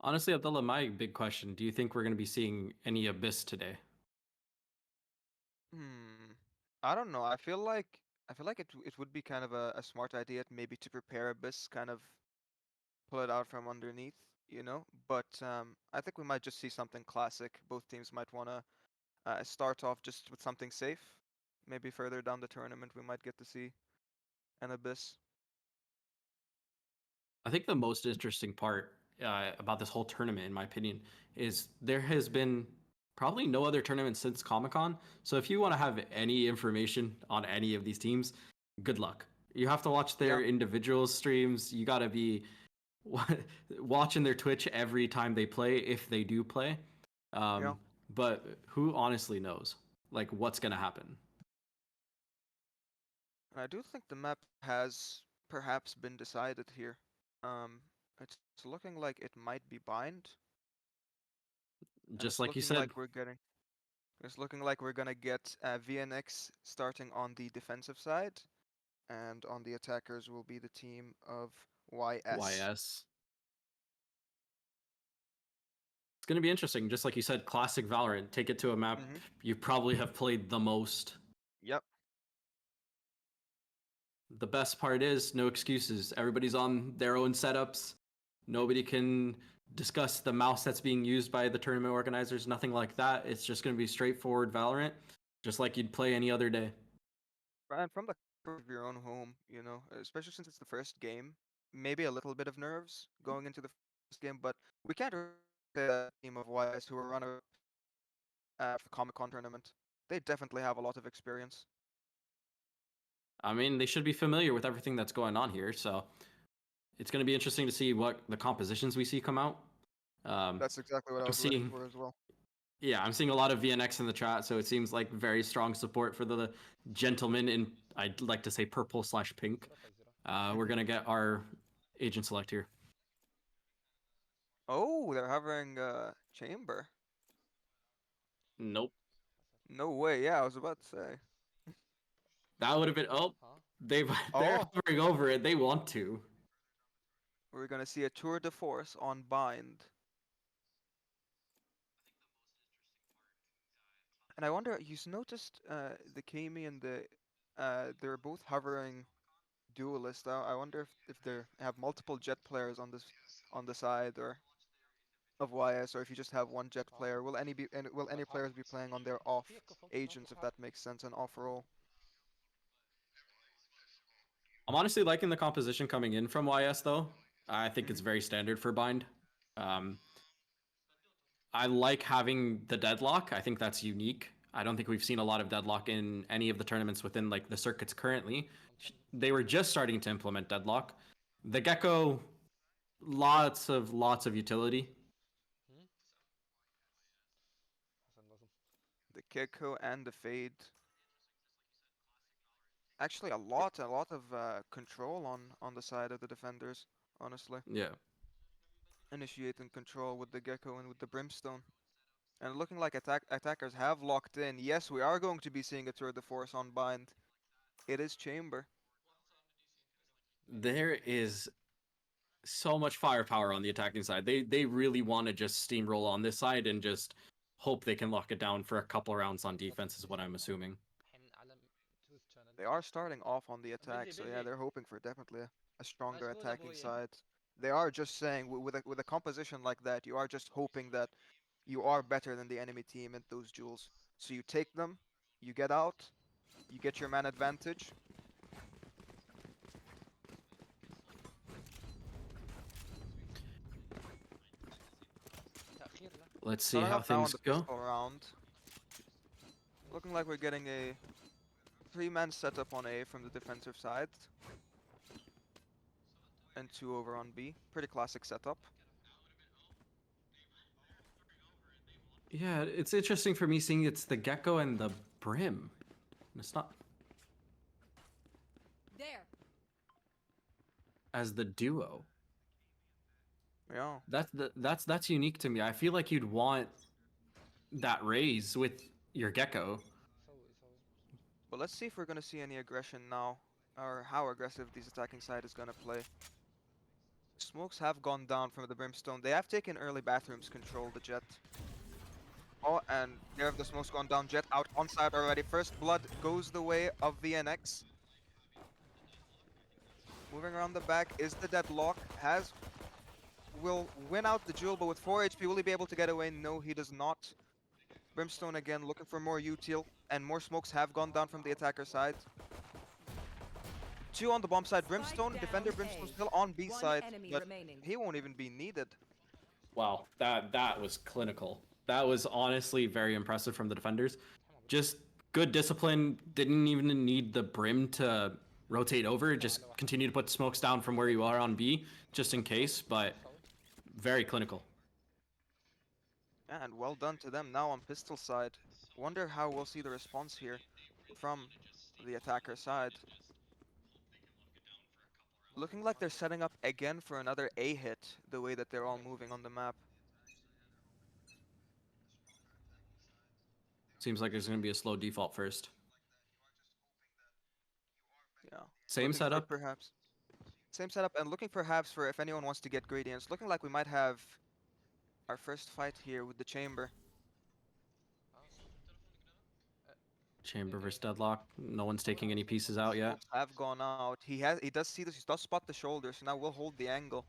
Honestly, Abdullah, my big question, do you think we're going to be seeing any Abyss today? Hmm. I don't know. I feel like it would be kind of a smart idea maybe to prepare Abyss, kind of pull it out from underneath, you know. But I think we might just see something classic. Both teams might want to start off just with something safe. Maybe further down the tournament we might get to see an Abyss. I think the most interesting part about this whole tournament, in my opinion, is there has been probably no other tournament since Comic Con. So if you want to have any information on any of these teams, good luck. You have to watch Yeah. their individual streams. You got to be watching their Twitch every time they play, if they do play. Yeah. Um, but who honestly knows, like, what's gonna happen? And I do think the map has perhaps been decided here. It's looking like it might be bind, and Just like you said, it's looking like we're gonna get VNX starting on the defensive side, and on the attackers will be the team of YS. YS. It's gonna be interesting. Just like you said, classic Valorant. Take it to a map Mm-hmm. you probably have played the most. Yep. The best part is no excuses. Everybody's on their own setups. Nobody can discuss the mouse that's being used by the tournament organizers. Nothing like that. It's just gonna be straightforward Valorant, just like you'd play any other day. And from the comfort of your own home, you know, especially since it's the first game, maybe a little bit of nerves going into the first game, but we can't really say that team of YS who are runner for the Comic Con tournament. They definitely have a lot of experience. I mean, they should be familiar with everything that's going on here, so it's going to be interesting to see what the compositions we see come out. Um, That's exactly what I I'm was waiting seeing, for as well. yeah, I'm seeing a lot of VNX in the chat, so it seems like very strong support for the gentleman in, I'd like to say, purple/pink. We're Hmm. gonna get our agent select here. Oh, they're having Chamber. Nope, No way. Yeah, I was about to say. that would have been. Oh, they they're Oh, hovering over it. They want to. we're gonna see a tour de force on Bind. And I wonder, noticed the Kami and the they're both hovering duelist. I wonder if they have multiple jet players on this on the side or of YS, or if you just have one jet player. Will any players be playing on their off agents, if that makes sense, and off role? I'm honestly liking the composition coming in from YS though. I think it's Hmm. very standard for bind. Um, I like having the deadlock. I think that's unique. I don't think we've seen a lot of deadlock in any of the tournaments within like the circuits currently. They were just starting to implement deadlock. The Gecko, lots of utility. The Kiko and the Fade. Actually, a lot of control on the side of the defenders. Honestly, Yeah. initiating control with the Gecko and with the Brimstone. And looking like attackers have locked in. Yes, we are going to be seeing a tour de force on Bind. It is Chamber. There is so much firepower on the attacking side. They really want to just steamroll on this side and just hope they can lock it down for a couple rounds on defense is what I'm assuming. They are starting off on the attack, so yeah, they're hoping for definitely a stronger attacking side. They are just saying with a composition like that, you are just hoping that you are better than the enemy team in those duels. So you take them, you get out, you get your man advantage. Let's see Starting how off now on things the go. pistol round. Looking like we're getting a three-man setup on A from the defensive side. And two over on B. Pretty classic setup. Yeah, it's interesting for me seeing it's the Gecko and the Brim. It's not There. as the duo. Yeah. That's unique to me. I feel like you'd want that raise with your Gecko. But let's see if we're gonna see any aggression now. Or how aggressive this attacking side is gonna play. Smokes have gone down from the Brimstone. They have taken early bathrooms control, the Jet. Oh, and there have the smokes gone down. Jet out on side already. First blood goes the way of VNX. Moving around the back is the deadlock. Will win out the duel, but with 4 HP, will he be able to get away? No, he does not. Brimstone again looking for more util, and more smokes have gone down from the attacker side. 2 on the bomb side. Brimstone, defender Brimstone still on B side, but he won't even be needed. Wow, that was clinical. That was honestly very impressive from the defenders. Just good discipline. Didn't even need the Brim to rotate over. Just continue to put smokes down from where you are on B, just in case. But very clinical. And well done to them now on pistol side. Wonder how we'll see the response here from the attacker side. Looking like they're setting up again for another A hit, the way that they're all moving on the map. Seems like there's going to be a slow default first. Yeah. Same setup. Perhaps. Same setup, and looking perhaps for if anyone wants to get gradients. Looking like we might have our first fight here with the chamber. Chamber versus deadlock. No one's taking any pieces out yet. Have gone out. He does see this. He does spot the shoulder. So now we'll hold the angle.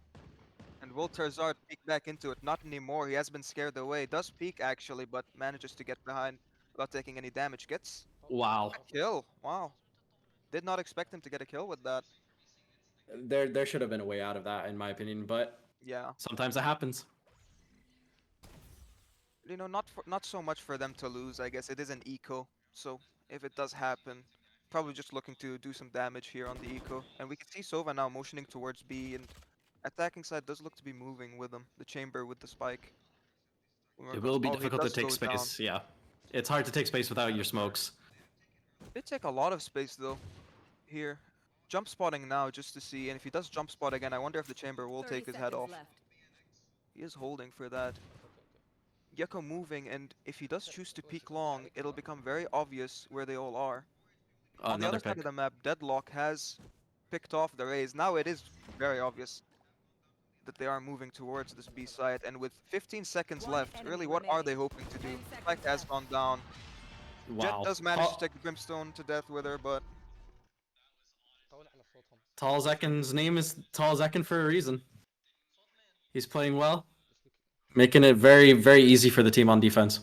And will Terzard peek back into it? Not anymore. He has been scared away. Does peek actually, but manages to get behind without taking any damage. Gets Wow. a kill. Wow. Did not expect him to get a kill with that. There should have been a way out of that, in my opinion, but yeah, sometimes it happens. You know, not so much for them to lose. I guess it is an eco. So if it does happen, probably just looking to do some damage here on the eco. And we can see Sova now motioning towards B, and attacking side does look to be moving with them. The chamber with the spike. It will be difficult to take space, yeah. It's hard to take space without your smokes. They take a lot of space though, here. Jump spotting now just to see, and if he does jump spot again, I wonder if the chamber will take his head off. He is holding for that. Gecko moving, and if he does choose to peek long, it'll become very obvious where they all are. On the other side of the map, Deadlock has picked off the Rays. Now it is very obvious that they are moving towards this B side, and with 15 seconds left, really what are they hoping to do? Spike has gone down. Wow. Jet does manage to take the Brimstone to death with her, but... Tall Zekin's name is Tall Zekin for a reason. He's playing well. Making it very, very easy for the team on defense.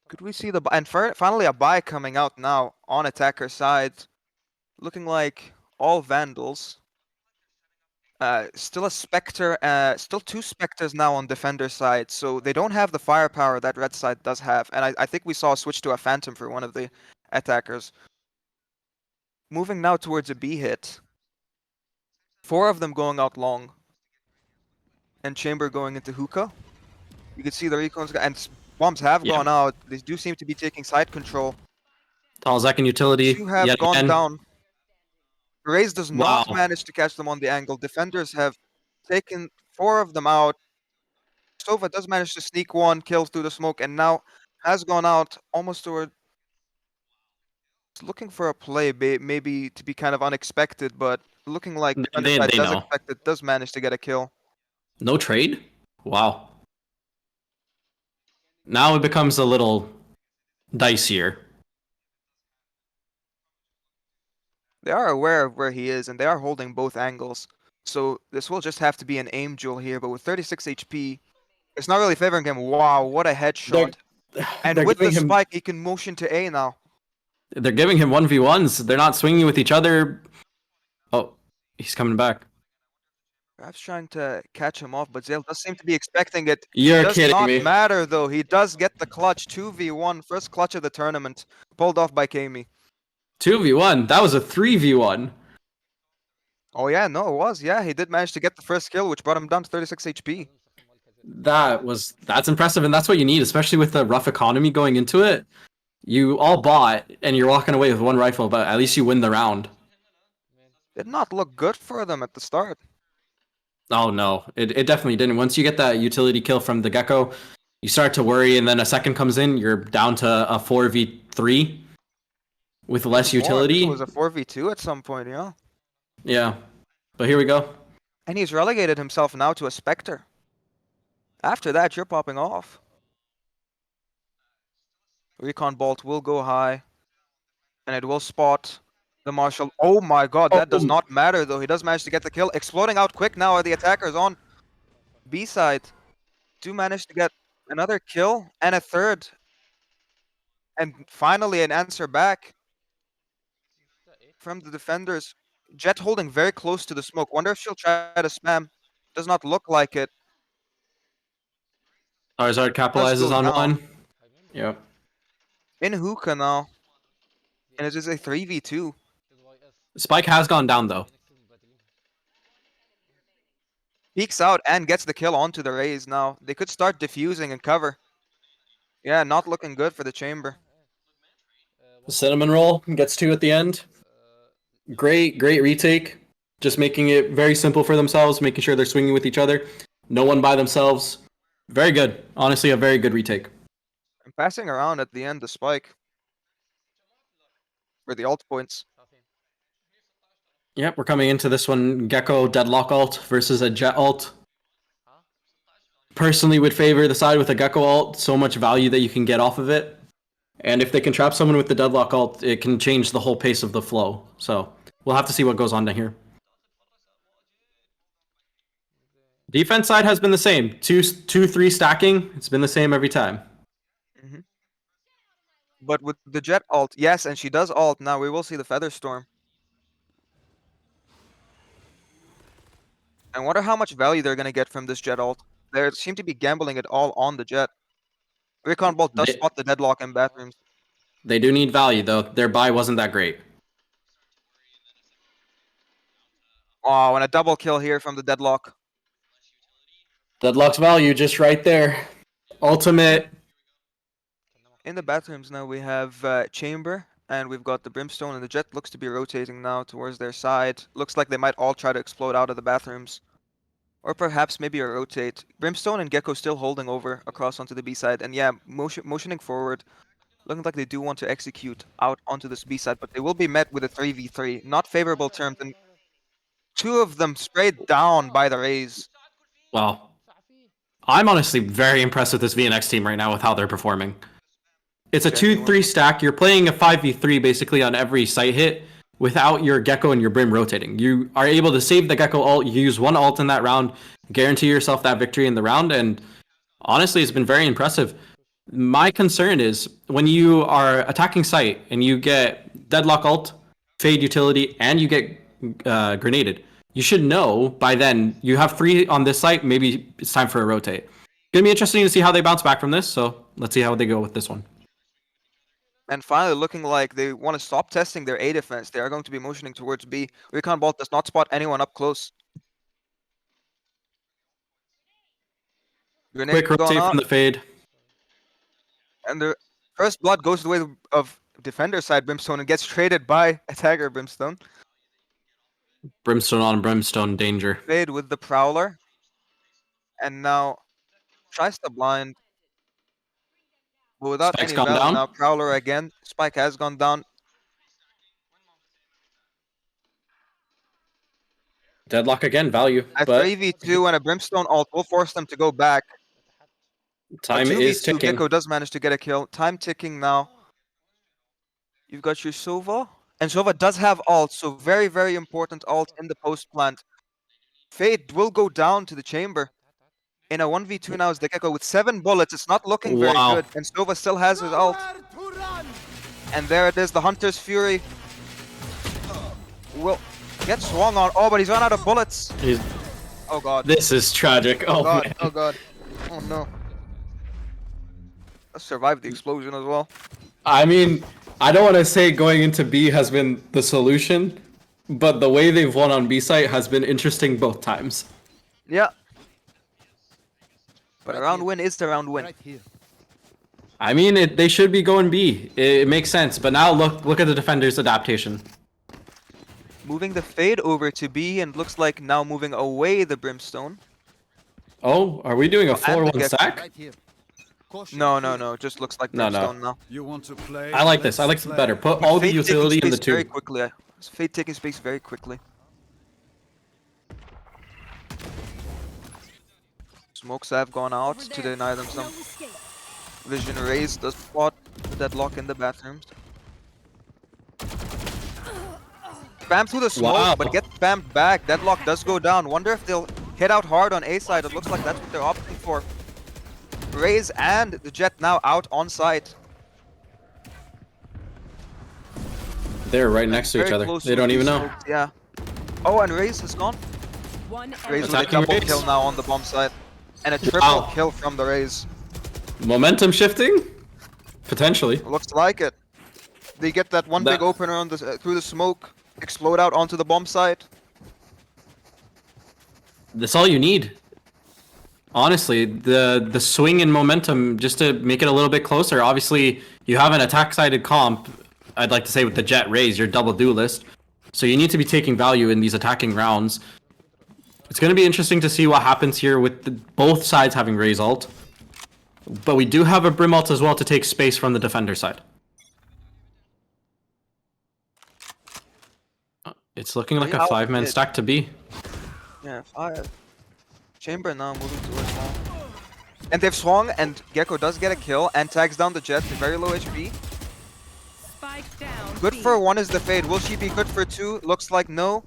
Could we see the... And finally a buy coming out now on attacker side. Looking like all Vandals. Still a Spectre, still 2 Spectres now on defender side, so they don't have the firepower that red side does have. And I think we saw a switch to a Phantom for one of the attackers. Moving now towards a B hit. 4 of them going out long. And Chamber going into hookah. You can see the recons, and bombs have gone out. They do seem to be taking side control. Tall Zekin utility. 2 have gone down. Raze does not manage to catch them on the angle. Defenders have taken 4 of them out. Sova does manage to sneak 1 kill through the smoke, and now has gone out almost toward... Looking for a play, maybe to be kind of unexpected, but looking like does manage to get a kill. No trade? Wow. Now it becomes a little dicier. They are aware of where he is, and they are holding both angles. So this will just have to be an aim duel here, but with 36 HP, it's not really favoring him. Wow, what a headshot. And with the spike, he can motion to A now. They're giving him 1v1s. They're not swinging with each other. Oh, he's coming back. Perhaps trying to catch him off, but Zale does seem to be expecting it. You're kidding me. Does not matter, though. He does get the clutch. 2v1, first clutch of the tournament. Pulled off by Kami. 2v1? That was a 3v1. Oh, yeah, no, it was. Yeah, he did manage to get the first kill, which brought him down to 36 HP. That's impressive, and that's what you need, especially with the rough economy going into it. You all bought, and you're walking away with 1 rifle, but at least you win the round. Did not look good for them at the start. Oh, no. It definitely didn't. Once you get that utility kill from the Gecko, you start to worry, and then a second comes in, you're down to a 4v3. with less More. I think it utility. was a 4v2 at some point, yeah. Yeah, but here we go. And he's relegated himself now to a Spectre. After that, you're popping off. Recon Bolt will go high. And it will spot the Marshal. Oh my god, that does Oh, not matter though. He does manage to get the kill. Exploding out quick now are the attackers on B side. Do manage to get another kill and a third. And finally an answer back from the defenders. Jet holding very close to the smoke. Wonder if she'll try to spam. Does not look like it. Charizard Does capitalizes go on down. one. Yep. In hookah now. And it is a 3v2. Spike has gone down though. Peeks out and gets the kill onto the Rays now. They could start diffusing and cover. Yeah, not looking good for the chamber. Cinnamon roll gets 2 at the end. Great retake. Just making it very simple for themselves, making sure they're swinging with each other. No one by themselves. Very good. Honestly, a very good retake. And passing around at the end the spike for the ult points. Yep, we're coming into this one. Gecko deadlock ult versus a Jet ult. Personally would favor the side with a Gecko ult. So much value that you can get off of it. And if they can trap someone with the deadlock ult, it can change the whole pace of the flow. So we'll have to see what goes on down here. Defense side has been the same. 2-3 stacking. It's been the same every time. Mhm. But with the Jet ult, yes, and she does ult. Now we will see the Feather Storm. I wonder how much value they're gonna get from this Jet ult. They seem to be gambling it all on the Jet. Recon Bolt does spot the deadlock in bathrooms. They do need value though. Their buy wasn't that great. Oh, and a double kill here from the deadlock. Deadlock's value just right there. Ultimate. In the bathrooms now we have Chamber, and we've got the Brimstone, and the Jet looks to be rotating now towards their side. Looks like they might all try to explode out of the bathrooms. Or perhaps maybe a rotate. Brimstone and Gecko still holding over across onto the B side, and yeah, motioning forward. Looking like they do want to execute out onto this B side, but they will be met with a 3v3. Not favorable terms, and two of them sprayed down by the Rays. Well, I'm honestly very impressed with this VNX team right now with how they're performing. It's a 2-3 stack. You're playing a 5v3 basically on every site hit without your Gecko and your Brim rotating. You are able to save the Gecko ult. You use one ult in that round, guarantee yourself that victory in the round, and honestly, it's been very impressive. My concern is when you are attacking site and you get deadlock ult, fade utility, and you get grenaded, you should know by then you have 3 on this site. Maybe it's time for a rotate. Gonna be interesting to see how they bounce back from this. So let's see how they go with this one. And finally, looking like they want to stop testing their A defense. They are going to be motioning towards B. Recon Bolt does not spot anyone up close. Grenade Quick gone rotate out, from the fade. and the first blood goes the way of defender side Brimstone and gets traded by attacker Brimstone. Brimstone on Brimstone danger. Fade with the Prowler. And now tries to blind. But without Spike's any gone value down. now. Prowler again. Spike has gone down. Deadlock again, value. A But 3v2 and a Brimstone ult will force them to go back. A time is 2v2, ticking. Gecko does manage to get a kill. Time ticking now. You've got your Sova. And Sova does have ult, so very, very important ult in the post plant. Fade will go down to the chamber. In a 1v2 now is the Gecko with 7 bullets. It's not looking very Wow. good. And Sova still has his ult. And there it is, the Hunter's Fury will get swung on. Oh, but he's run out of bullets. Oh god. This is tragic. Oh Oh, god. man. Oh god. Oh no. Let's survive the explosion as well. I mean, I don't want to say going into B has been the solution, but the way they've won on B site has been interesting both times. Yeah. But a round win is the round win. I mean, they should be going B. It makes sense. But now look at the defender's adaptation. Moving the Fade over to B, and looks like now moving away the Brimstone. Oh, are we doing a And the 4-1 Gecko. stack? No. Just looks like No. Brimstone now. You want to play? I like this. I like Let's this better. play. Put But all the Fate taking utility in the space very 2. quickly. Fate taking space very quickly. Smokes have gone out to deny them some vision. Raised the spot. The deadlock in the bathrooms. Spam through the smoke, Wow. but get spammed back. Deadlock does go down. Wonder if they'll hit out hard on A side. It looks like that's what they're opting for. Raze and the Jet now out on site. They're right next to each Very other. close They with don't even these know. smokes, yeah. Oh, and Raze has gone. Raze with a Attacking double Raze. kill now on the bomb side. And a triple Wow. kill from the Raze. Momentum shifting? Potentially. Looks like it. They get that one big opener on the through the smoke, explode out onto the bomb site. That's all you need. Honestly, the swing in momentum just to make it a little bit closer. Obviously, you have an attack-sided comp. I'd like to say with the Jet Raze, your double duelist. So you need to be taking value in these attacking rounds. It's going to be interesting to see what happens here with both sides having Raze ult. But we do have a Brim ult as well to take space from the defender side. It's looking like a 5-man stack to be. Yeah, 5. Chamber now moving towards now. And they've swung, and Gecko does get a kill and tags down the Jet to very low HP. Good for 1 is the Fade. Will she be good for 2? Looks like no.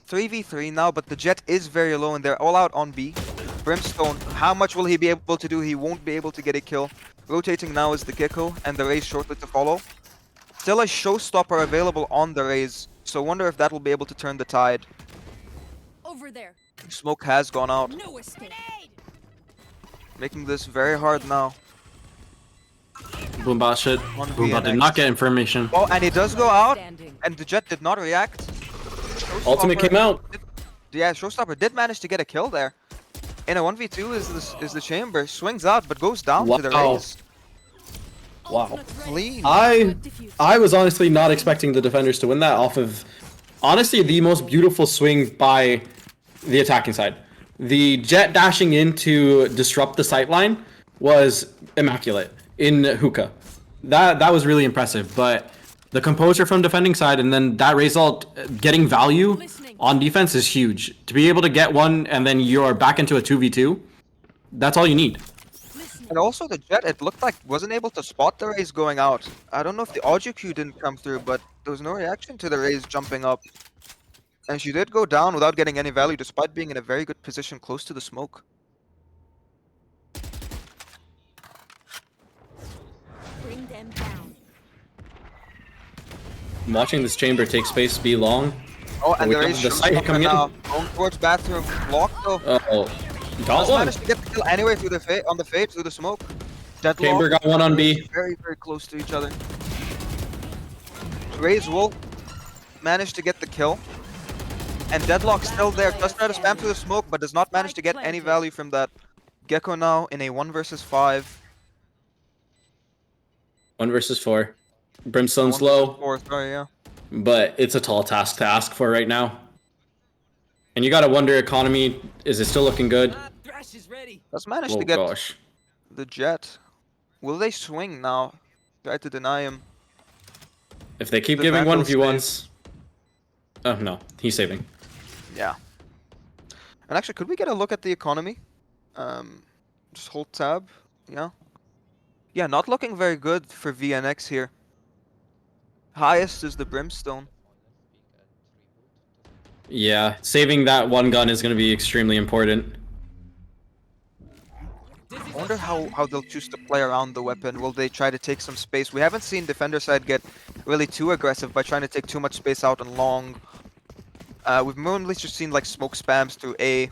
3v3 now, but the Jet is very low and they're all out on B. Brimstone, how much will he be able to do? He won't be able to get a kill. Rotating now is the Gecko and the Raze shortly to follow. Still a showstopper available on the Raze, so wonder if that will be able to turn the tide. Over there. Smoke has gone out, No escape. making this very hard now. Boombot shit. One Boombot did VNX. not get information. Oh, and he does go out, Standing. and the Jet did not react. Ultimate Showstopper came out. Yeah, Showstopper did manage to get a kill there. In a 1v2 is the Chamber. Swings out, but goes down to the Wow. Raze. Wow. Clean. I was honestly not expecting the defenders to win that off of, honestly, the most beautiful swing by the attacking side. The Jet dashing in to disrupt the sightline was immaculate in hookah. That was really impressive, but the composure from defending side and then that result getting value on defense is huge. To be able to get one and then you're back into a 2v2, that's all you need. And also the Jet, it looked like wasn't able to spot the Raze going out. I don't know if the audio cue didn't come through, but there was no reaction to the Raze jumping up. And she did go down without getting any value despite being in a very good position close to the smoke. Bring them down. I'm watching this chamber take space be long. Oh, and We the have Raze the site showstopper coming in. now. Going towards bathroom. Blocked though. Oh, got Just one. managed to get the kill anyway through the fade, on the fade, through the smoke. Deadlock. Chamber got one on B. Very, very close to each other. Raze will manage to get the kill. And Deadlock still there. Does try to spam through the smoke, but does not manage to get any value from that. Gecko now in a 1 versus 5. 1 versus 4. Brimstone's 1 versus low, 4, sorry, yeah. but it's a tall task to ask for right now. And you gotta wonder, economy, is it still looking good? Does manage Oh to get gosh. the Jet. Will they swing now? Try to deny him. If they keep The giving Vandal 1v1s... Oh no, he's saving. Yeah. And actually, could we get a look at the economy? Just hold tab. Yeah. Yeah, not looking very good for VNX here. Highest is the Brimstone. Yeah, saving that one gun is gonna be extremely important. I wonder how they'll choose to play around the weapon. Will they try to take some space? We haven't seen defender side get really too aggressive by trying to take too much space out and long. We've mainly just seen like smoke spams through A,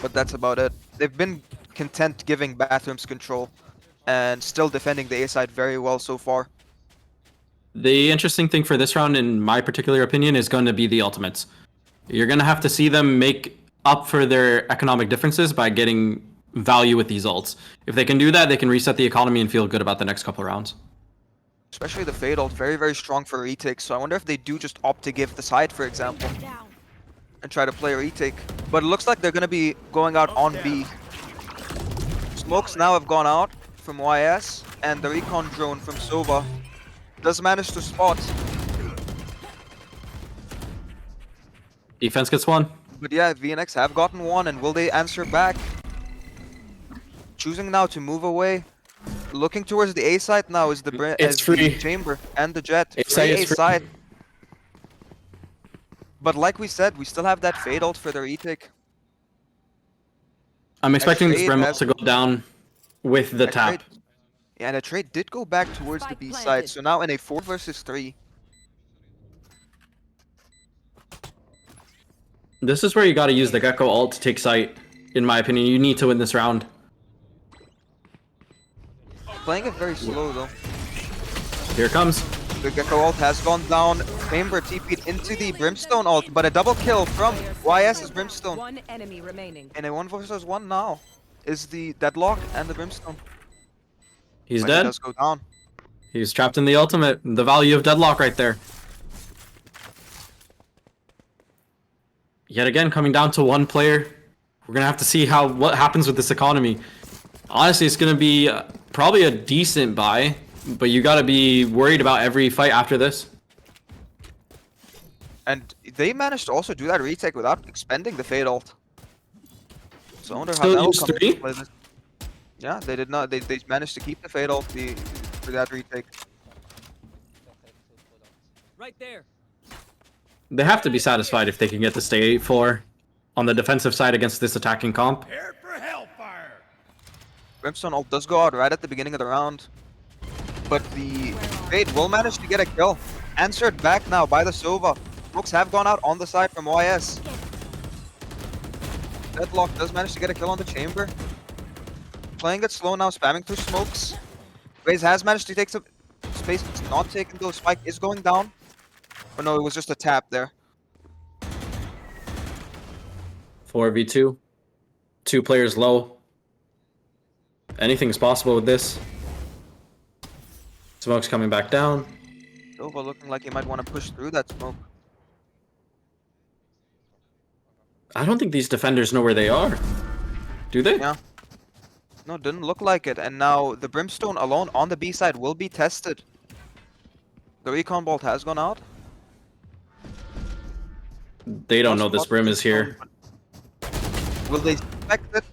but that's about it. They've been content giving bathrooms control and still defending the A side very well so far. The interesting thing for this round, in my particular opinion, is going to be the ultimates. You're going to have to see them make up for their economic differences by getting value with these ults. If they can do that, they can reset the economy and feel good about the next couple rounds. Especially the Fade ult, very, very strong for retake. So I wonder if they do just opt to give the side, for example, Down. and try to play a retake. But it looks like they're going to be going out on B. Smokes now have gone out from YS, and the recon drone from Sova does manage to spot. Defense gets one. But yeah, VNX have gotten one, and will they answer back? Choosing now to move away. Looking towards the A site now is the It's free. chamber and the jet. A site is free. site. But like we said, we still have that fade ult for the retake. I'm expecting this trade Brim has- to go down with the A tap. trade- Yeah, and the trade did go back towards the Spike B side, planted. so now in a 4 versus 3. This is where you gotta use the Gecko ult to take sight. In my opinion, you need to win this round. Playing it very slow though. Here it comes. The Gecko ult has gone down. Chamber TP'd into the Brimstone ult, but a double kill from YS's Brimstone. One enemy remaining. And a 1 versus 1 now is the Deadlock and the Brimstone. He's But he dead. does go down. He's trapped in the ultimate. The value of Deadlock right there. Yet again, coming down to one player. We're gonna have to see what happens with this economy. Honestly, it's gonna be probably a decent buy, but you gotta be worried about every fight after this. And they managed to also do that retake without expending the Fade ult. So I wonder how Still that will use come into three? play this. Yeah, they did not. They managed to keep the Fade ult for that retake. Right there. They have to be satisfied if they can get to stay 8-4 on the defensive side against this attacking comp. Prepare for hellfire. Brimstone ult does go out right at the beginning of the round. But the Fade will manage to get a kill. Answered back now by the Sova. Smokes have gone out on the side from YS. Deadlock does manage to get a kill on the chamber. Playing it slow now, spamming through smokes. Raze has managed to take some space, it's not taken though. Spike is going down. Oh no, it was just a tap there. 4v2. 2 players low. Anything's possible with this. Smoke's coming back down. Sova looking like he might want to push through that smoke. I don't think these defenders know where they are. Do they? Yeah. No, didn't look like it. And now the Brimstone alone on the B side will be tested. The recon bolt has gone out. They don't know this Brim is here. Will they suspect it?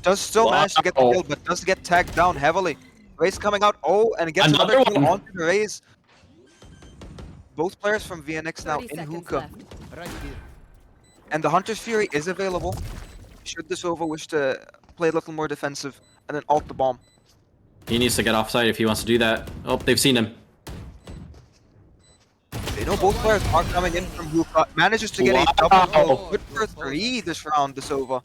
Does still manage to get the Wow. kill, but does get tagged down heavily. Raze coming out. Oh, and gets another Another kill one. onto the Raze. Both players from VNX now 30 in seconds hookah. left. Right here. And the Hunter's Fury is available. Should the Sova wish to play a little more defensive and then ult the bomb. He needs to get offside if he wants to do that. Oh, they've seen him. They know both players are coming in from hookah. Manages to get a double kill. Good for 3 this round, the Sova.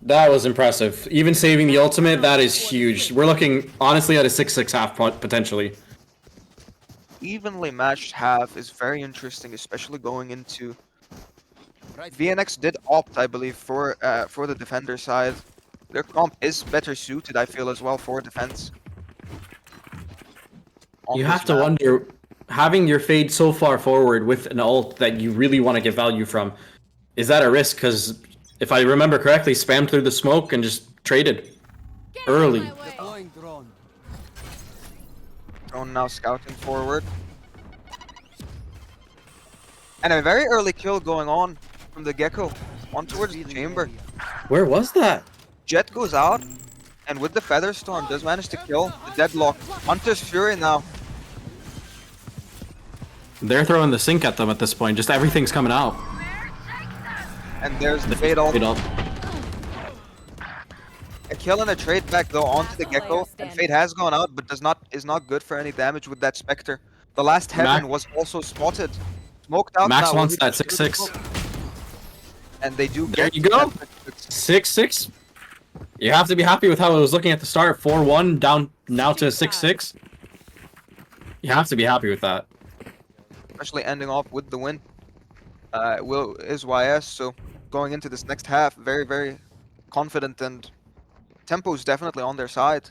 That was impressive. Even saving the ultimate, that is huge. We're looking, honestly, at a 6-6 half potentially. Evenly matched half is very interesting, especially going into Right. VNX did opt, I believe, for the defender side. Their comp is better suited, I feel, as well for defense. On You this have to map. wonder, having your fade so far forward with an ult that you really want to get value from, is that a risk? Because if I remember correctly, spammed through the smoke and just traded early. Deploying drone. Drone now scouting forward. And a very early kill going on from the Gecko. On towards the chamber. Where was that? Jet goes out. And with the Featherstorm, does manage to kill the Deadlock. Hunter's Fury now. They're throwing the sink at them at this point. Just everything's coming out. And there's the Fade ult. Fade ult. A kill and a trade back though onto the Gecko. And Fade has gone out, but is not good for any damage with that Spectre. The last Heaven was also spotted. Smoked out Max now. wants that 6-6. And they do There get you go. that 6-6. 6-6. You have to be happy with how it was looking at the start. 4-1 down now to 6-6. You have to be happy with that. Especially ending off with the win. Is YS, so going into this next half, very, very confident, and tempo's definitely on their side.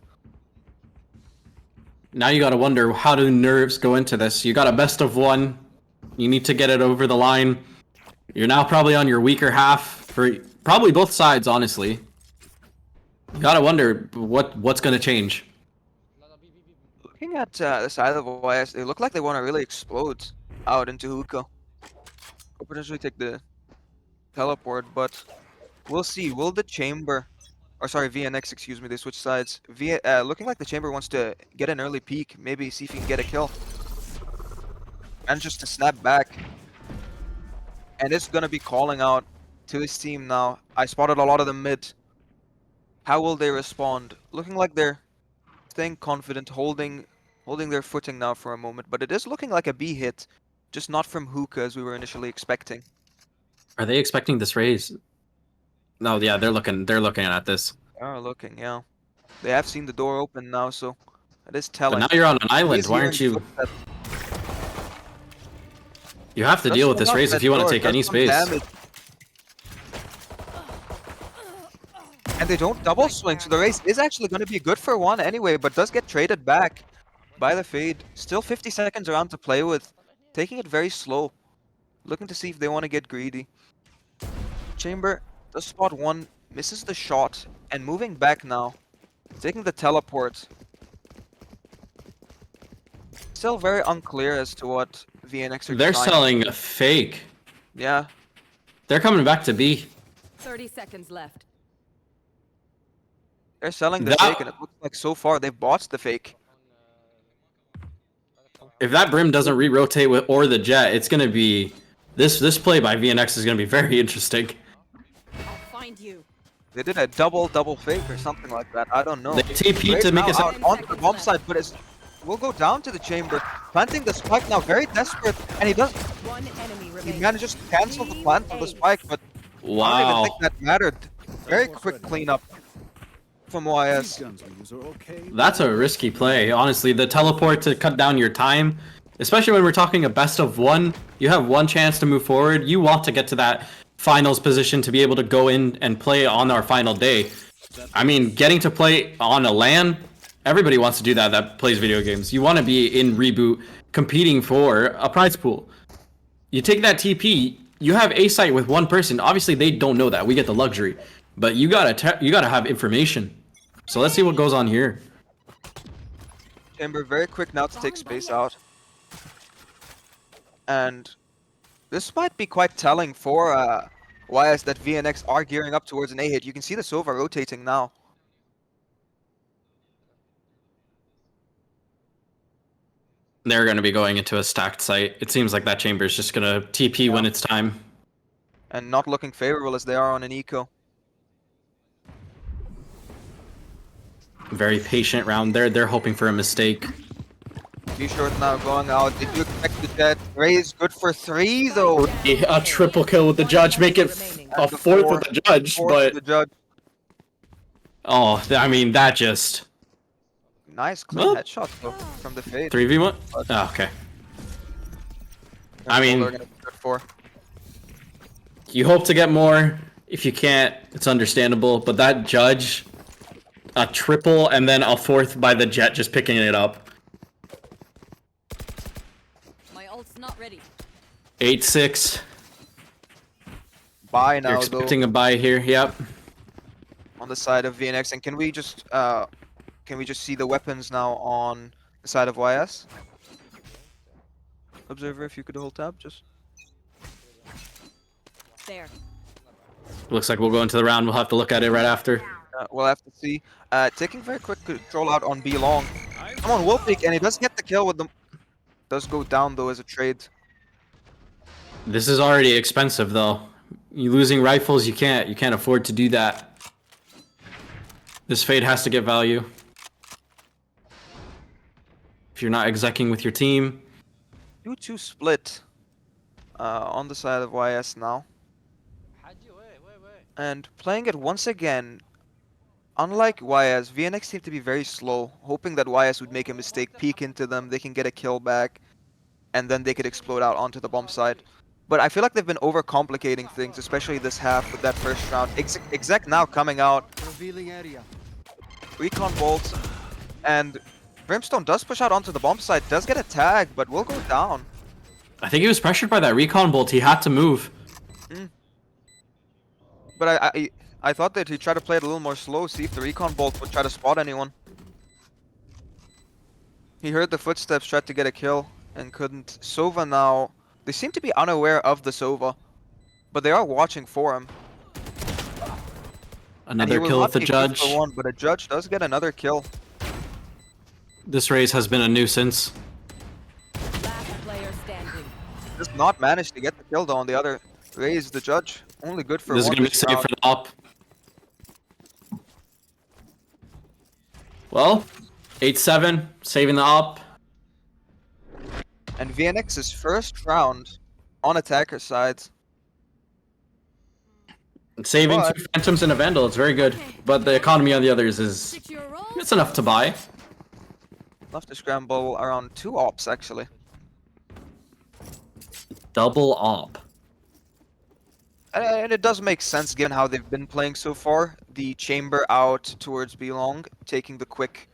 Now you gotta wonder, how do nerves go into this? You got a best of 1. You need to get it over the line. You're now probably on your weaker half for probably both sides, honestly. You gotta wonder what's gonna change. Looking at the side of YS, they look like they want to really explode out into hookah. Or potentially take the teleport, but we'll see. Will the chamber, or sorry, VNX, excuse me, they switch sides. Looking like the chamber wants to get an early peek, maybe see if he can get a kill. And just to snap back. And it's gonna be calling out to his team now. I spotted a lot of them mid. How will they respond? Looking like they're staying confident, holding their footing now for a moment, but it is looking like a B hit, just not from hookah as we were initially expecting. Are they expecting this raise? No, yeah, they're looking at this. They are looking, yeah. They have seen the door open now, so that is But telling. now you're on an island. He's Why aren't hearing you? footsteps. You have to Does deal with swing this out raise that if you want door, to take does any some space. damage. And they don't double swing, so the race is actually going to be good for one anyway, but does get traded back by the fade. Still 50 seconds around to play with. Taking it very slow. Looking to see if they want to get greedy. Chamber does spot one, misses the shot, and moving back now. Taking the teleport. Still very unclear as to what VNX are They're trying. selling a fake. Yeah, They're coming back to B. 30 seconds left. they're selling the That- fake, and it looks like so far they've bought the fake. If that brim doesn't re-rotate with or the jet, it's gonna be this play by VNX is gonna be very interesting. I'll find you. They did a double fake or something like that. I don't know. They TP Raze to make now us. out onto the bomb side, but will go down to the chamber, planting the spike now, very desperate, and he does. One enemy He remains. manages to cancel the plant of the spike, but I don't even Wow. think that mattered. Very quick cleanup from YS. These guns we use are okay. That's a risky play, honestly. The teleport to cut down your time, especially when we're talking a best of one. You have one chance to move forward. You want to get to that finals position to be able to go in and play on our final day. I mean, getting to play on a LAN, everybody wants to do that that plays video games. You want to be in Reboot competing for a prize pool. You take that TP, you have a site with one person. Obviously, they don't know that. We get the luxury. But you gotta have information. So let's see what goes on here. Chamber very quick now to take space out. And this might be quite telling for YS that VNX are gearing up towards an A hit. You can see the Sova rotating now. They're going to be going into a stacked site. It seems like that chamber is just going to TP when it's time. And not looking favorable as they are on an eco. Very patient round there. They're hoping for a mistake. Be sure now going out. Did you expect the jet? Raise good for 3 though. A triple kill with the judge, make it a And the fourth with the judge, fourth but the judge. oh, I mean that just Nice clean Well, headshot though from the fade. 3v1. Oh, okay. I mean- They're gonna be good for. You hope to get more. If you can't, it's understandable. But that judge, a triple and then a fourth by the jet just picking it up. My ult's not ready. 8-6. Buy You're now though expecting a buy here. Yep. on the side of VNX, and can we just see the weapons now on the side of YS? Observer, if you could hold tab, just. There. Looks like we'll go into the round. We'll have to look at it right after. We'll have to see. Taking very quick control out on B long. Come on, Wolfbeak, and he does get the kill with them. Does go down though as a trade. This is already expensive though. You losing rifles, you can't afford to do that. This fade has to get value. If you're not execing with your team. 2-2 split on the side of YS now. And playing it once again, unlike YS, VNX seem to be very slow, hoping that YS would make a mistake, peek into them, they can get a kill back, and then they could explode out onto the bomb side. But I feel like they've been overcomplicating things, especially this half with that first round. Exec now coming out, Revealing area. recon bolts, and Brimstone does push out onto the bomb side, does get a tag, but will go down. I think he was pressured by that recon bolt. He had to move. But I thought that he'd try to play it a little more slow, see if the recon bolt would try to spot anyone. He heard the footsteps, tried to get a kill, and couldn't. Sova now, they seem to be unaware of the Sova, but they are watching for him. And he Another will kill not with the be 2 judge. for 1, but a judge does get another kill. This race has been a nuisance. Last player standing. Does not manage to get the kill though on the other raise. The judge only good for This is one gonna be this safe round. for the op. Well, 8-7, saving the op. And VNX's first round on attacker side. Saving But- 2 Phantoms and a Vandal, it's very good. But the economy on the others is... Secure roll. it's enough to buy. Enough to scramble around 2 ops actually. Double op. And it does make sense given how they've been playing so far. The chamber out towards B long, taking the quick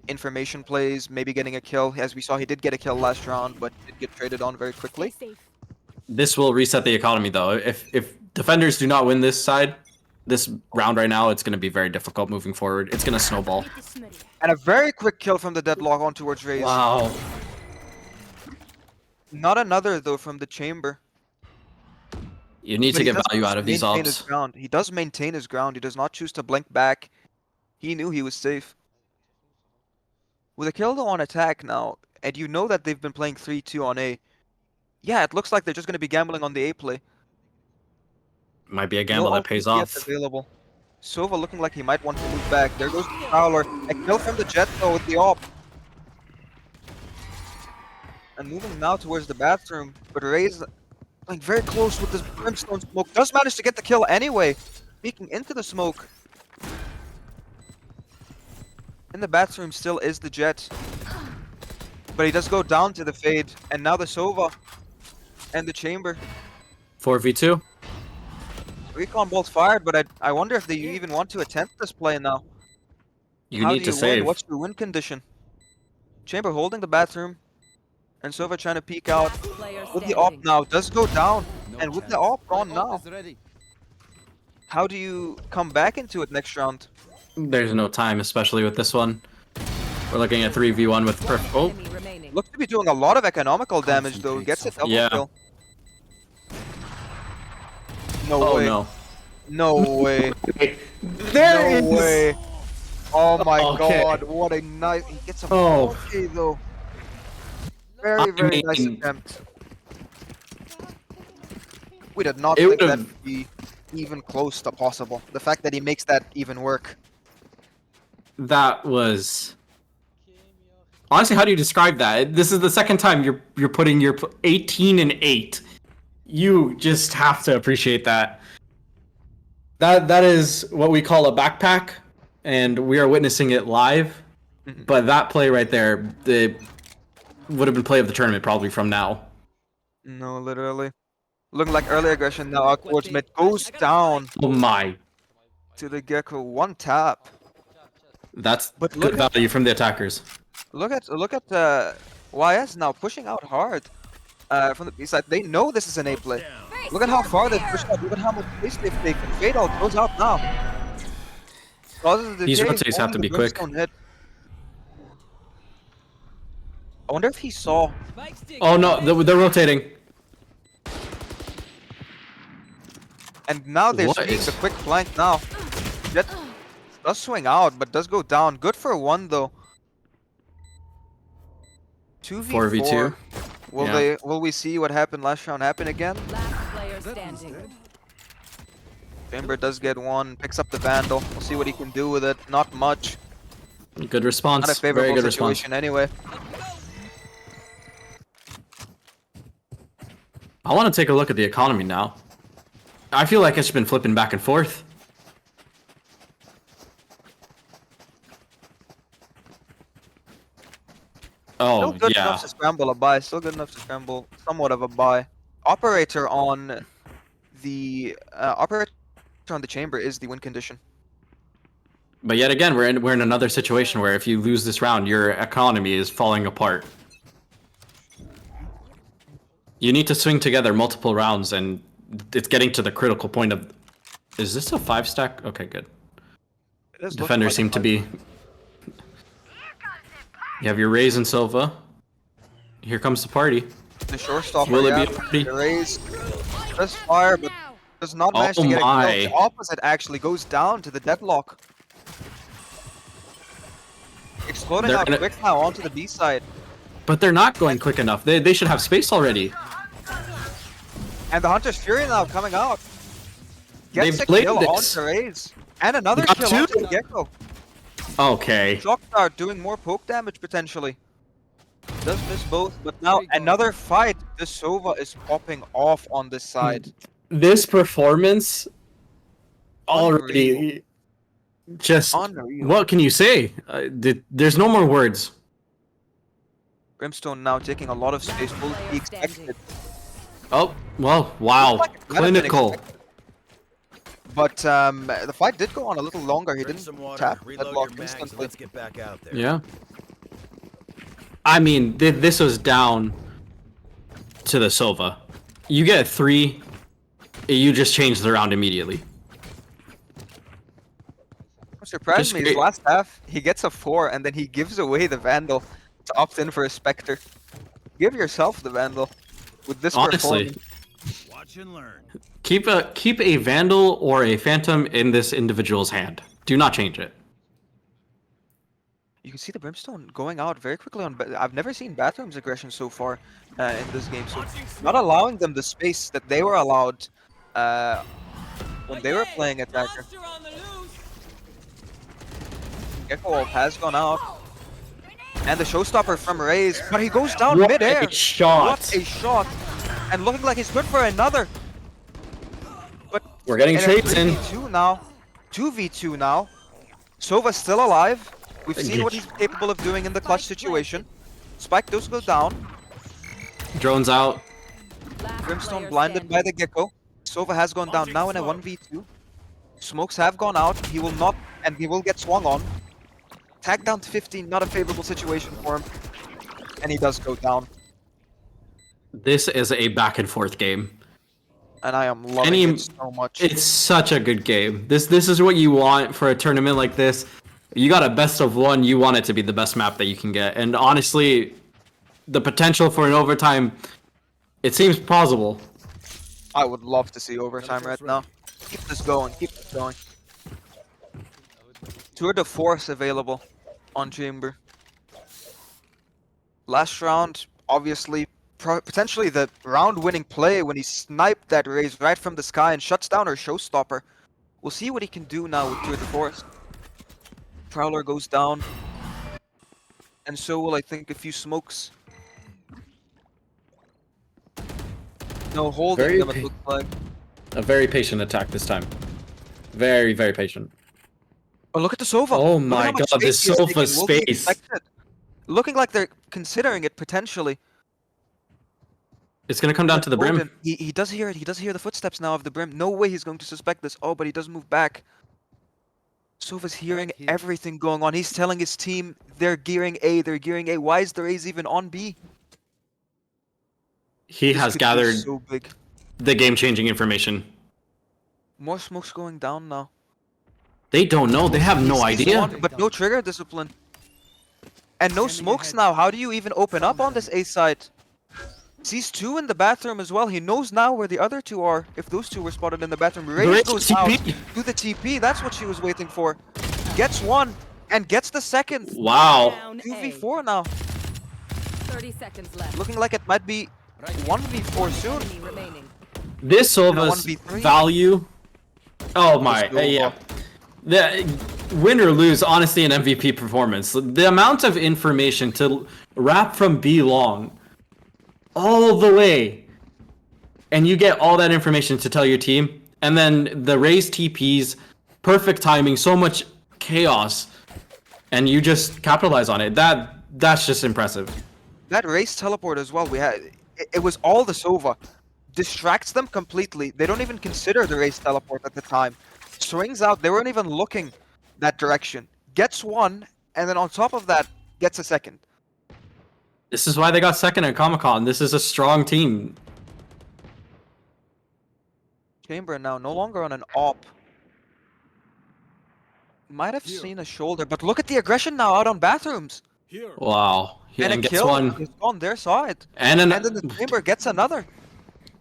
information plays, maybe getting a kill. As we saw, he did get a kill last round, but did get traded on very quickly. Stay safe. This will reset the economy though. If defenders do not win this side, this round right now, it's going to be very difficult moving forward. It's going to snowball. And a very quick kill from the deadlock on towards Raze. Wow. Not another though from the chamber. You need But to he get does value out of these maintain his ops. ground. He does maintain his ground. He does not choose to blink back. He knew he was safe. With a kill though on attack now, and you know that they've been playing 3-2 on A. Yeah, it looks like they're just going to be gambling on the A play. Might be a gamble No that pays ulti yet off. available. Sova looking like he might want to move back. There goes the Prowler. A kill from the Jet though with the op. And moving now towards the bathroom, but Raze like very close with this brimstone smoke. Does manage to get the kill anyway. Peeking into the smoke. In the bathroom still is the Jet. But he does go down to the fade. And now the Sova and the chamber. 4v2. Recon bolt fired, but I wonder if they even want to attempt this play now. You How need do to you save. win? What's your win condition? Chamber holding the bathroom. And Sova trying to peek out. Last player With the op standing. now, does go down. No And with chance. the op My gone ult now, is ready. how do you come back into it next round? There's no time, especially with this one. We're looking at 3v1 with perfect. Oh, Enemy remaining. Looks to be doing a lot of economical damage though. Gets a double Yeah. kill. No oh way. no. No way. There No way. Oh my Okay. god, what a nice. He gets a Oh. 4K though. Very, I very nice mean- attempt. We did not It think that would've- would be even close to possible. The fact that he makes that even work. That was. Honestly, how do you describe that? This is the second time you're putting your 18 and 8. You just have to appreciate that. That is what we call a backpack, and we are witnessing it live. Mhm. But that play right there, the would have been play of the tournament probably from now. No, literally. Looking like early aggression now out towards mid. Goes down Oh my, to the Gecko. One tap. that's But good look value from the attackers. Look at YS now pushing out hard from the B side. They know this is an A play. Look at how far they've pushed out. Look at how much space they've taken. Fade out goes out now. Causes the These decay, rotates have only to the be quick. brimstone hit. I wonder if he saw. Spike stick. Oh no, they're rotating. And now they're What seeing is- the quick flank now. Jet does swing out, but does go down. Good for one though. 2v4. 4v2. Yeah. Will we see what happened last round happen again? Last player standing. Chamber does get one, picks up the Vandal. We'll see what he can do with it. Not much. Good response. Not a Very favorable good response. situation anyway. I want to take a look at the economy now. I feel like it's been flipping back and forth. Oh, Still good yeah. enough to scramble a buy. Still good enough to scramble somewhat of a buy. Operator on the chamber is the win condition. But yet again, we're in another situation where if you lose this round, your economy is falling apart. You need to swing together multiple rounds, and it's getting to the critical point of Is this a 5-stack? Okay, good. It is looking Defenders like a seem to fight. be. You have your Raze and Silva. Here comes the party. The showstopper. Will it Yeah, be a party? the Raze does fire, but does not manage Oh to get a kill. my. The opposite actually goes down to the deadlock. Exploding They're out gonna- quick now onto the B side. But they're not going quick enough. They should have space already. And the Hunter's Fury now coming out. Gets They a played kill this. onto Raze. And another Got kill two. onto the Gecko. Okay. Shockstar doing more poke damage potentially. Does miss both, but now There you go. another fight. The Sova is popping off on this side. This performance already just. Unreal. What can you say? There's no more words. Brimstone now taking a lot of space. Will be Player expected. Oh, well, wow. Looks like it might have been Clinical. expected. But the fight did go on a little longer. He Drink didn't some water, tap reload deadlock your mags, and instantly. let's get back out there. Yeah. I mean, this was down to the Silva. You get 3, you just change the round immediately. What surprised Just me is great. last half he gets a 4 and then he gives away the Vandal to opt in for a Spectre. Give yourself the Vandal with this Honestly. performance. Watch and learn. Keep a Vandal or a Phantom in this individual's hand. Do not change it. You can see the Brimstone going out very quickly on. I've never seen Bathroom's aggression so far in this game. So not allowing them the space that they were allowed when they were playing attacker. Gecko ult has gone out. And the showstopper from Raze, but he goes down What midair. a shot. What a shot! And looking like he's good for another. But We're getting and a trades in. 3v2 now. 2v2 now. Sova's still alive. We've seen what he's capable of doing in the clutch situation. Spike does go down. Drones out. Last Brimstone player blinded by the standing. Gecko. Sova has gone down now in a 1v2. Smokes have gone out. He will not, and he will get swung on. Tag down to 15, not a favorable situation for him. And he does go down. This is a back and forth game. And I am loving Any- it so much. It's such a good game. This is what you want for a tournament like this. You got a best of 1, you want it to be the best map that you can get. And honestly, the potential for an overtime, it seems plausible. I would love to see overtime right now. Keep this going, keep this going. Tour de Force available on Chamber. Last round, obviously, potentially the round-winning play when he sniped that Raze right from the sky and shuts down our showstopper. We'll see what he can do now with Tour de Force. Prowler goes down. And so will, I think, a few smokes. No, holding Very them, it looks like. A very patient attack this time. Very, very patient. Oh, look at the Sova. Oh Look at my how much god, this space he is Sofa taking. Will be space. expected. Looking like they're considering it potentially. It's gonna come down to the brim. Odin, he does hear it. He does hear the footsteps now of the brim. No way he's going to suspect this. Oh, but he does move back. Sova's hearing Back here. everything going on. He's telling his team they're gearing A. They're gearing A. Why is the Raze even on B? He This has could be gathered so big. the game-changing information. More smokes going down now. They don't know. They have no He's idea. one, but no trigger discipline. And no smokes now. How do you even open up on this A side? Sees 2 in the bathroom as well. He knows now where the other 2 are. If those 2 were spotted in the bathroom. Raze Great goes out TP. to the TP. That's what she was waiting for. Gets 1 and gets the second. Wow. Down A. 2v4 now. 30 seconds left. Looking like it might be 1v4 soon. Enemy remaining. This Sova's 1v3. value. Oh my, Let's go. yeah. The win or lose, honestly, an MVP performance. The amount of information to wrap from B long all the way, and you get all that information to tell your team, and then the Raze TPs, perfect timing, so much chaos, and you just capitalize on it. That's just impressive. That Raze teleport as well. It was all the Sova. Distracts them completely. They don't even consider the Raze teleport at the time. Swings out. They weren't even looking that direction. Gets 1, and then on top of that, gets a second. This is why they got second at Comic-Con. This is a strong team. Chamber now no longer on an op. Might have seen a shoulder, but look at the aggression now out on bathrooms. Here. Wow. And a And gets kill one. is on their side. And And then the chamber gets another.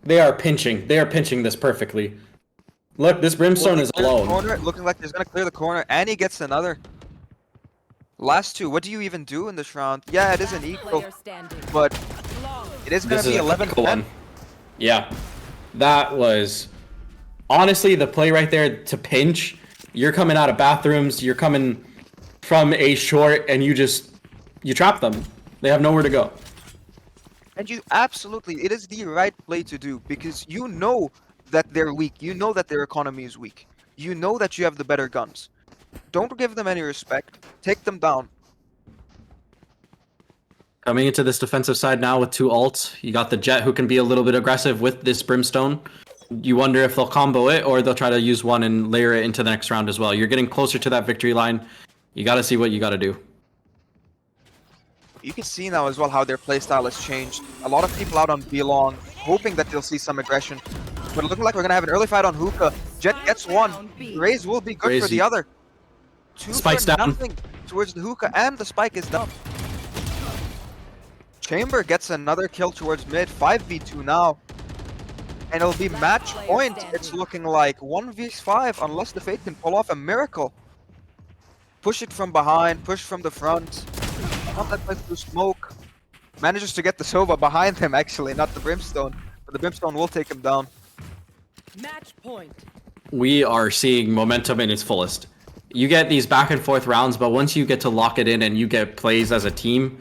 they are pinching. They are pinching this perfectly. Look, this Brimstone Will is he clear the alone. corner? Looking like he's gonna clear the corner, and he gets another. Last two. What do you even do in this round? Yeah, it is an equal, Player standing. but it is gonna This be is a 11-10. critical one. Yeah. That was honestly the play right there to pinch. You're coming out of bathrooms, you're coming from a short, and you trap them. They have nowhere to go. And you absolutely, it is the right play to do because you know that they're weak. You know that their economy is weak. You know that you have the better guns. Don't give them any respect. Take them down. Coming into this defensive side now with 2 ults, you got the Jet who can be a little bit aggressive with this Brimstone. You wonder if they'll combo it or they'll try to use one and layer it into the next round as well. You're getting closer to that victory line. You got to see what you got to do. You can see now as well how their playstyle has changed. A lot of people out on B-Long, hoping that they'll see some aggression. But looking like we're going to have an early fight on Hookah. Jet gets one. Raze will be good for Raze, the other. 2 Spike's for down. nothing towards the Hookah, and the spike is down. Chamber gets another kill towards mid. 5v2 now. And it'll be match point. It's looking like 1v5 unless the Fate can pull off a miracle. Push it from behind, push from the front. Not that much through smoke. Manages to get the Sova behind him actually, not the Brimstone. But the Brimstone will take him down. Match point. We are seeing momentum in its fullest. You get these back and forth rounds, but once you get to lock it in and you get plays as a team,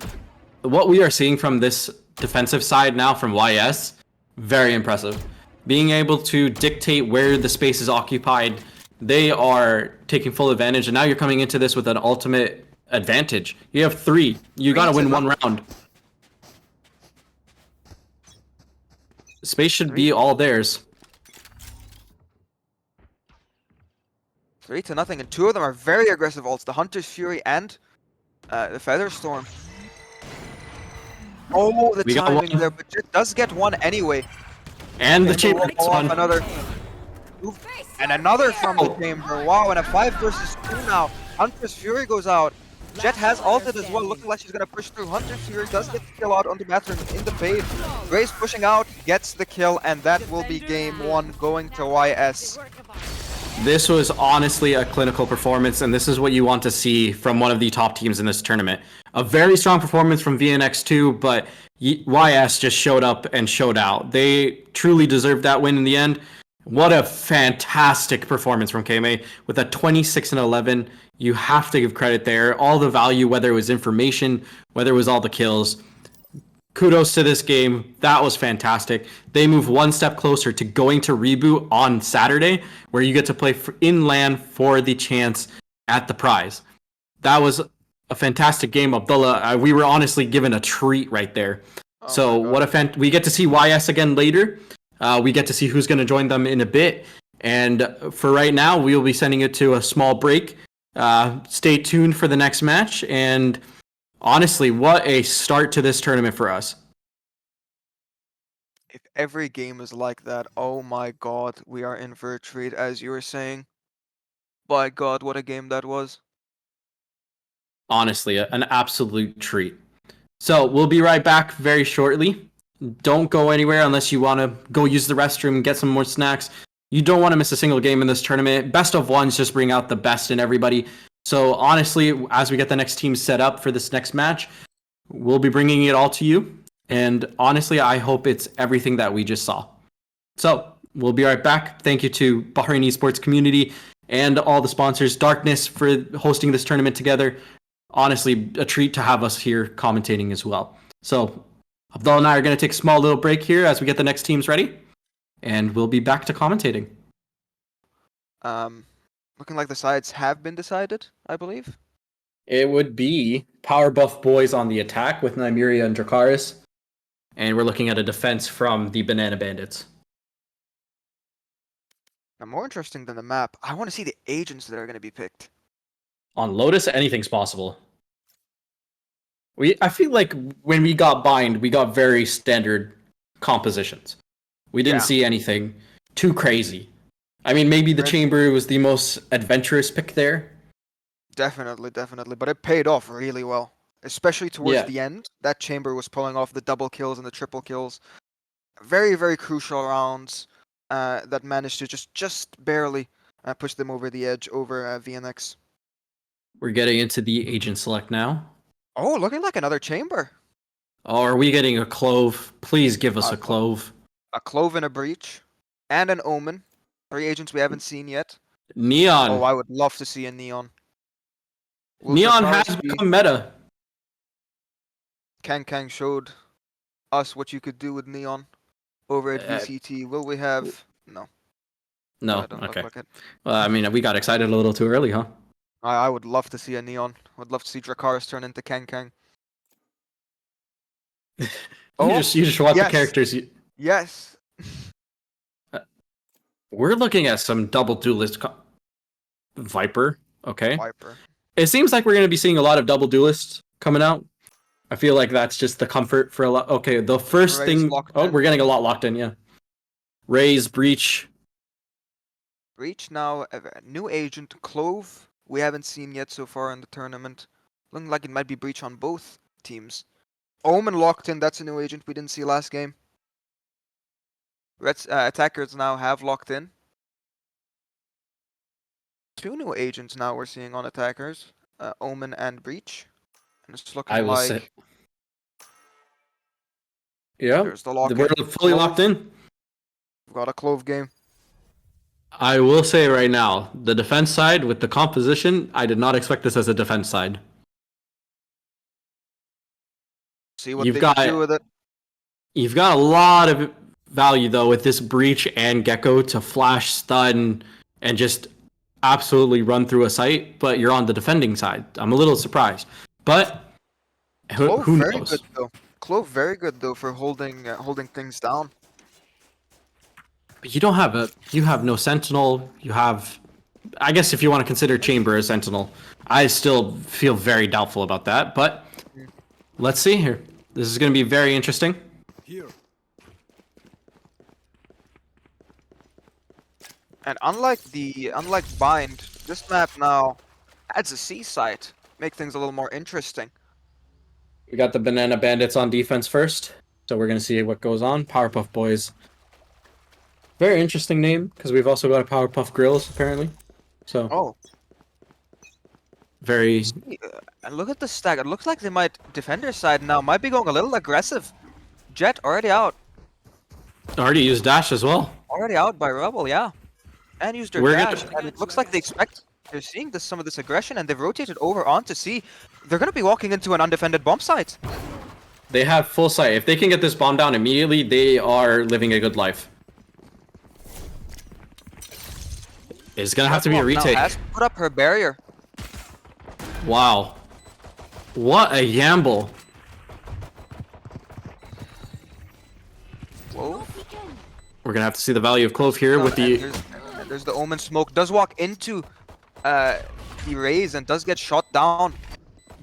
what we are seeing from this defensive side now from YS, very impressive. Being able to dictate where the space is occupied, they are taking full advantage, and now you're coming into this with an ultimate advantage. You have 3. You got to win 1 round. Space should be all theirs. 3-0, and 2 of them are very aggressive ults. The Hunter's Fury and the Featherstorm. Oh, the We got timing one. there, but it does get one anyway. And the And chamber will gets pull off one. another. Oof. And another from the chamber. Wow, and a 5 versus 2 now. Hunter's Fury goes out. Jet has ulted as well, looking like she's gonna push through. Hunter's Fury does get the kill out on the bathroom in the fade. Grace pushing out, gets the kill, and that will be game 1 going to YS. This was honestly a clinical performance, and this is what you want to see from one of the top teams in this tournament. A very strong performance from VNX2, but YS just showed up and showed out. They truly deserved that win in the end. What a fantastic performance from KMA with a 26-11. You have to give credit there. All the value, whether it was information, whether it was all the kills. Kudos to this game. That was fantastic. They move one step closer to going to reboot on Saturday, where you get to play in LAN for the chance at the prize. That was a fantastic game, Abdullah. We were honestly given a treat right there. So what a we get to see YS again later. We get to see who's going to join them in a bit. And for right now, we will be sending it to a small break. Stay tuned for the next match. And honestly, what a start to this tournament for us. If every game is like that, oh my god, we are in for a treat, as you were saying. By god, what a game that was. Honestly, an absolute treat. So we'll be right back very shortly. Don't go anywhere unless you want to go use the restroom and get some more snacks. You don't want to miss a single game in this tournament. Best of ones just bring out the best in everybody. So honestly, as we get the next team set up for this next match, we'll be bringing it all to you. And honestly, I hope it's everything that we just saw. So we'll be right back. Thank you to Bahrain Esports community and all the sponsors, Darkness, for hosting this tournament together. Honestly, a treat to have us here commentating as well. So Abdullah and I are going to take a small little break here as we get the next teams ready. And we'll be back to commentating. Looking like the sides have been decided, I believe. It would be Power Buff Boys on the attack with Nymeria and Dracarys. And we're looking at a defense from the Banana Bandits. Now, more interesting than the map, I want to see the agents that are going to be picked. On Lotus, anything's possible. I feel like when we got Bind, we got very standard compositions. We didn't see anything too crazy. I mean, maybe the Chamber was the most adventurous pick there. Definitely, definitely. But it paid off really well. Especially towards Yeah. the end. That Chamber was pulling off the double kills and the triple kills. Very, very crucial rounds that managed to just barely push them over the edge over VNX. We're getting into the agent select now. Oh, looking like another Chamber. Oh, are we getting a clove? Please give us Uh, a clove. A Clove and a Breach. And an Omen. 3 agents we haven't seen yet. Neon. Oh, I would love to see a Neon. Will Neon Dracarys has be- become meta. Kang showed us what you could do with Neon over at Uh, VCT. Will we have... No. No, That don't okay. look like it. Well, I mean, we got excited a little too early, huh? I would love to see a Neon. Would love to see Dracarys turn into Kang. You Oh, just want the yes. characters. Yes. We're looking at some double duelist Viper. Okay. Viper. It seems like we're going to be seeing a lot of double duelists coming out. I feel like that's just the comfort for a lot. Okay, the first Raze thing. locked Oh, in. we're getting a lot locked in. Yeah. Raze, Breach. Breach now, a new agent, Clove. We haven't seen yet so far in the tournament. Looking like it might be Breach on both teams. Omen locked in, that's a new agent we didn't see last game. Red's attackers now have locked in. 2 new agents now we're seeing on attackers. Omen and Breach. And it's looking I will like say. Yeah. there's the lock We're in. fully locked in. We've got a Clove game. I will say right now, the defense side with the composition, I did not expect this as a defense side. See what they can do with it. You've got a lot of value though with this Breach and Gecko to flash, stun, and just absolutely run through a site, but you're on the defending side. I'm a little surprised. But Clove who very knows? good though. Clove very good though for holding things down. But you have no Sentinel. You have, I guess if you want to consider Chamber a Sentinel, I still feel very doubtful about that. But let's see here. This is going to be very interesting. Here. And unlike Bind, this map now adds a C site, make things a little more interesting. We got the Banana Bandits on defense first, so we're going to see what goes on. Powerpuff Boys. Very interesting name, because we've also got a Powerpuff Grills, apparently. So, Oh, very... and look at the stack. It looks like they might defender side now might be going a little aggressive. Jet already out, Already used Dash as well. already out by Rebel, yeah, and used their We're dash. gonna- And it looks like they're seeing some of this aggression, and they've rotated over onto C. They're gonna be walking into an undefended bomb site. They have full sight. If they can get this bomb down immediately, they are living a good life. It's going to have to be a Rebel now retake. has put up her barrier. Wow. What a gamble. Whoa. We're going to have to see the value of Clove here with the... And there's the Omen smoke. Does walk into the Raze and does get shot down.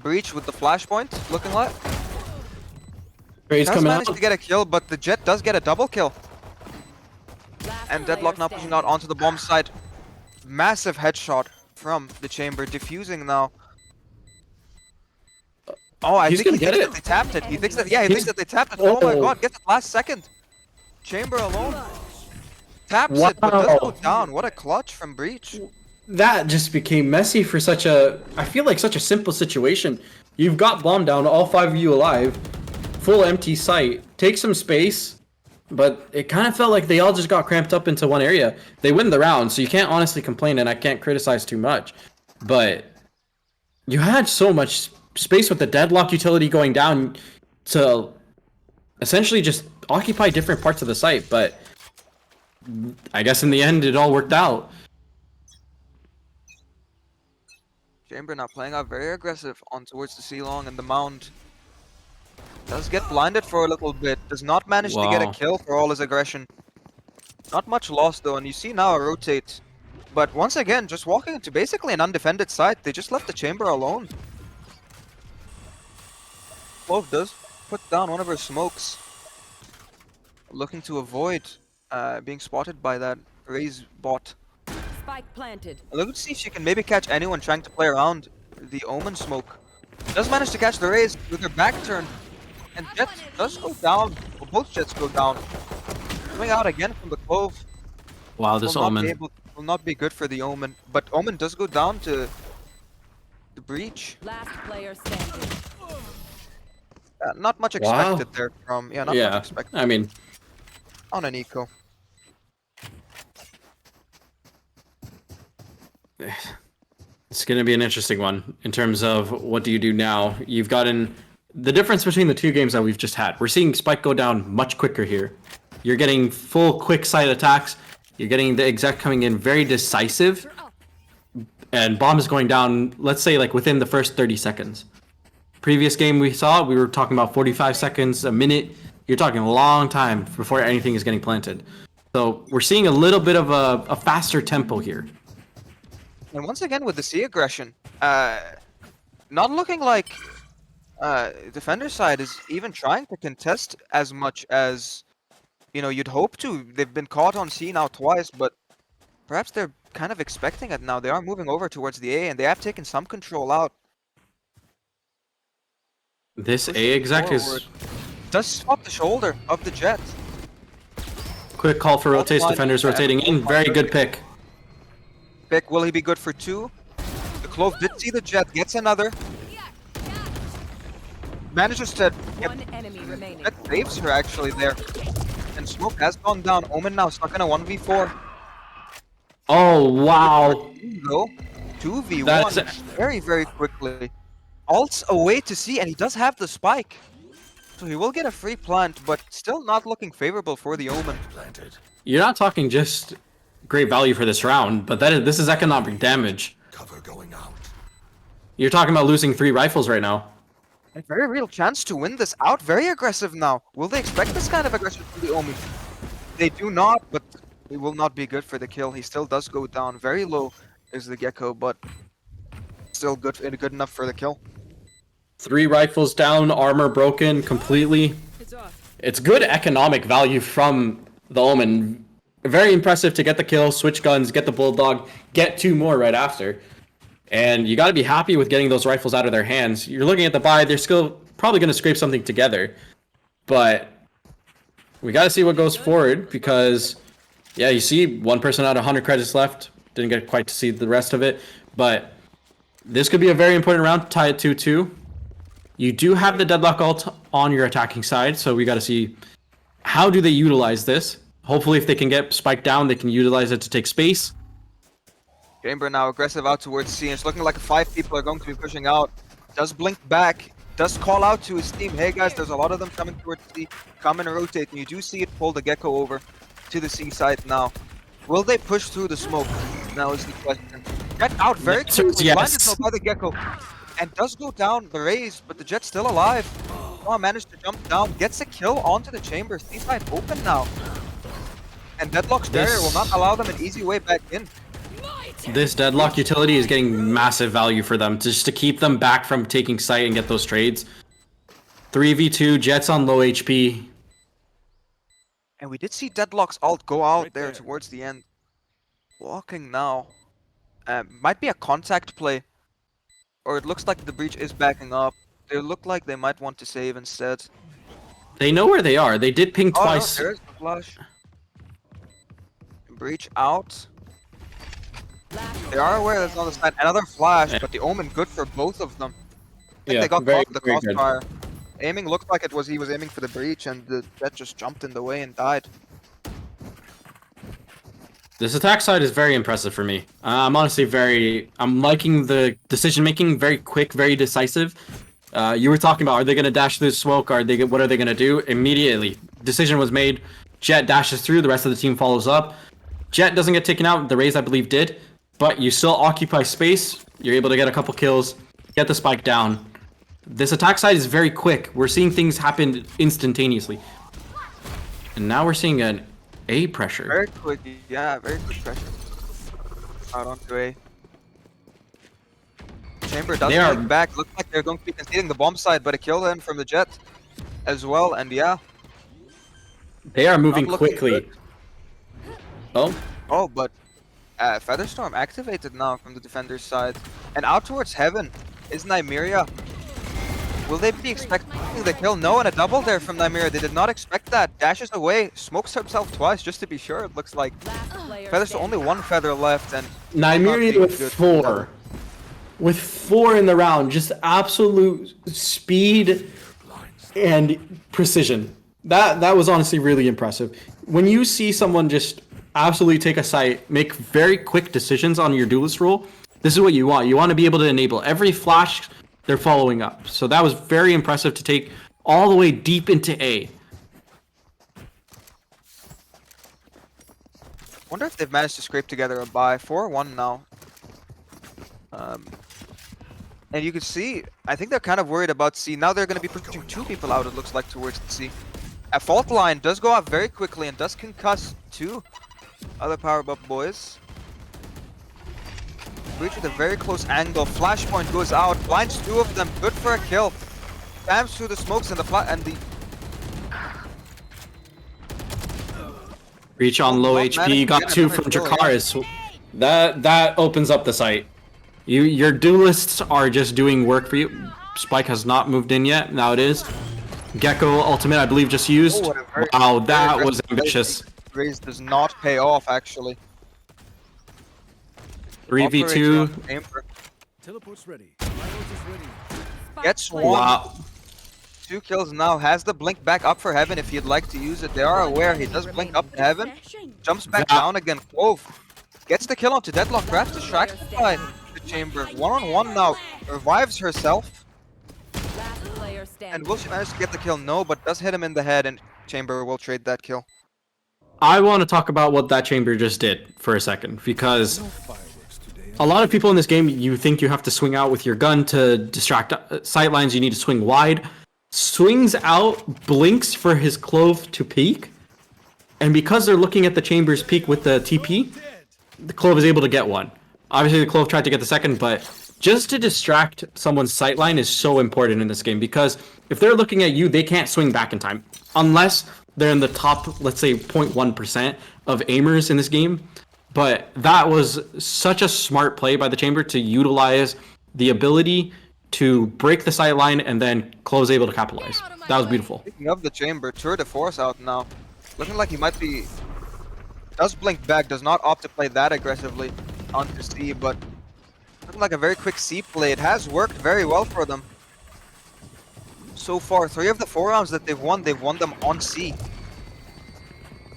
Breach with the flashpoint, looking like. Raze Does coming manage out. to get a kill, but the Jet does get a double kill. Last And player Deadlock now pushing standing. out onto the bomb side. Massive headshot from the chamber, diffusing now. Oh, I He's think he gonna get thinks it. that they tapped it. He thinks that, yeah, he He's- thinks that they tapped it. Oh my Oh. god, gets it last second. Chamber alone. Taps it, but does go Wow. down. What a clutch from Breach. That just became messy for such a... I feel like such a simple situation. You've got bomb down, all 5 of you alive. Full empty site. Take some space. But it kind of felt like they all just got cramped up into one area. They win the round, so you can't honestly complain, and I can't criticize too much. But you had so much space with the deadlock utility going down to essentially just occupy different parts of the site. But I guess in the end, it all worked out. Chamber now playing out very aggressive on towards the C-Long and the Mound. Does get blinded for a little bit. Does not manage to get a Wow. kill for all his aggression. Not much loss though, and you see now a rotate. But once again, just walking into basically an undefended site. They just left the chamber alone. Clove does put down one of her smokes. Looking to avoid being spotted by that Raze bot. Spike planted. Look to see if she can maybe catch anyone trying to play around the Omen smoke. Does manage to catch the raise with their back turn. And Jet does go down. Well, both Jets go down. Coming out again from the Clove. Wow, this Omen. Will not be good for the Omen. But Omen does go down to the Breach. Last player standing. Not much expected there from... Yeah, not much expected. I mean... On an eco. It's going to be an interesting one in terms of what do you do now. You've gotten the difference between the two games that we've just had. We're seeing Spike go down much quicker here. You're getting full quick side attacks. You're getting the exec coming in very decisive. And bomb is going down, let's say, like within the first 30 seconds. Previous game we saw, we were talking about 45 seconds, a minute. You're talking a long time before anything is getting planted. So we're seeing a little bit of a faster tempo here. And once again with the C aggression, not looking like defender side is even trying to contest as much as you'd hope to. They've been caught on C now twice, but perhaps they're kind of expecting it now. They are moving over towards the A, and they have taken some control out. This A exec is does spot the shoulder of the Jet. Quick call for rotates. Defenders rotating in. Very good pick. Will he be good for 2? The Clove did see the Jet, gets another. Manages to get... One enemy remaining. Jet saves her actually there. And Smoke has gone down. Omen now stuck in a 1v4. Oh, wow. 2v1 very, very quickly. Ults away to C, and he does have the spike. So he will get a free plant, but still not looking favorable for the Omen. You're not talking just great value for this round, but this is economic damage. Cover going out. You're talking about losing 3 rifles right now. A very real chance to win this out. Very aggressive now. Will they expect this kind of aggression from the Omen? They do not, but it will not be good for the kill. He still does go down. Very low is the Gecko, but still good enough for the kill. 3 rifles down, armor broken completely. It's good economic value from the Omen. Very impressive to get the kill, switch guns, get the Bulldog, get 2 more right after. And you got to be happy with getting those rifles out of their hands. You're looking at the buy, they're still probably going to scrape something together. But we got to see what goes forward because, yeah, you see 1 person out of 100 credits left. Didn't get quite to see the rest of it. But this could be a very important round to tie it 2-2. You do have the Deadlock ult on your attacking side, so we got to see how do they utilize this. Hopefully, if they can get Spike down, they can utilize it to take space. Chamber now aggressive out towards C, and it's looking like 5 people are going to be pushing out. Does blink back, does call out to his team, hey guys, there's a lot of them coming towards C. Come and rotate, and you do see it pull the Gecko over to the C side now. Will they push through the smoke? Now is the question. Get out very quickly, blinded by the Gecko. And does go down the raise, but the Jet's still alive. Oh, managed to jump down, gets a kill onto the chamber. C side open now. And Deadlock's barrier will not allow them an easy way back in. This Deadlock utility is getting massive value for them, just to keep them back from taking site and get those trades. 3v2, Jets on low HP. And we did see Deadlock's ult go out there towards the end. Walking now. Might be a contact play. Or it looks like the Breach is backing up. They look like they might want to save instead. They know where they are. They did ping twice. No, there's the flash. Breach out. They are aware that's on the side. Another flash, but the Omen good for both of them. I think they got caught with the crossfire. Aiming looked like he was aiming for the Breach, and the Jet just jumped in the way and died. This attack side is very impressive for me. I'm honestly I'm liking the decision making, very quick, very decisive. You were talking about, are they going to dash through the smoke? What are they going to do? Immediately, decision was made. Jet dashes through, the rest of the team follows up. Jet doesn't get taken out, the Raze I believe did, but you still occupy space. You're able to get a couple kills, get the spike down. This attack side is very quick. We're seeing things happen instantaneously. And now we're seeing an A pressure. Very quick, yeah, very quick pressure. Out onto A. Chamber doesn't look back. Looks like they're going to be conceding the bomb side, but a kill then from the Jet as well, and yeah. They are moving quickly. Good. Oh? Oh, but Featherstorm activated now from the defender's side. And out towards heaven is Nymeria. Will they be expecting the kill? No, and a double there from Nymeria. They did not expect that. Dashes away, smokes himself twice just to be sure. It looks like Feather's only one feather left, and Nymeria with 4. With 4 in the round, just absolute speed and precision. That was honestly really impressive. When you see someone just absolutely take a site, make very quick decisions on your duelist role, this is what you want. You want to be able to enable every flash they're following up. So that was very impressive to take all the way deep into A. Wonder if they've managed to scrape together a buy. 4-1 now. And you can see, I think they're kind of worried about C. Now they're going to be pushing 2 people out, it looks like, towards C. A fault line does go out very quickly and does concuss 2 other power buff boys. Breach with a very close angle. Flashpoint goes out, blinds 2 of them. Good for a kill. Spams through the smokes and the Reach on low HP, got 2 from Dracarys. That opens up the site. Your duelists are just doing work for you. Spike has not moved in yet. Now it is. Gecko ultimate, I believe, just used. Wow, that was ambitious. Raise does not pay off, actually. 3v2. Teleport's ready. My ult is ready. Gets 1. Wow. 2 kills now. Has the blink back up for heaven if you'd like to use it. They are aware he does blink up to heaven. Jumps back down again. Clove gets the kill onto Deadlock. Grabs distracted by the chamber. 1-on-1 now. Revives herself. And will she manage to get the kill? No, but does hit him in the head, and Chamber will trade that kill. I want to talk about what that chamber just did for a second, because a lot of people in this game, you think you have to swing out with your gun to distract sightlines, you need to swing wide. Swings out, blinks for his Clove to peek, and because they're looking at the chamber's peak with the TP, the Clove is able to get one. Obviously the Clove tried to get the second, but just to distract someone's sightline is so important in this game, because if they're looking at you, they can't swing back in time. Unless they're in the top, let's say, 0.1% of aimers in this game. But that was such a smart play by the chamber to utilize the ability to break the sightline and then Clove's able to capitalize. That was beautiful. Speaking of the chamber, Tour de Force out now. Looking like he might be... Does blink back, does not opt to play that aggressively onto C, but looking like a very quick C play. It has worked very well for them. So far, 3 of the 4 rounds that they've won them on C.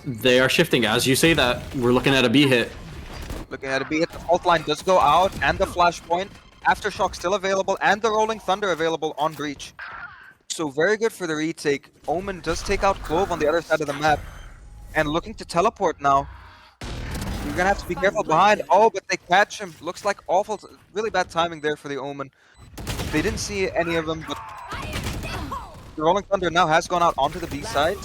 They are shifting. As you say that, we're looking at a B hit. Looking at a B hit, the fault line does go out, and the flashpoint. Aftershock still available, and the Rolling Thunder available on Breach. So very good for the retake. Omen does take out Clove on the other side of the map. And looking to teleport now. You're gonna have to be careful behind. Oh, but they catch him. Looks like awful, really bad timing there for the Omen. They didn't see any of them, but the Rolling Thunder now has gone out onto the B side.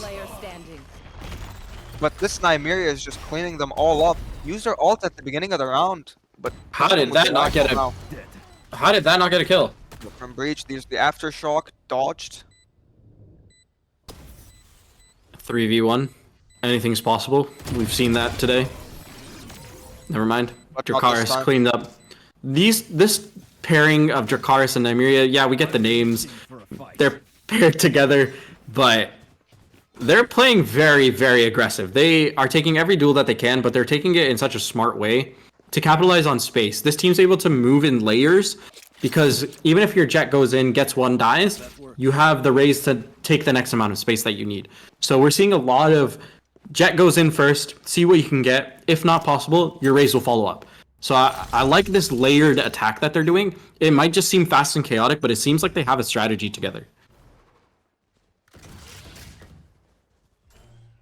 But this Nymeria is just cleaning them all up. Used her ult at the beginning of the round, but How did that not get a kill? From Breach, there's the Aftershock, dodged. 3v1. Anything's possible. We've seen that today. Never mind. But not this Dracarys time. cleaned up. This pairing of Dracarys and Nymeria, yeah, we get the names. They're paired together, but they're playing very, very aggressive. They are taking every duel that they can, but they're taking it in such a smart way to capitalize on space. This team's able to move in layers because even if your Jet goes in, gets one, dies, you have the Raze to take the next amount of space that you need. So we're seeing a lot of Jet goes in first, see what you can get. If not possible, your Raze will follow up. So I like this layered attack that they're doing. It might just seem fast and chaotic, but it seems like they have a strategy together.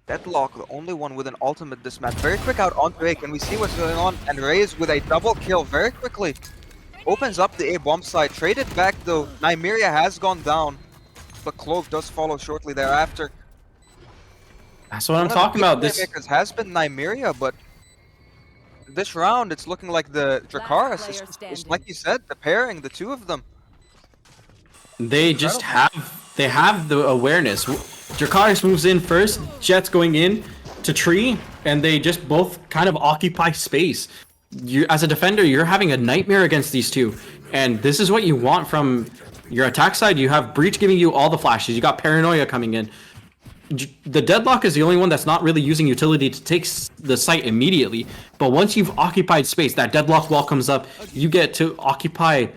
Deadlock, the only one with an ultimate this match. Very quick out on A. Can we see what's going on? And Raze with a double kill very quickly. Opens up the A bomb site. Traded back though. Nymeria has gone down. But Clove does follow shortly thereafter. That's what I'm talking about. This has been Nymeria, but this round it's looking like the Dracarys is like you said, the pairing, the 2 of them. They just have the awareness. Dracarys moves in first, Jet's going in to tree, and they just both kind of occupy space. you as a defender, you're having a nightmare against these two. And this is what you want from your attack side. You have Breach giving you all the flashes. You got Paranoia coming in. The Deadlock is the only one that's not really using utility to take the site immediately. But once you've occupied space, that Deadlock wall comes up. You get to occupy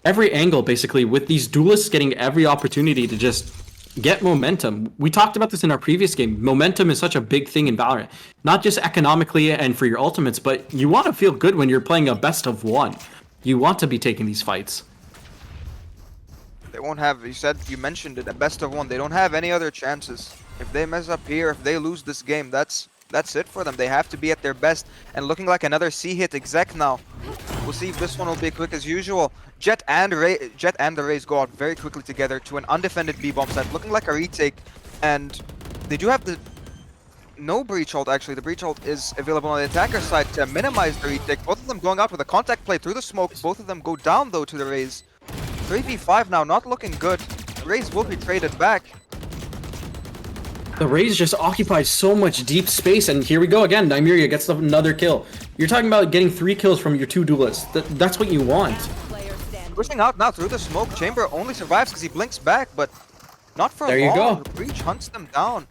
every angle, basically, with these duelists getting every opportunity to just get momentum. We talked about this in our previous game. Momentum is such a big thing in Valorant. Not just economically and for your ultimates, but you want to feel good when you're playing a best of one. You want to be taking these fights. They won't have, you mentioned it, a best of one. They don't have any other chances. If they mess up here, if they lose this game, that's it for them. They have to be at their best. And looking like another C hit exec now. We'll see if this one will be quick as usual. Jet and the Rays go out very quickly together to an undefended B bomb site, looking like a retake. And they do have the no breach ult actually. The breach ult is available on the attacker side to minimize the retake. Both of them going out with a contact play through the smoke. Both of them go down though to the Rays. 3v5 now, not looking good. Rays will be traded back. The Rays just occupied so much deep space, and here we go again. Nymeria gets another kill. You're talking about getting 3 kills from your 2 duelists. That's what you want. Pushing out now through the smoke. Chamber only survives because he blinks back, but not for There long. you go. The breach hunts them down.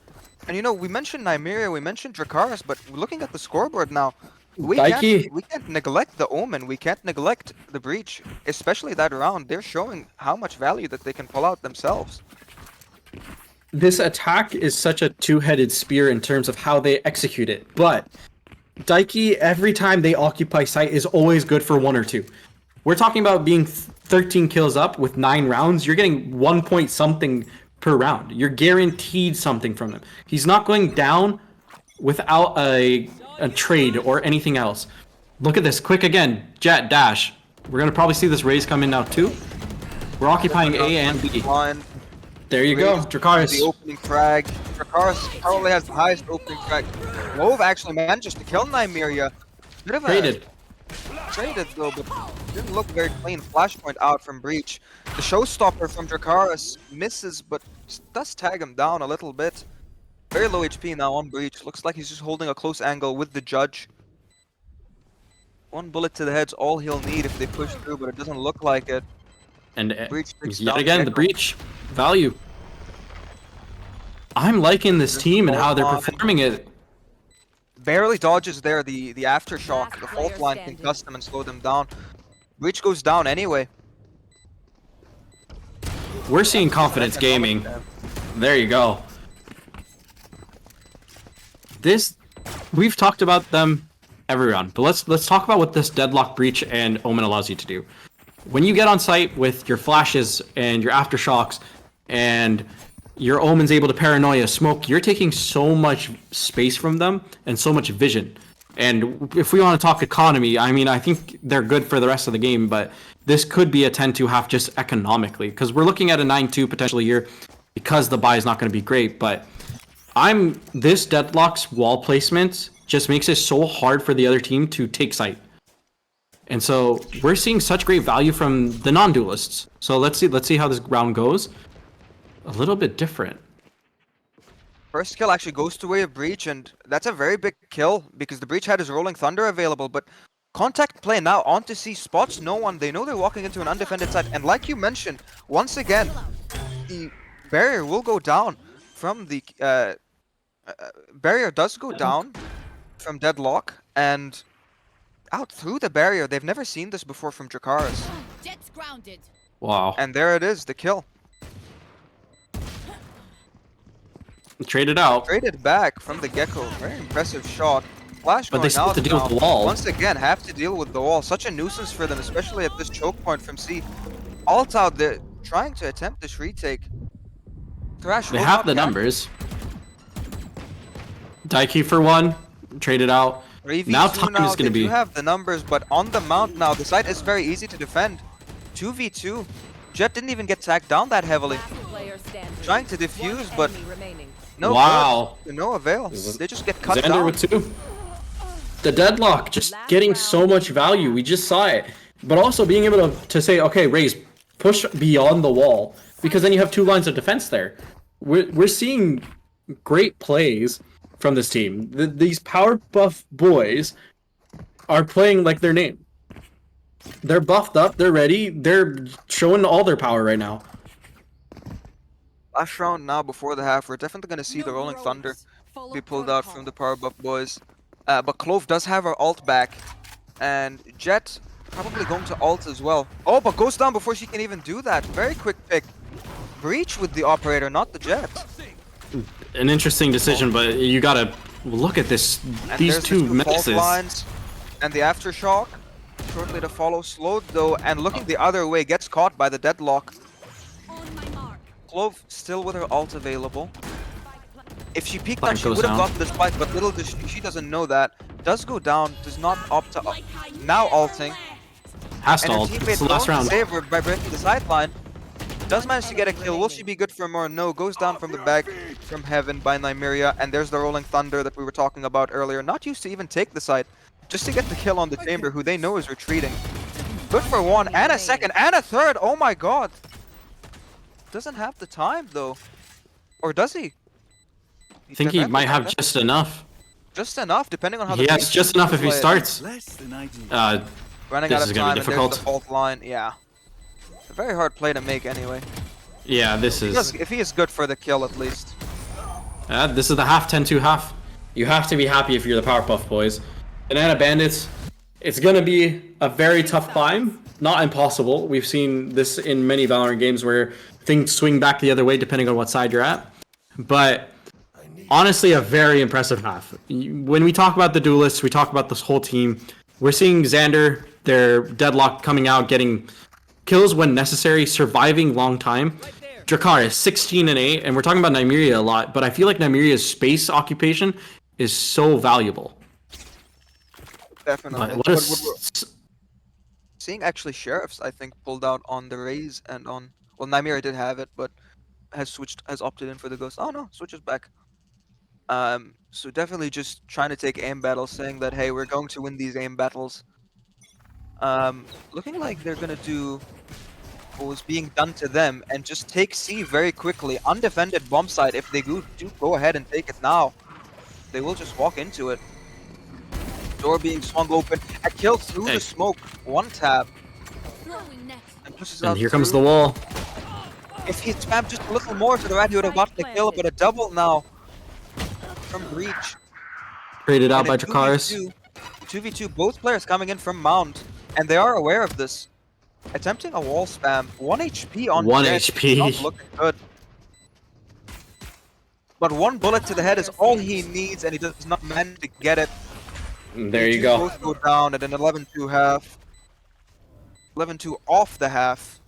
And you know, we mentioned Nymeria, we mentioned Dracarys, but looking at the scoreboard now, we can't neglect the Omen. We can't neglect the breach, especially that round. They're showing how much value that they can pull out themselves. This attack is such a two-headed spear in terms of how they execute it, but Daiki, every time they occupy site, is always good for 1 or 2. We're talking about being 13 kills up with 9 rounds. You're getting 1 point something per round. You're guaranteed something from him. He's not going down without a trade or anything else. Look at this. Quick again. Jet, dash. We're going to probably see this Raze come in now too. We're occupying A and B. There you go. Dracarys. The opening frag. Dracarys probably has the highest opening frag. Wove actually manages to kill Nymeria. Bit of a traded though, but didn't look very clean. Flashpoint out from Breach. The showstopper from Dracarys misses, but does tag him down a little bit. Very low HP now on Breach. Looks like he's just holding a close angle with the Judge. 1 bullet to the head's all he'll need if they push through, but it doesn't look like it. And Breach yet again, the Breach value. I'm liking this team and how they're performing it. Barely dodges there the aftershock. The fault line can concuss them and slow them down. Breach goes down anyway. We're seeing confidence gaming. There you go. We've talked about them every round, but let's talk about what this Deadlock, Breach, and Omen allows you to do. When you get on site with your flashes and your aftershocks and your Omen's able to paranoia smoke, you're taking so much space from them and so much vision. And if we want to talk economy, I mean, I think they're good for the rest of the game, but this could be a 10-2 just economically, because we're looking at a 9-2 potentially here because the buy is not going to be great. But this Deadlock's wall placement just makes it so hard for the other team to take site. And so we're seeing such great value from the non-duelists. So let's see how this round goes. A little bit different. First kill actually goes to way of Breach, and that's a very big kill because the Breach had his Rolling Thunder available, but contact play now onto C, spots no one. They know they're walking into an undefended site, and like you mentioned, once again, the barrier will go down from the barrier does go down from Deadlock, and out through the barrier. They've never seen this before from Dracarys. Jets grounded. Wow. And there it is, the kill. Traded out. Traded back from the Gecko. Very impressive shot. Flash But going they still have to out deal now. with the wall. Once again, have to deal with the wall. Such a nuisance for them, especially at this choke point from C. Alt out there, trying to attempt this retake. Thrash They have the numbers. Daiki for 1. Traded out. Now time is going to be... They do have the numbers, but on the mount now, the site is very easy to defend. 2v2. Jet didn't even get tagged down that heavily. Trying to defuse, but no wow. good, to no avail. They just get cut Xander down. with 2. The Deadlock just getting so much value. We just saw it. But also being able to say, okay, Raze, push beyond the wall. Because then you have 2 lines of defense there. We're seeing great plays from this team. These power buff boys are playing like their name. They're buffed up. They're ready. They're showing all their power right now. Last round now before the half, we're definitely going to see the Rolling Thunder be pulled out from the Power Buff boys. But Clove does have her ult back. And Jet probably going to ult as well. Oh, but goes down before she can even do that. Very quick pick. Breach with the operator, not the Jet. An interesting decision, but you gotta look at this. And These there's two the fault menaces. lines and the aftershock. Shortly to follow. Slowed though, and looking the other way, gets caught by the deadlock. Clove still with her ult available. If she peeked down, Spike she goes would have down. gotten the spike, but little does she doesn't know that. Does go down, does not opt to now ulting. Has to And her ult. teammate It's the last going to round. save her by breaking the sideline. Does manage to get a kill. Will she be good for more? No. Goes down from the back from heaven by Nymeria. And there's the Rolling Thunder that we were talking about earlier. Not used to even take the side. Just to get the kill on the chamber, who they know is retreating. Good for one, and a second, and a third. Oh my god. Doesn't have the time though. Or does he? I think he might have just enough. Just enough, depending on how He the has team just enough if he play it. starts. Less than ideal. Running This out is of gonna time, be and there's difficult. the fault line. Yeah. A very hard play to make anyway. Yeah, this is. If he is good for the kill at least. This is the half 10-2 half. You have to be happy if you're the Powerpuff Boys. Banana Bandits, it's gonna be a very tough climb. Not impossible. We've seen this in many Valorant games where things swing back the other way depending on what side you're at. But honestly, a very impressive half. When we talk about the duelists, we talk about this whole team. We're seeing Xander, their deadlock, coming out, getting kills when necessary, surviving long time. Dracarys, 16 and 8, and we're talking about Nymeria a lot, but I feel like Nymeria's space occupation is so valuable. Definitely. What But a seeing actually Sheriffs, I think, pulled out on the Raze and on... Well, Nymeria did have it, but has opted in for the Ghost. Oh no, switches back. So definitely just trying to take aim battles, saying that, hey, we're going to win these aim battles. Looking like they're gonna do what was being done to them and just take C very quickly. Undefended bomb site. If they do go ahead and take it now, they will just walk into it. Door being swung open. A kill through the smoke. One tap. And pushes out And here comes through. the wall. If he spammed just a little more to the right, he would have gotten the kill, but a double now from Breach. Created out And by a Dracarys. 2v2, both players coming in from Mount, and they are aware of this. Attempting a wall spam. 1 HP on 1 Jet. HP. Not looking good. But one bullet to the head is all he needs, and he does not manage to get it. There you They go. both go down at an 11-2 half. 11-2 off the half.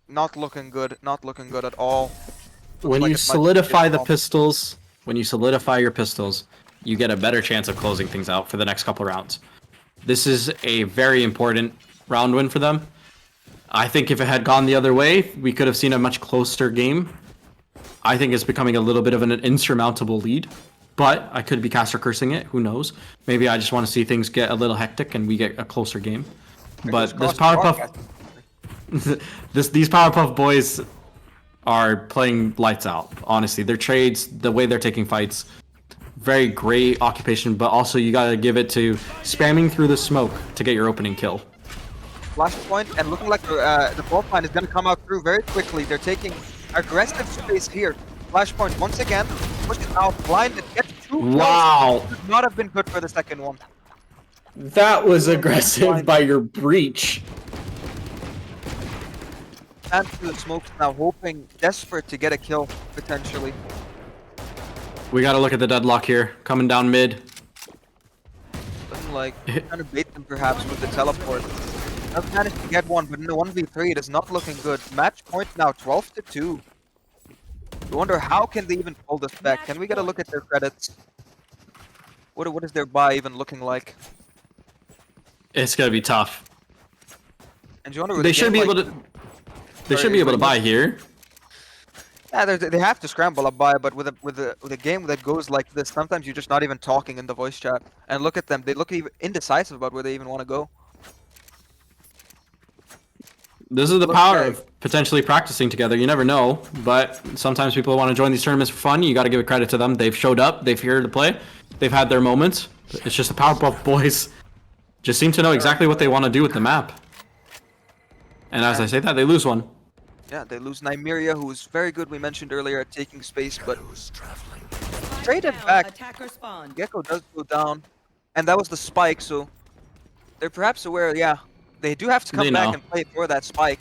Not looking good. Not looking good at all. When like you it might solidify be a the problem. pistols, when you solidify your pistols, you get a better chance of closing things out for the next couple rounds. This is a very important round win for them. I think if it had gone the other way, we could have seen a much closer game. I think it's becoming a little bit of an insurmountable lead, but I could be caster cursing it. Who knows? Maybe I just want to see things get a little hectic and we get a closer game. But this Powerpuff, these Powerpuff Boys are playing lights out. Honestly, their trades, the way they're taking fights, very great occupation. But also, you gotta give it to spamming through the smoke to get your opening kill. Flashpoint, and looking like the fault line is going to come out through very quickly. They're taking aggressive space here. Flashpoint once again, pushes out, blinded, gets 2 kills. Wow, Could not have been good for the second one. that was aggressive by your breach. And through the smokes now, hoping, desperate to get a kill, potentially. We gotta look at the deadlock here, coming down mid. Looking like trying to bait them perhaps with the teleport. Does manage to get one, but in the 1v3 it is not looking good. Match point now 12-2. You wonder how can they even pull this back? Can we get a look at their credits? What is their buy even looking like? It's gonna be tough. And you wonder with They a should be game able like- to. They should be able to buy here. Yeah, they have to scramble a buy, but with a game that goes like this, sometimes you're just not even talking in the voice chat. And look at them; they look even indecisive about where they even want to go. This is the Look power at- of potentially practicing together. You never know, but sometimes people want to join these tournaments for fun. You got to give credit to them. They've showed up. They've here to play. They've had their moments. It's just the Powerpuff Boys just seem to know exactly what they want to do with the map. And as I say that, they lose one. Yeah, they lose Nymeria, who's very good, we mentioned earlier, at taking space, but straight and back, Attacker spawn. Gecko does go down. And that was the spike, so they're perhaps aware, yeah. They do have to come They back know. and play for that spike.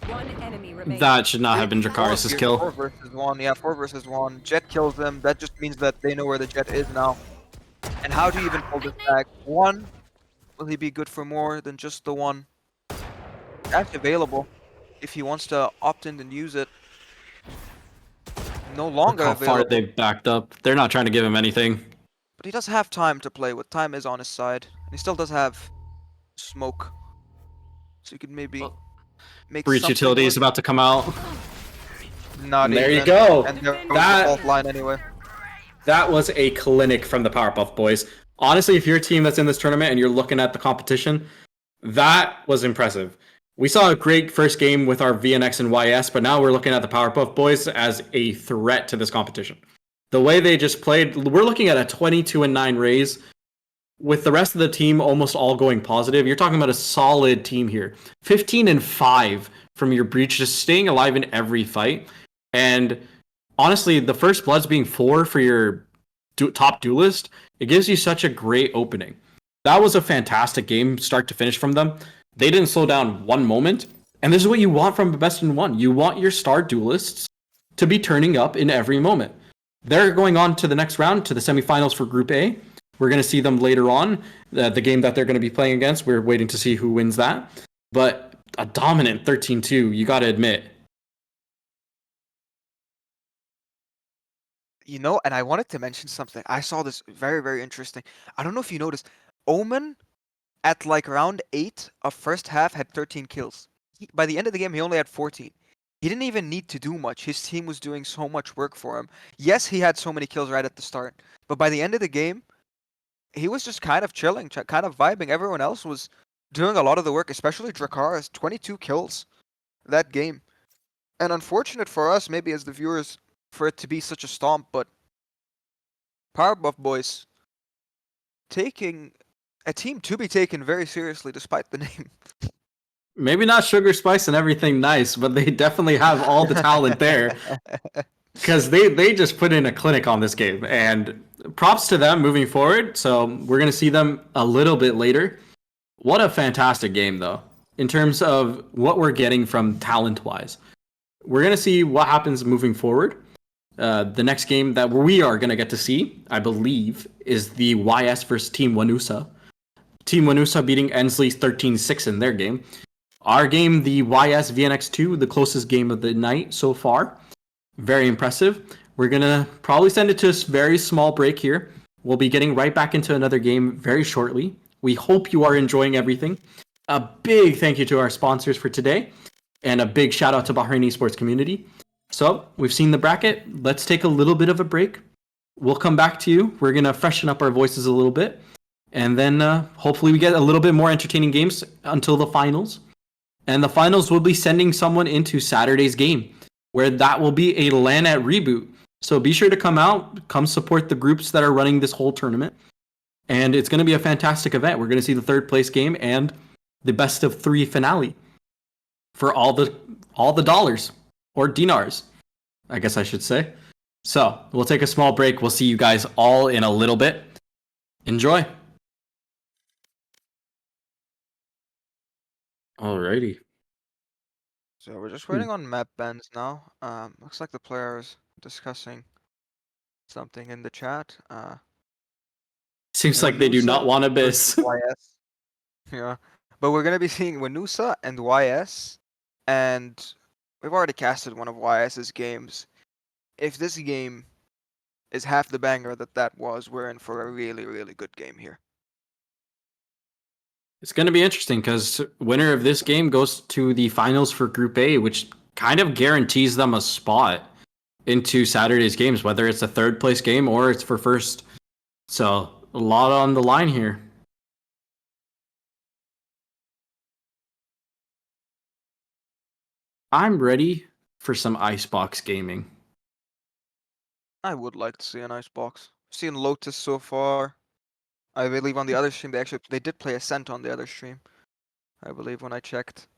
One enemy remaining. That should not have been Four Dracarys' here, kill. 4 versus 1, yeah, 4 versus 1. Jet kills them, that just means that they know where the Jet is now. And how do you even pull this back? 1, will he be good for more than just the 1? That's available, if he wants to opt in and use it. No longer Look how far available. they've backed up. They're not trying to give him anything. But he does have time to play with. Time is on his side. And he still does have smoke. So you could maybe make Breach something utility is work. about to come out. Not There you even. go. And there goes That- the fault line anyway. That was a clinic from the Powerpuff Boys. Honestly, if you're a team that's in this tournament and you're looking at the competition, that was impressive. We saw a great first game with our VNX and YS, but now we're looking at the Powerpuff Boys as a threat to this competition. The way they just played, we're looking at a 22-9 raise with the rest of the team almost all going positive. You're talking about a solid team here. 15-5 from your breach, just staying alive in every fight. And honestly, the first bloods being 4 for your top duelist, it gives you such a great opening. That was a fantastic game, start to finish from them. They didn't slow down one moment. And this is what you want from a best in one. You want your star duelists to be turning up in every moment. They're going on to the next round, to the semifinals for Group A. We're going to see them later on. The game that they're going to be playing against, we're waiting to see who wins that. But a dominant 13-2, you got to admit. You know, and I wanted to mention something. I saw this very, very interesting. I don't know if you noticed. Omen, at like round 8 of first half, had 13 kills. By the end of the game, he only had 14. He didn't even need to do much. His team was doing so much work for him. Yes, he had so many kills right at the start. But by the end of the game, he was just kind of chilling, kind of vibing. Everyone else was doing a lot of the work, especially Dracarys. 22 kills that game. And unfortunate for us, maybe as the viewers, for it to be such a stomp, but Powerpuff Boys taking a team to be taken very seriously despite the name. Maybe not sugar, spice, and everything nice, but they definitely have all the talent there. Because they just put in a clinic on this game. And props to them moving forward. So we're going to see them a little bit later. What a fantastic game, though, in terms of what we're getting from talent-wise. We're going to see what happens moving forward. The next game that we are going to get to see, I believe, is the YS versus Team Wanusa. Team Wanusa beating Ensley's 13-6 in their game. Our game, the YS VNX2, the closest game of the night so far. Very impressive. We're going to probably send it to a very small break here. We'll be getting right back into another game very shortly. We hope you are enjoying everything. A big thank you to our sponsors for today. And a big shout out to Bahrain Esports community. So, we've seen the bracket. Let's take a little bit of a break. We'll come back to you. We're going to freshen up our voices a little bit. And then hopefully we get a little bit more entertaining games until the finals. And the finals will be sending someone into Saturday's game, where that will be a LANet reboot. So be sure to come out, come support the groups that are running this whole tournament. And it's going to be a fantastic event. We're going to see the third place game and the best of 3 finale for all the dollars, or dinars, I guess I should say. So we'll take a small break. We'll see you guys all in a little bit. Enjoy. Alrighty. So we're just waiting on map bans now. Looks like the player is discussing something in the chat. Seems like they do not Wanusa want versus Abyss. YS. Yeah, but we're gonna be seeing Wanusa and YS, and we've already casted one of YS's games. If this game is half the banger that was, we're in for a really, really good game here. It's going to be interesting because winner of this game goes to the finals for Group A, which kind of guarantees them a spot into Saturday's games, whether it's a third place game or it's for first. So a lot on the line here. I'm ready for some Icebox gaming. I would like to see an icebox. Seen Lotus so far. I believe on the other stream they did play Ascent on the other stream. I believe when I checked.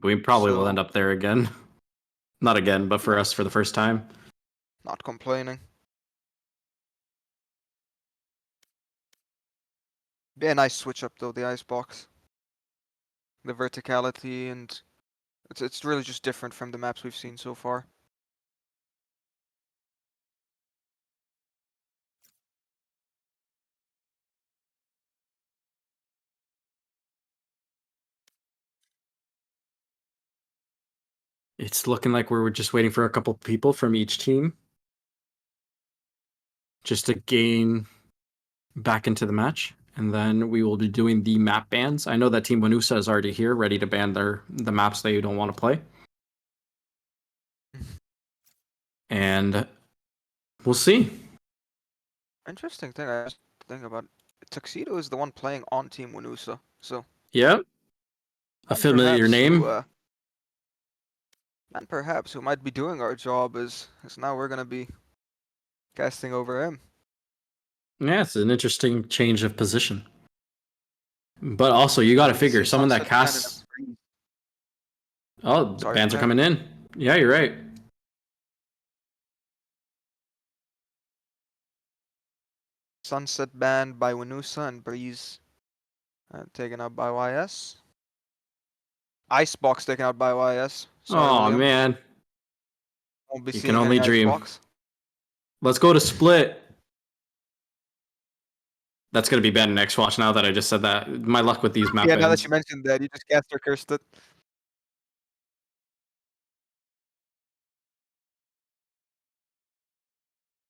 We probably will So end up there again. Not again, but for yeah, us for the first time. not complaining. Be a nice switch up though, the icebox. The verticality and it's really just different from the maps we've seen so far. It's looking like we're just waiting for a couple people from each team just to gain back into the match. And then we will be doing the map bans. I know that Team Wanusa is already here, ready to ban the maps they don't want to play. And we'll see. Interesting thing I just think about Tuxedo is the one playing on Team Wanusa, so Yep. A and familiar perhaps name. who might be doing our job is now we're gonna be casting over him. Yeah, it's an interesting change of position. But also, you got to We see figure someone that Sunset Ban and a casts. Breeze. Oh, the Sorry, go bans are ahead. coming in. Yeah, you're right. Sunset banned by Wanusa and Breeze taken out by YS. Icebox taken out by YS. Sorry, Oh William. man, Won't be you can seeing only any dream. Icebox. Let's go to split. That's gonna be banned next watch. Now that I just said that, my luck with these map Yeah, now that bans. you mentioned that, you just cast or cursed it.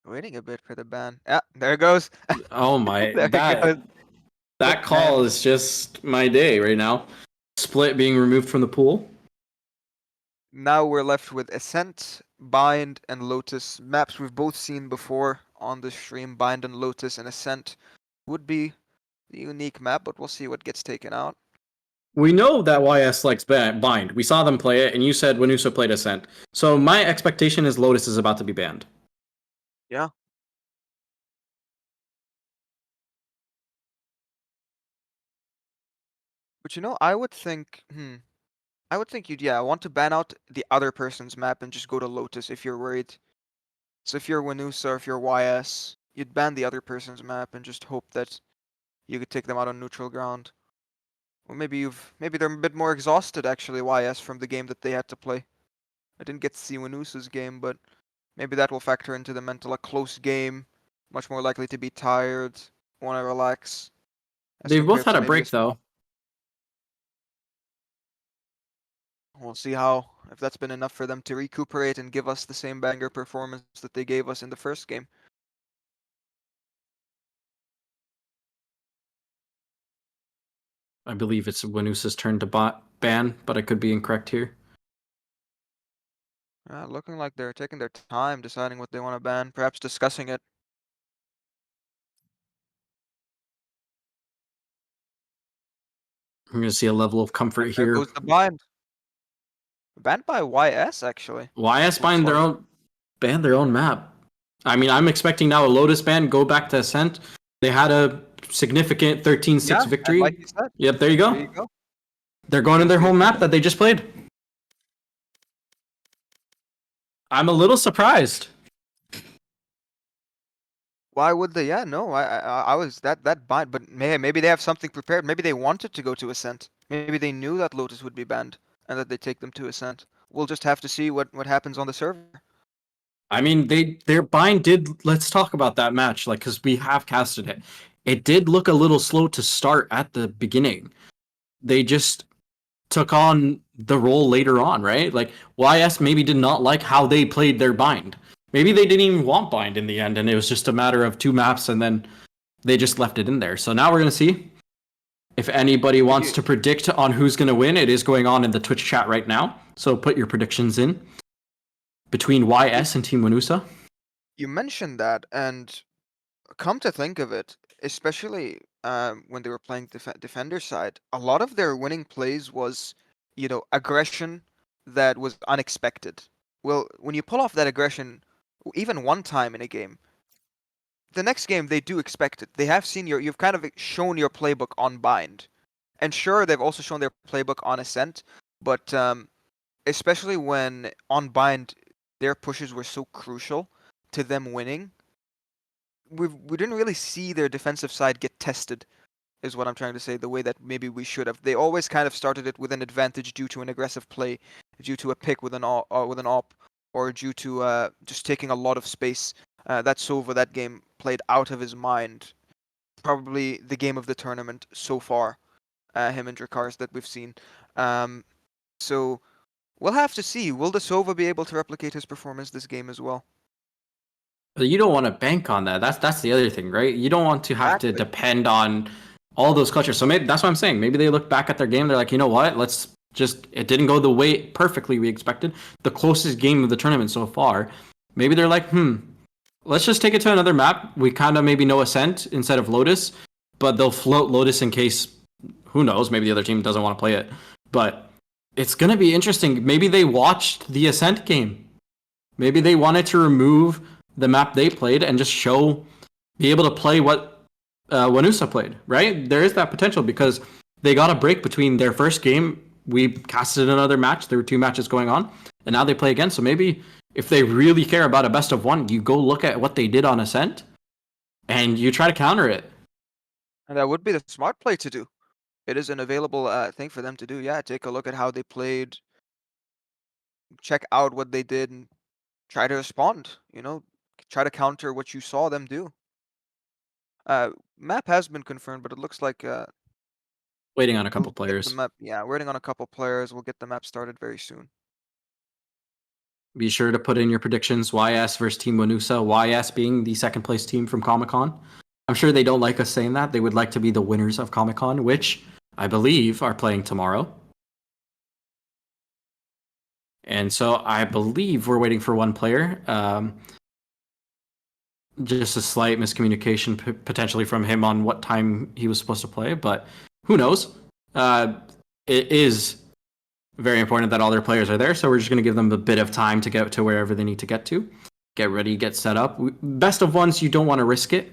Waiting a bit for the ban. Yeah, there it goes. Oh my, There it goes. that Split call banned. is just my day right now. Split being removed from the pool. Now we're left with Ascent, Bind, and Lotus. Maps we've both seen before on the stream. Bind and Lotus and Ascent would be the unique map, but we'll see what gets taken out. We know that YS likes bind. We saw them play it, and you said Wanusa played Ascent. So my expectation is Lotus is about to be banned. Yeah. But I would think, I would think you'd, want to ban out the other person's map and just go to Lotus if you're worried. So if you're Wanusa or if you're YS, you'd ban the other person's map and just hope that you could take them out on neutral ground. Or maybe they're a bit more exhausted actually, YS, from the game that they had to play. I didn't get to see Wanusa's game, but maybe that will factor into the mental. A close game, much more likely to be tired, want to relax, as They've both compared had to a maybe a break though. We'll see if that's been enough for them to recuperate and give us the same banger performance that they gave us in the first game. I believe it's Wanusa's turn to ban, but I could be incorrect here. Looking like they're taking their time deciding what they want to ban, perhaps discussing it. I'm gonna see a level of comfort There here. goes the bind. Banned by YS actually. YS Looks like. ban their own map. I mean, I'm expecting now a Lotus ban, go back to Ascent. They had a significant 13-6 Yeah, and victory. like you said, Yep, there you there go. you go. They're going to their home map that they just played. I'm a little surprised. Why would they? Yeah, no, I was that bind, but maybe they have something prepared. Maybe they wanted to go to Ascent. Maybe they knew that Lotus would be banned and that they take them to Ascent. We'll just have to see what happens on the server. I mean, their bind did. Let's talk about that match, like, because we have casted it. It did look a little slow to start at the beginning. They just took on the role later on, right? Like YS maybe did not like how they played their bind. Maybe they didn't even want bind in the end, and it was just a matter of 2 maps, and then they just left it in there. So now we're gonna see if anybody wants to predict on who's gonna win. It is going on in the Twitch chat right now, so put your predictions in between YS and Team Wanusa. You mentioned that, and come to think of it, especially when they were playing defender side, a lot of their winning plays was, aggression that was unexpected. Well, when you pull off that aggression, even one time in a game, the next game they do expect it. They have seen you've kind of shown your playbook on Bind, and sure they've also shown their playbook on Ascent, but especially when on Bind their pushes were so crucial to them winning. We didn't really see their defensive side get tested, is what I'm trying to say. The way that maybe we should have. They always kind of started it with an advantage due to an aggressive play, due to a pick with an op, or due to just taking a lot of space. That Sova that game played out of his mind. Probably the game of the tournament so far. Him and Dracarys that we've seen. So we'll have to see. Will the Sova be able to replicate his performance this game as well? But you don't want to bank on that. That's the other thing, right? You don't want to have to Exactly. depend on all those clutches. So maybe that's what I'm saying. Maybe they look back at their game. They're like, you know what? Let's just. It didn't go the way perfectly we expected. The closest game of the tournament so far. Maybe they're like, let's just take it to another map. We kind of maybe know Ascent instead of Lotus, but they'll float Lotus in case. Who knows? Maybe the other team doesn't want to play it. But it's gonna be interesting. Maybe they watched the Ascent game. Maybe they wanted to remove the map they played and just be able to play what Wanusa played, right? There is that potential because they got a break between their first game. We casted another match. There were 2 matches going on, and now they play again. So maybe if they really care about a best of 1, you go look at what they did on Ascent and you try to counter it. And that would be the smart play to do. It is an available thing for them to do. Yeah, take a look at how they played, check out what they did, and try to respond. Try to counter what you saw them do. Map has been confirmed, but it looks like Waiting on a couple we'll get the players. map. Yeah, waiting on a couple players. We'll get the map started very soon. Be sure to put in your predictions. YS versus Team Wanusa. YS being the second place team from Comic-Con. I'm sure they don't like us saying that. They would like to be the winners of Comic-Con, which I believe are playing tomorrow. And so I believe we're waiting for one player. Just a slight miscommunication potentially from him on what time he was supposed to play, but who knows? It is very important that all their players are there, so we're just going to give them a bit of time to get to wherever they need to get to. Get ready, get set up. Best of 1s, you don't want to risk it.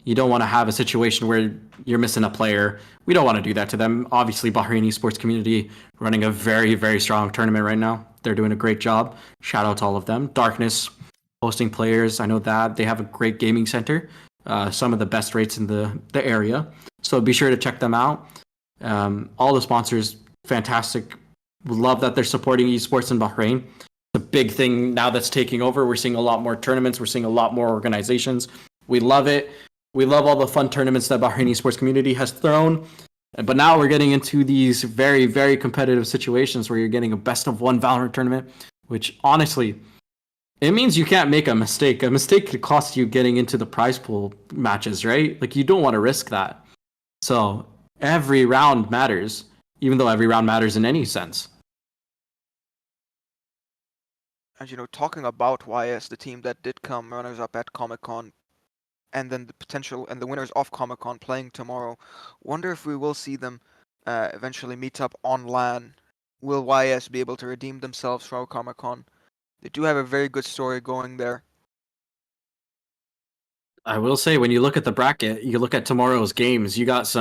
You don't want to have a situation where you're missing a player. We don't want to do that to them. Obviously, Bahrain Esports community running a very, very strong tournament right now. They're doing a great job. Shout out to all of them. Darkness hosting players. I know that they have a great gaming center, some of the best rates in the area. So be sure to check them out. All the sponsors, fantastic. Love that they're supporting esports in Bahrain. It's a big thing now that's taking over. We're seeing a lot more tournaments. We're seeing a lot more organizations. We love it. We love all the fun tournaments that Bahrain esports community has thrown. But now we're getting into these very, very competitive situations where you're getting a best of 1 Valorant tournament, which honestly, it means you can't make a mistake. A mistake could cost you getting into the prize pool matches, right? Like, you don't want to risk that. So every round matters, even though every round matters in any sense. And talking about YS, the team that did come runners up at Comic-Con, and then the potential and the winners of Comic-Con playing tomorrow, wonder if we will see them eventually meet up on LAN. Will YS be able to redeem themselves for Comic-Con? They do have a very good story going there. I will say, when you look at the bracket, you look at tomorrow's games, you got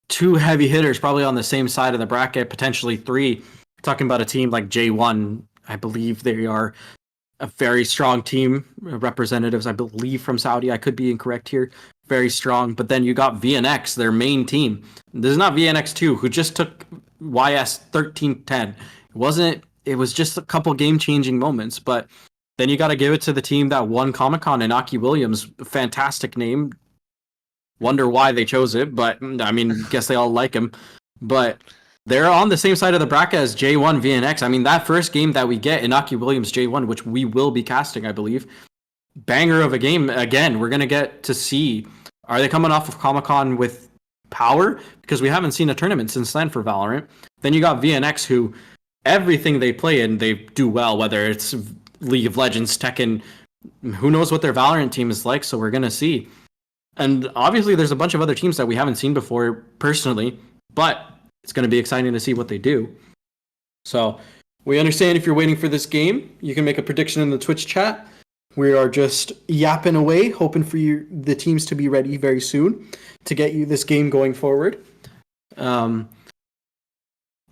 2 heavy hitters probably on the same side of the bracket, potentially 3. Talking about a team like J1, I believe they are a very strong team. Representatives, I believe, from Saudi. I could be incorrect here. Very strong. But then you got VNX, their main team. This is not VNX2, who just took YS 13-10. It was just a couple game-changing moments, but then you got to give it to the team that won Comic-Con, and Aki Williams, fantastic name. Wonder why they chose it, but I mean, guess they all like him. But they're on the same side of the bracket as J1 VNX. I mean, that first game that we get in Aki Williams J1, which we will be casting, I believe, banger of a game. Again, we're going to get to see, are they coming off of Comic-Con with power? Because we haven't seen a tournament since then for Valorant. Then you got VNX, who everything they play in, they do well, whether it's League of Legends, Tekken, who knows what their Valorant team is like, so we're going to see. And obviously there's a bunch of other teams that we haven't seen before personally, but it's going to be exciting to see what they do. So we understand if you're waiting for this game, you can make a prediction in the Twitch chat. We are just yapping away, hoping for the teams to be ready very soon to get you this game going forward.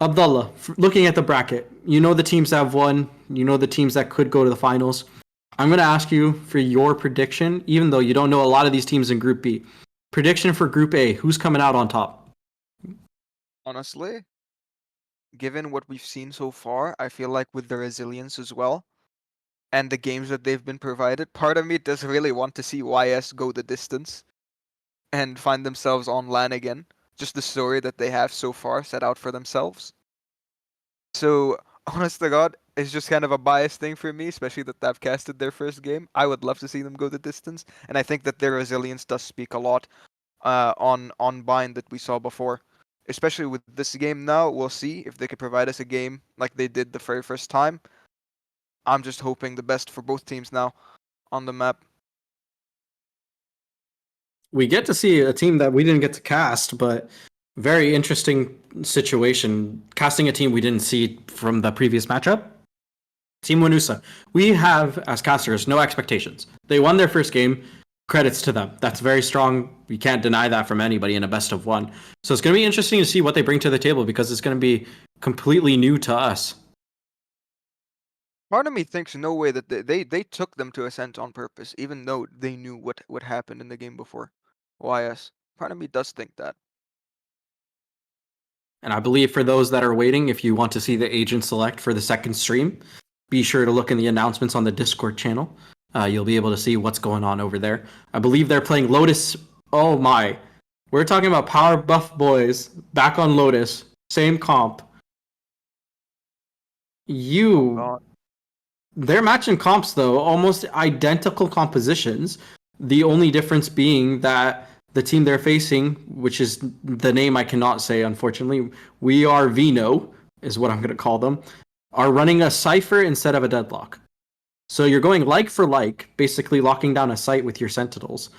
Abdullah, looking at the bracket, you know the teams that have won, you know the teams that could go to the finals. I'm going to ask you for your prediction, even though you don't know a lot of these teams in Group B. Prediction for Group A, who's coming out on top? Honestly, given what we've seen so far, I feel like with the resilience as well, and the games that they've been provided, part of me does really want to see YS go the distance and find themselves on LAN again. Just the story that they have so far set out for themselves. So, honest to God, it's just kind of a biased thing for me, especially that they've casted their first game. I would love to see them go the distance, and I think that their resilience does speak a lot on Bind that we saw before. Especially with this game now, we'll see if they could provide us a game like they did the very first time. I'm just hoping the best for both teams now on the map. We get to see a team that we didn't get to cast, but very interesting situation. Casting a team we didn't see from the previous matchup. Team Wanusa. We have, as casters, no expectations. They won their first game. Credits to them. That's very strong. We can't deny that from anybody in a best of one. So it's going to be interesting to see what they bring to the table because it's going to be completely new to us. Part of me thinks no way that they took them to Ascent on purpose, even though they knew what happened in the game before. YS. Part of me does think that. And I believe for those that are waiting, if you want to see the agent select for the second stream, be sure to look in the announcements on the Discord channel. You'll be able to see what's going on over there. I believe they're playing Lotus. Oh my. We're talking about Power Buff Boys back on Lotus. Same comp. They're matching comps though, almost identical compositions. The only difference being that the team they're facing, which is the name I cannot say, unfortunately, We Are Vino, is what I'm going to call them, are running a Cypher instead of a Deadlock. So you're going like for like, basically locking down a site with your Sentinels.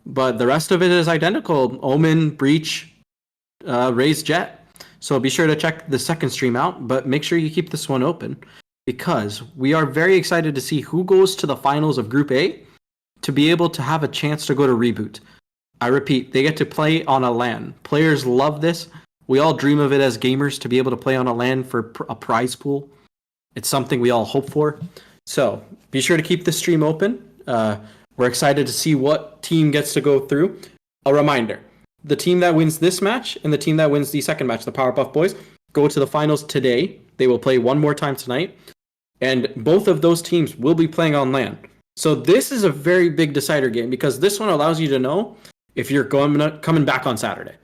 But the rest of it is identical. Omen, Breach, Raze Jet. So be sure to check the second stream out, but make sure you keep this one open because we are very excited to see who goes to the finals of Group A to be able to have a chance to go to Reboot. I repeat, they get to play on a LAN. Players love this. We all dream of it as gamers to be able to play on a LAN for a prize pool. It's something we all hope for. So be sure to keep the stream open. We're excited to see what team gets to go through. A reminder, the team that wins this match and the team that wins the second match, the Powerpuff Boys, go to the finals today. They will play one more time tonight. And both of those teams will be playing on LAN. So this is a very big decider game because this one allows you to know if you're coming back on Saturday.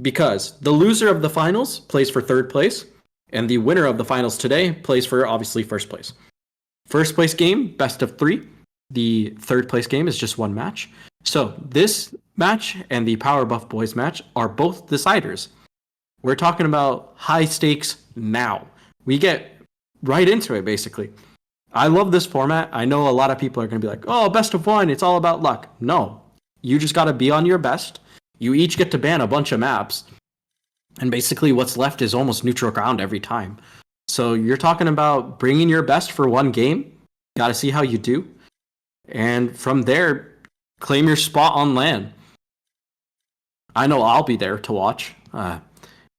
Because the loser of the finals plays for third place, and the winner of the finals today plays for, obviously, first place. First place game, best of 3. The third place game is just one match. So this match and the Power Buff Boys match are both deciders. We're talking about high stakes now. We get right into it, basically. I love this format. I know a lot of people are going to be like, oh, best of 1, it's all about luck. No, you just got to be on your best. You each get to ban a bunch of maps. And basically what's left is almost neutral ground every time. So you're talking about bringing your best for one game. Got to see how you do. And from there, claim your spot on LAN. I know I'll be there to watch.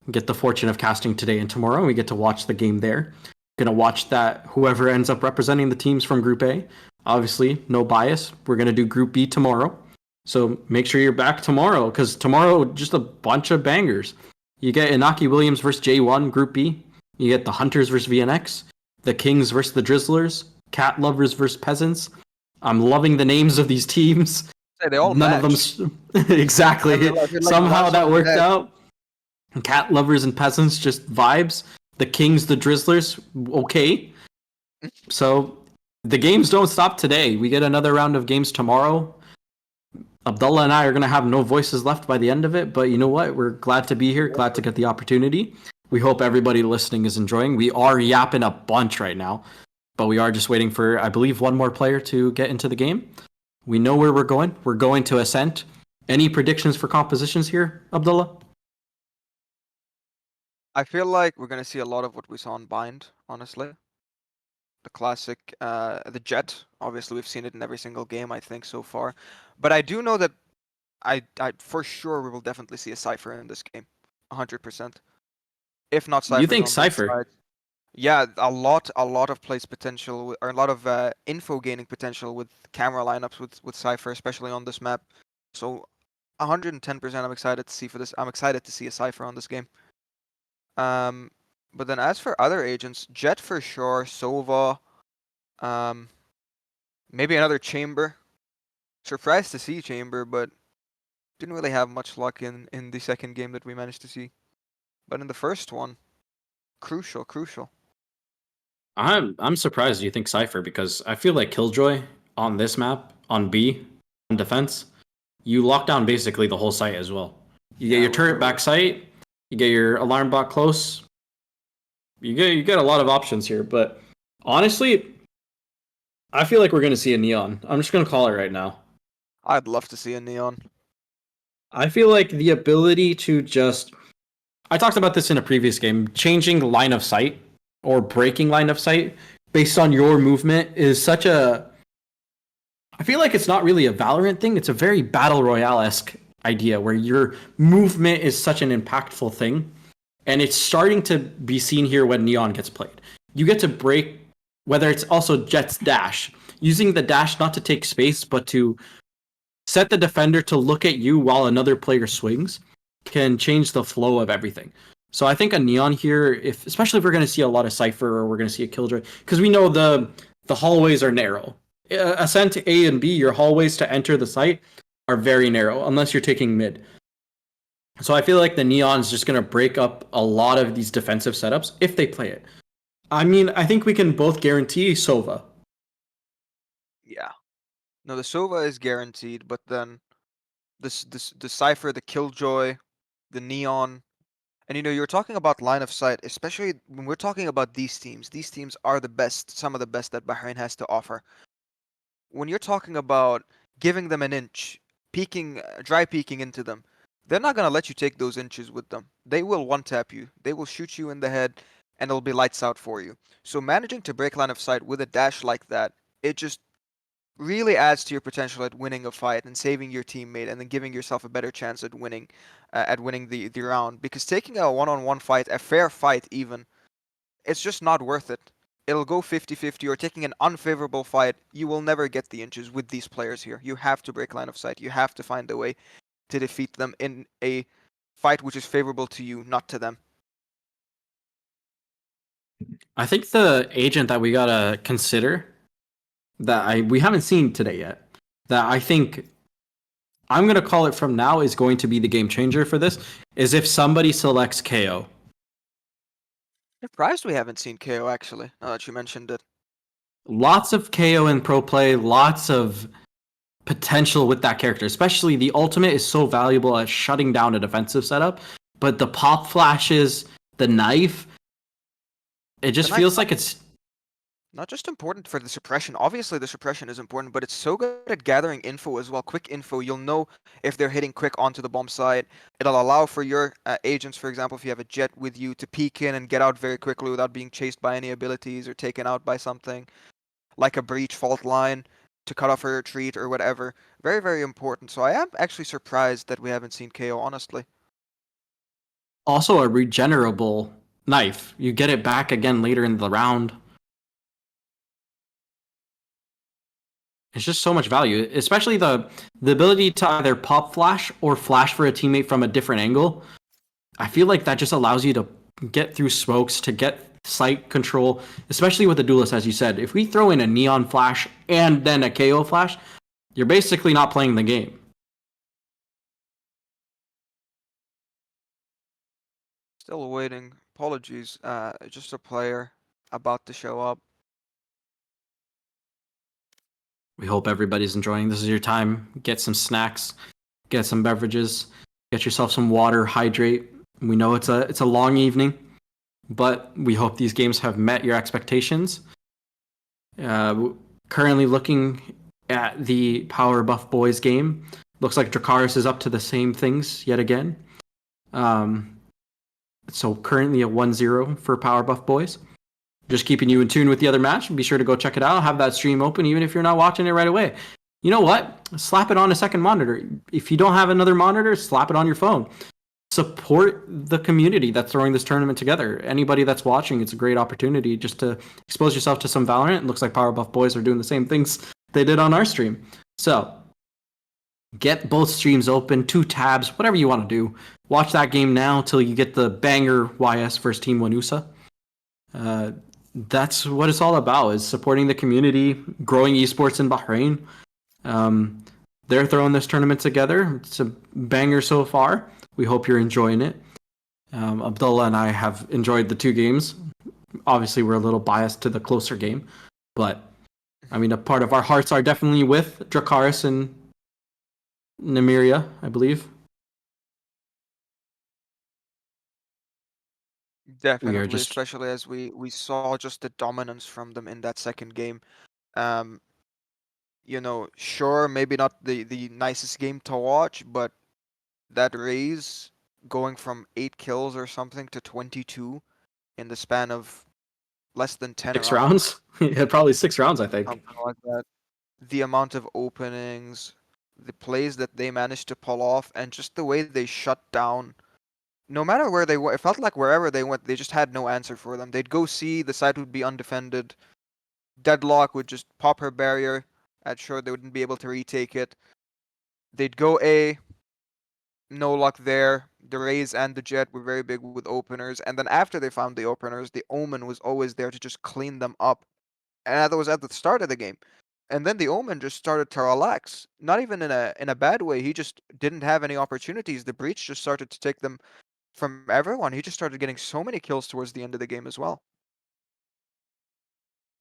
Get the fortune of casting today and tomorrow. And we get to watch the game there. Going to watch that whoever ends up representing the teams from Group A. Obviously, no bias. We're going to do Group B tomorrow. So make sure you're back tomorrow because tomorrow, just a bunch of bangers. You get Inaki Williams versus J1, Group B. You get the Hunters versus VNX, the Kings versus the Drizzlers, Cat Lovers versus Peasants. I'm loving the names of these teams. Hey, they all None match. of them exactly. I feel like Somehow that worked match. out. Cat Lovers and Peasants, just vibes. The Kings, the Drizzlers, okay. So the games don't stop today. We get another round of games tomorrow. Abdullah and I are going to have no voices left by the end of it, but you know what? We're glad to be here, glad to get the opportunity. We hope everybody listening is enjoying. We are yapping a bunch right now, but we are just waiting for, I believe, one more player to get into the game. We know where we're going. We're going to Ascent. Any predictions for compositions here, Abdullah? I feel like we're gonna see a lot of what we saw in Bind, honestly. the classic, the Jet. Obviously, we've seen it in every single game, I think, so far. But I do know that I for sure we will definitely see a Cypher in this game, 100%. If not You Cyphers think on both Cypher? sides. Yeah, a lot of plays potential, or a lot of info gaining potential with camera lineups with Cypher, especially on this map. So 110% I'm excited to see for this. I'm excited to see a Cypher on this game. Um, but then as for other agents, Jet for sure, Sova, um, maybe another Chamber. Surprised to see Chamber, but didn't really have much luck in the second game that we managed to see. But in the first one, crucial, crucial. I'm surprised you think Cypher because I feel like Killjoy on this map on B on defense, you lock down basically the whole site as well. You get Yeah, your turret back site, you get your alarm bot close. You get a lot of options here, but honestly, I feel like we're gonna see a neon. I'm just gonna call it right now. I'd love to see a Neon. I feel like the ability to just I talked about this in a previous game, changing line of sight or breaking line of sight based on your movement is such a I feel like it's not really a Valorant thing. It's a very battle royale-esque idea where your movement is such an impactful thing. And it's starting to be seen here when Neon gets played. You get to break, whether it's also Jet's dash, using the dash not to take space, but to set the defender to look at you while another player swings, can change the flow of everything. So I think a Neon here, if especially if we're going to see a lot of Cypher or we're going to see a Killjoy, because we know the hallways are narrow. Ascent A and B, your hallways to enter the site are very narrow, unless you're taking mid. So I feel like the Neon's just going to break up a lot of these defensive setups if they play it. I mean, I think we can both guarantee Sova. Yeah. No, the Sova is guaranteed, but then the Cypher, the Killjoy, the Neon, and you're talking about line of sight, especially when we're talking about these teams. These teams are the best, some of the best that Bahrain has to offer. When you're talking about giving them an inch, peeking, dry peeking into them, they're not gonna let you take those inches with them. They will one tap you. They will shoot you in the head, and it'll be lights out for you. So managing to break line of sight with a dash like that, it just really adds to your potential at winning a fight and saving your teammate and then giving yourself a better chance at winning the round, because taking a one-on-one fight, a fair fight even, it's just not worth it. It'll go 50-50, or taking an unfavorable fight, you will never get the inches with these players here. You have to break line of sight. You have to find a way to defeat them in a fight which is favorable to you, not to them. I think the agent that we gotta consider that we haven't seen today yet, that I think I'm gonna call it from now is going to be the game changer for this, is if somebody selects KO. Surprised we haven't seen KO actually, now that you mentioned it. Lots of KO in pro play, lots of potential with that character. Especially the ultimate is so valuable at shutting down a defensive setup, but the pop flashes, the knife, it just The feels knife like it's not just important for the suppression. Obviously, the suppression is important, but it's so good at gathering info as well. Quick info. You'll know if they're hitting quick onto the bomb site. It'll allow for your agents, for example, if you have a jet with you, to peek in and get out very quickly without being chased by any abilities or taken out by something like a breach fault line to cut off a retreat or whatever. Very, very important. So I am actually surprised that we haven't seen KO, honestly. also a regenerable knife. You get it back again later in the round. It's just so much value, especially the ability to either pop flash or flash for a teammate from a different angle. I feel like that just allows you to get through smokes, to get sight control, especially with the duelist, as you said. If we throw in a neon flash and then a KO flash, you're basically not playing the game. Still waiting. Apologies. Just a player about to show up. We hope everybody's enjoying. This is your time. Get some snacks, get some beverages, get yourself some water, hydrate. We know it's a long evening, but we hope these games have met your expectations. Currently looking at the Power Buff Boys game. Looks like Dracarys is up to the same things yet again. So currently a 1-0 for Power Buff Boys. just keeping you in tune with the other match. Be sure to go check it out. Have that stream open, even if you're not watching it right away. You know what? Slap it on a second monitor. If you don't have another monitor, slap it on your phone. Support the community that's throwing this tournament together. Anybody that's watching, it's a great opportunity just to expose yourself to some Valorant. It looks like Powerbuff Boys are doing the same things they did on our stream. So get both streams open, 2 tabs, whatever you want to do. Watch that game now till you get the banger YS versus Team Wanusa. That's what it's all about, is supporting the community, growing esports in Bahrain. They're throwing this tournament together. It's a banger so far. We hope you're enjoying it. Abdullah and I have enjoyed the 2 games. Obviously, we're a little biased to the closer game, but I mean, a part of our hearts are definitely with Dracarys and Nymeria, I believe. Definitely, just especially as we saw just the dominance from them in that second game. Um, sure, maybe not the nicest game to watch, but that raise going from 8 kills or something to 22 in the span of less than 10 6 rounds. rounds. Yeah, probably 6 rounds, I think. Something like that. The amount of openings, the plays that they managed to pull off, and just the way they shut down. No matter where they went, it felt like wherever they went, they just had no answer for them. They'd go C, the side would be undefended. Deadlock would just pop her barrier. At sure, they wouldn't be able to retake it. They'd go A, no luck there. The Rays and the Jet were very big with openers, and then after they found the openers, the Omen was always there to just clean them up. And that was at the start of the game. And then the Omen just started to relax. Not even in a bad way. He just didn't have any opportunities. The Breach just started to take them from everyone. He just started getting so many kills towards the end of the game as well.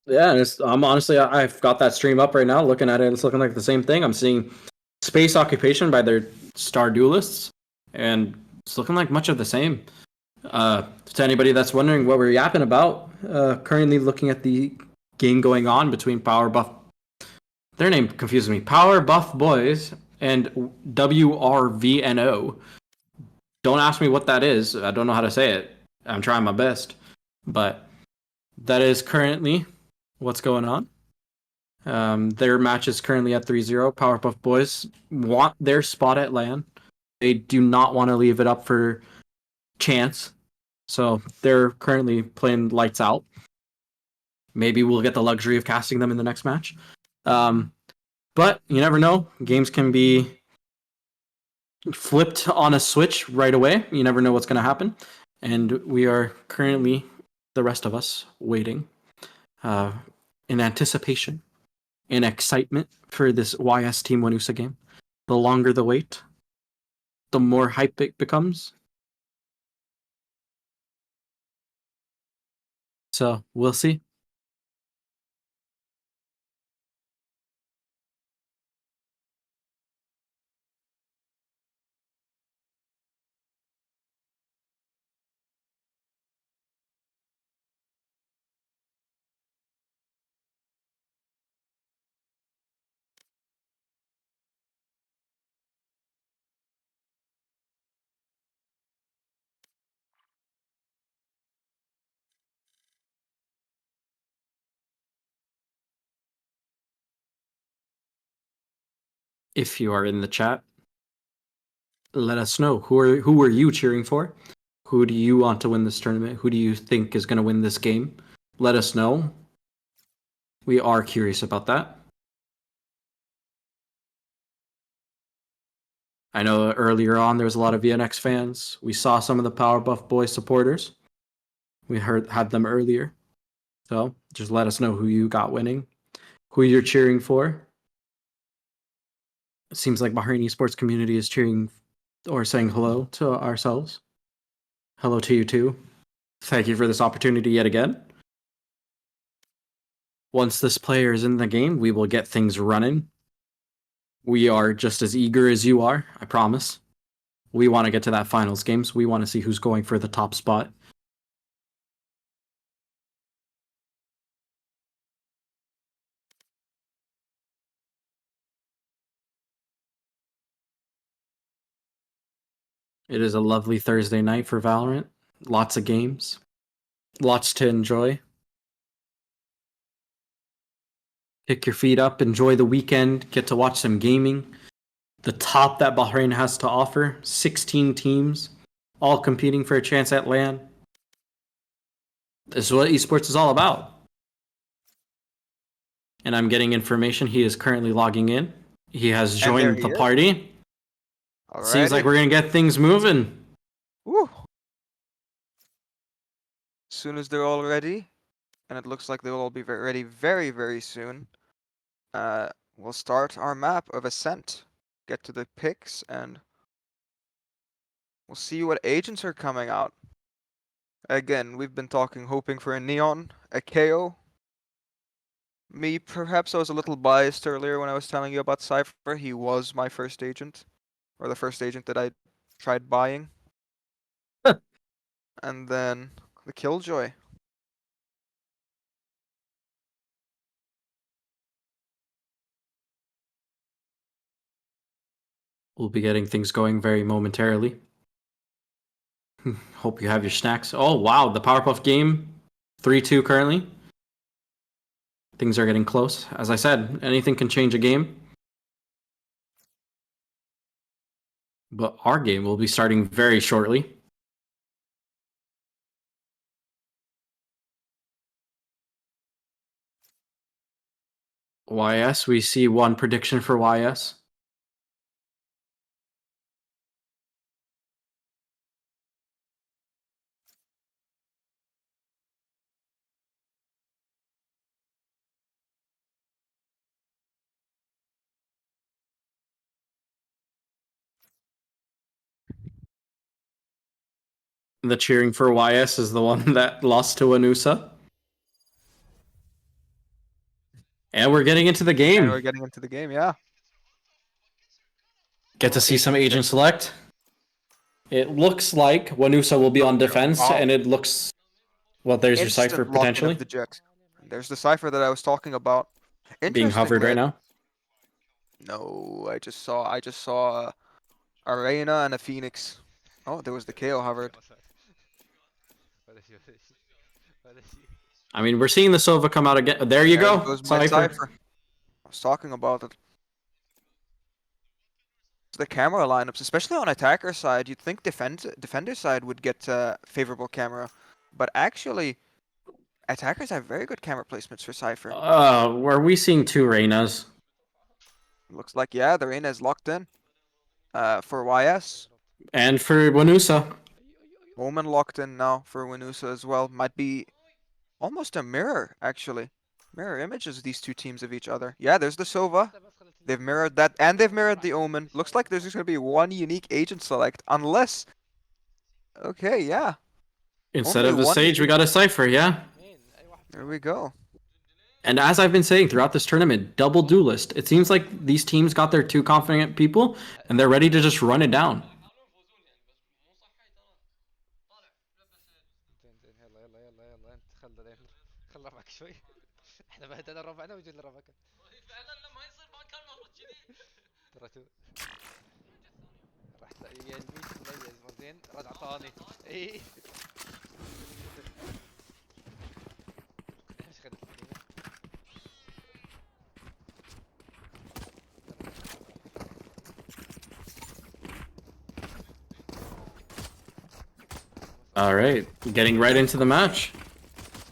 Yeah, and I'm honestly, I've got that stream up right now, looking at it. It's looking like the same thing. I'm seeing space occupation by their star duelists, and it's looking like much of the same. To anybody that's wondering what we're yapping about, currently looking at the game going on between Powerbuff. Their name confuses me. Powerbuff Boys and WRVNO. Don't ask me what that is. I don't know how to say it. I'm trying my best, but that is currently what's going on. Their match is currently at 3-0. Powerpuff Boys want their spot at LAN. They do not want to leave it up for chance. So they're currently playing lights out. Maybe we'll get the luxury of casting them in the next match. But you never know. Games can be flipped on a switch right away. You never know what's going to happen. And we are currently, the rest of us, waiting in anticipation, in excitement for this YS Team Wanusa game. The longer the wait, the more hype it becomes. So we'll see. If you are in the chat, let us know who are you cheering for? Who do you want to win this tournament? Who do you think is going to win this game? Let us know. We are curious about that. I know earlier on there was a lot of VNX fans. We saw some of the Powerbuff Boys supporters. We had them earlier. So just let us know who you got winning, who you're cheering for. It seems like Bahrain Esports community is cheering or saying hello to ourselves. Hello to you too. Thank you for this opportunity yet again. Once this player is in the game, we will get things running. We are just as eager as you are, I promise. We want to get to that finals games. We want to see who's going for the top spot. It is a lovely Thursday night for Valorant. Lots of games. Lots to enjoy. Kick your feet up, enjoy the weekend, get to watch some gaming. The top that Bahrain has to offer, 16 teams, all competing for a chance at LAN. This is what esports is all about. And I'm getting information. He is currently logging in. He has And there joined he the is. party. Seems like Alrighty. we're gonna get things moving. Woo. As soon as they're all ready, and it looks like they will all be ready very, very soon, we'll start our map of Ascent. Get to the picks, and we'll see what agents are coming out. Again, we've been talking, hoping for a Neon, a KO. Me, perhaps I was a little biased earlier when I was telling you about Cypher. He was my first agent, or the first agent that I tried buying. And then the Killjoy. We'll be getting things going very momentarily. Hope you have your snacks. Oh, wow. The Powerpuff game, 3-2 currently. Things are getting close. As I said, anything can change a game. But our game will be starting very shortly. YS, we see one prediction for YS. The cheering for YS is the one that lost to Anusa. And we're getting into the And game. we're getting into the game, yeah. Get to see some Agent agent check. select. It looks like Wanusa will be on defense, Wow. and it looks... Well, there's your Instant Cypher, lock-in potentially. of the Jett. There's the Cypher that I was talking about. Being hovered right Interestingly, now. no, I just saw a Reyna and a Phoenix. Oh, there was the KO hovered. I mean, we're seeing the Sova come out again. There you There go, goes my Cypher. Cypher. I was talking about it. The camera lineups, especially on attacker side, you'd think defender side would get favorable camera, but actually, attackers have very good camera placements for Cypher. Are we seeing two Reynas? Looks like, yeah, the Reyna is locked in. For YS. And for Wanusa. Omen locked in now for Winusa as well. Might be almost a mirror, actually. Mirror images, these two teams of each other. Yeah, there's the Sova. They've mirrored that, and they've mirrored the Omen. Looks like there's just going to be one unique agent select, unless... Okay, yeah. Instead Only of the one Sage, we got a Cypher, yeah. There we go. And as I've been saying throughout this tournament, double duelist. It seems like these teams got their two confident people, and they're ready to just run it down. All right, getting right into the match.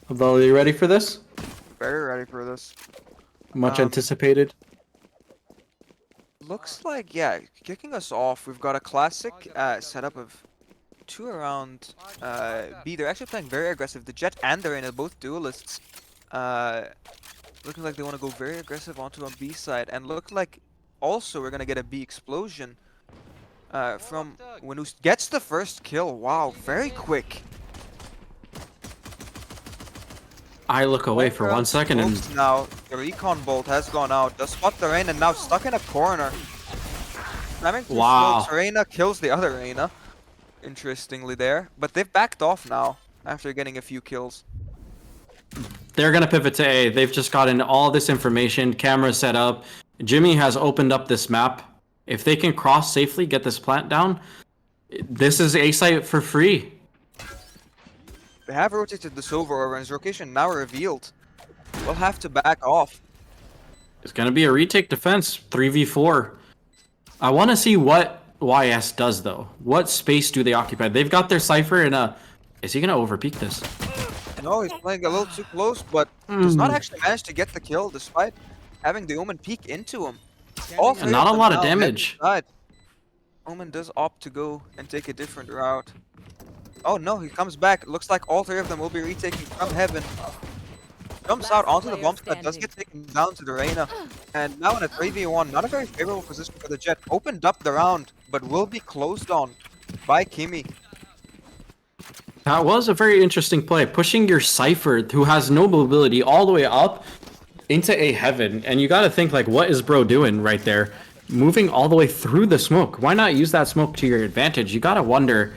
Are you ready for this? Very ready for this. Much Um, anticipated. Looks like, yeah, kicking us off, we've got a classic setup of 2 around B. They're actually playing very aggressive. The Jett and the Reyna, both duelists. Looking like they want to go very aggressive onto a B side. And look like also we're going to get a B explosion from Winus. Gets the first kill. Wow, very quick. I look away for 1 second and Now, the recon bolt has gone out. Does spot the Reyna, now stuck in a corner. Slamming through Wow. smokes, Reyna kills the other Reyna. Interestingly there. But they've backed off now after getting a few kills. they're going to pivot to A. They've just gotten all this information, camera set up. Jimmy has opened up this map. If they can cross safely, get this plant down, this is A site for free. They have rotated the Sova over and his location now revealed. We'll have to back off. It's gonna be a retake defense, 3v4. I want to see what YS does though. What space do they occupy? They've got their Cypher in a. Is he gonna overpeak this? No, he's playing a little too close, but does not actually manage to get the kill despite having the Omen peek into him. All three Not of a them lot of now head damage. inside. Omen does opt to go and take a different route. Oh no, he comes back. Looks like all three of them will be retaking from heaven. Jumps out onto the bomb site, does get taken down to the Reyna. And now in a 3v1, not a very favorable position for the Jet. Opened up the round, but will be closed on by Kimi. That was a very interesting play. Pushing your Cypher, who has no mobility, all the way up into a heaven. And you got to think, like, what is bro doing right there? Moving all the way through the smoke. Why not use that smoke to your advantage? You got to wonder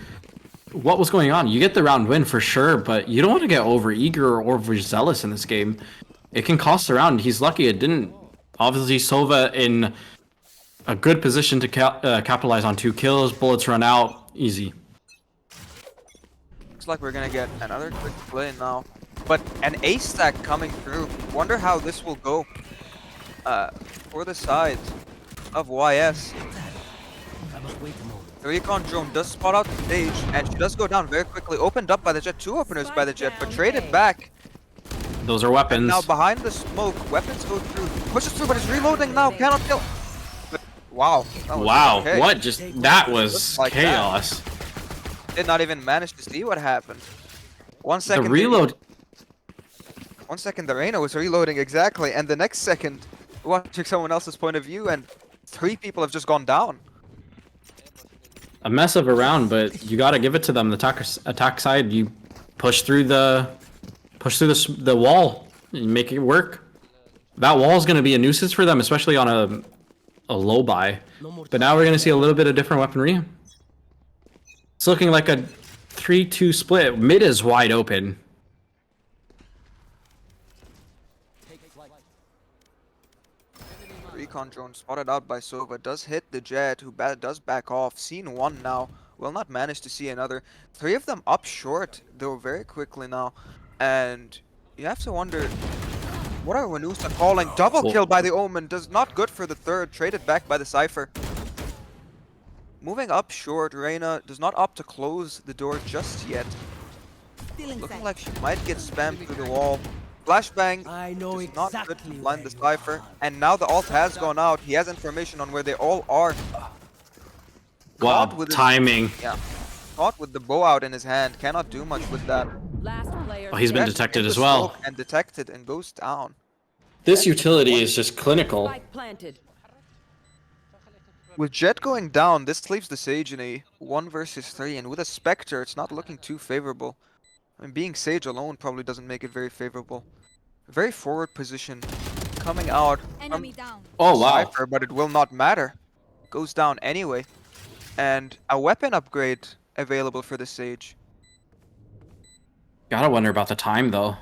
what was going on. You get the round win for sure, but you don't want to get overeager or overzealous in this game. It can cost a round. He's lucky it didn't. Obviously, Sova in a good position to capitalize on 2 kills. Bullets run out. Easy. Looks like we're gonna get another quick play now. But an ace stack coming through. Wonder how this will go for the side of YS. The recon drone does spot out the stage, and she does go down very quickly. Opened up by the Jet, 2 openers by the Jet, but traded back. Those are weapons. And now behind the smoke, weapons go through. Pushes through, but it's reloading now. Cannot kill. But wow. Wow, okay. what just that was Just like chaos. Did not even manage to see what happened. 1 The second. reload. 1 second, the Reyna was reloading exactly, and the next second, watching someone else's point of view, and 3 people have just gone down. A mess of a round, but you gotta give it to them. The attack side, you push through the wall and make it work. That wall is gonna be a nuisance for them, especially on a low buy. But now we're gonna see a little bit of different weaponry. It's looking like a 3-2 split. Mid is wide open. Recon drone spotted out by Sova does hit the Jet, who does back off. Seen 1 now, will not manage to see another. 3 of them up short, though, very quickly now. And you have to wonder, what are Wanusa calling? Double kill by the Omen, does not good for the third, traded back by the Cypher. Moving up short, Reyna does not opt to close the door just yet. Looking like she might get spammed through the wall. Flashbang is not good to blind the Cypher, and now the ult has gone out. He has information on where they all are. Wow, Caught with timing. Caught with the bow out in his hand, cannot do much with that. Last player. Oh, he's been Yes, detected in the as well. smoke and detected and goes down. This utility is just clinical. Spike planted. With Jet going down, this leaves the Sage in a 1 versus 3, and with a Spectre, it's not looking too favorable. I mean, being Sage alone probably doesn't make it very favorable. Very forward position, coming out from Oh wow. Cypher, but it will not matter. Goes down anyway. And a weapon upgrade available for the Sage. Gotta wonder about the time though.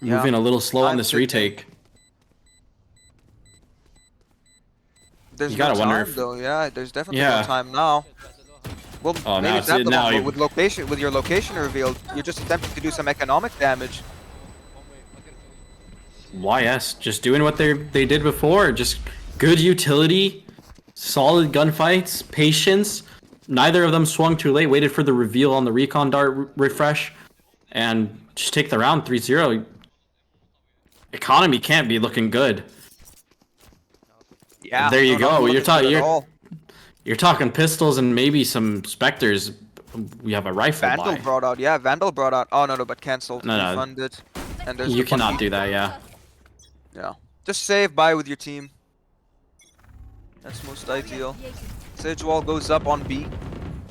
Yeah. Moving a little slow on Time this ticking. retake. There's You no gotta wonder time if- though, yeah, there's definitely Yeah. no time now. Well, Oh, now maybe it's- it's at the now moment, you- with your location revealed, you're just attempting to do some economic damage. YS just doing what they did before. Just good utility, solid gunfights, patience. Neither of them swung too late. Waited for the reveal on the recon dart refresh, and just take the round 3-0. Economy can't be looking good. Yeah, There you no, go. not You're looking talking. good at all. You're talking pistols and maybe some specters. We have a rifle Vandal buy. brought out, yeah, Vandal brought out. Oh no, but cancelled. No, no. Refunded. And there's You the cannot bucky. do that. Yeah. Yeah, just save buy with your team. That's most ideal. Sage wall goes up on B.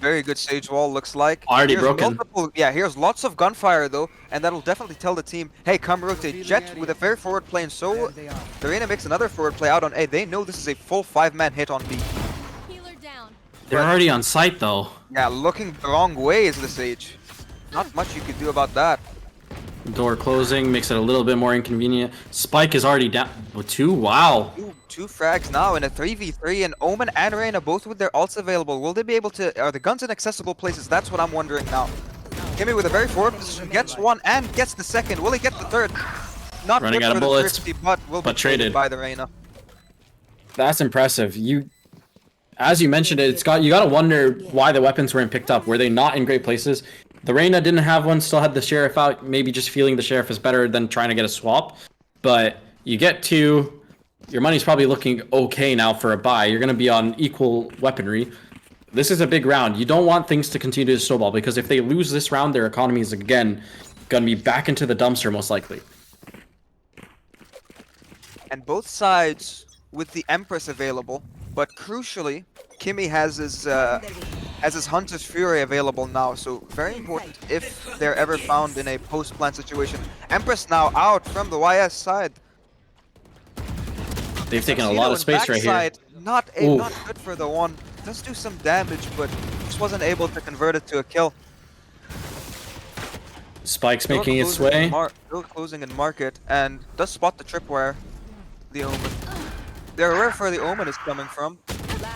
Very good Sage wall looks like. Already Here's broken. Yeah, here's lots of gunfire though, and that'll definitely tell the team, hey, come rotate. Jet with a very forward play, and so the Reyna makes another forward play out on A. They know this is a full 5-man hit on B. They're already on site though. Yeah, looking the wrong way is the Sage. Not much you could do about that. Door closing makes it a little bit more inconvenient. Spike is already down with 2. Wow. Two frags now in a 3v3, and Omen and Reyna both with their ults available. Will they be able to... Are the guns in accessible places? That's what I'm wondering now. Kimmy with a very forward position gets 1 and gets the second. Will he get the third? Not Running good out for of the bullets, Thrifty, but will be but traded. by the Reyna. That's impressive. As you mentioned it, you gotta wonder why the weapons weren't picked up. Were they not in great places? The Reyna didn't have one, still had the Sheriff out, maybe just feeling the Sheriff is better than trying to get a swap. But you get two, your money's probably looking okay now for a buy. You're gonna be on equal weaponry. This is a big round. You don't want things to continue to snowball, because if they lose this round, their economy is again gonna be back into the dumpster most likely. And both sides with the Empress available, but crucially, Kimmy has his Hunter's Fury available now, so very important if they're ever found in a post-plant situation. Empress now out from the YS side. They've taken a Tuxedo lot of in space right here. backside, not good for the one. Does do some damage, but just wasn't able to convert it to a kill. Spike's Still making its closing in way. Still closing in market, and does spot the tripwire. The Omen. They're aware where the Omen is coming from.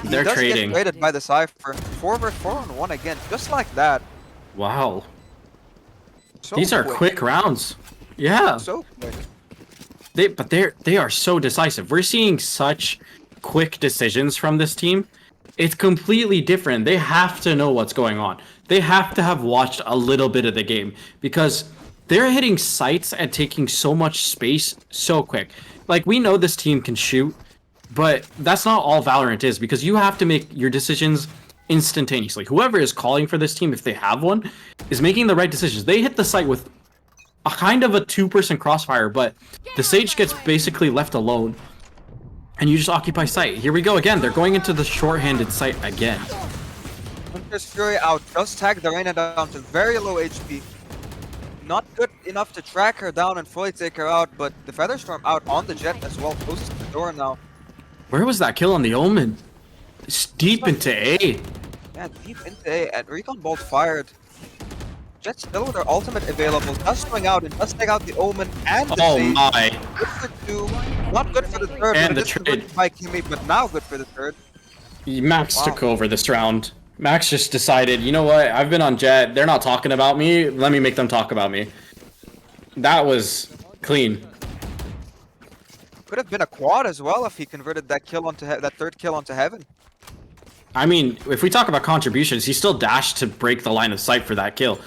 He They're does trading. get traded by the Cypher. 4v4-on-1 again, just like that. Wow. So These are quick rounds. Yeah. So quick. They are so decisive. We're seeing such quick decisions from this team. It's completely different. They have to know what's going on. They have to have watched a little bit of the game, because they're hitting sites and taking so much space so quick. Like, we know this team can shoot, but that's not all Valorant is, because you have to make your decisions instantaneously. Whoever is calling for this team, if they have one, is making the right decisions. They hit the site with a kind of a two-person crossfire, but the Sage gets basically left alone, and you just occupy site. Here we go again. They're going into the short-handed site again. Hunter's Fury out. Does tag the Reyna down to very low HP. Not good enough to track her down and fully take her out, but the Featherstorm out on the Jet as well, close to the door now. Where was that kill on the Omen? It's deep into A. Yeah, deep into A, and Recon Bolt fired. Jet still with her ultimate available, does swing out and does take out the Omen and the Sage. My. Good for two, not good for the third, And but the it is trade. good by Kimmy, but now good for the third. Max Wow. took over this round. Max just decided, you know what? I've been on Jet. They're not talking about me. Let me make them talk about me. That was clean. Could have been a quad as well if he converted that kill onto that third kill onto Heaven. I mean, if we talk about contributions, he still dashed to break the line of sight for that kill.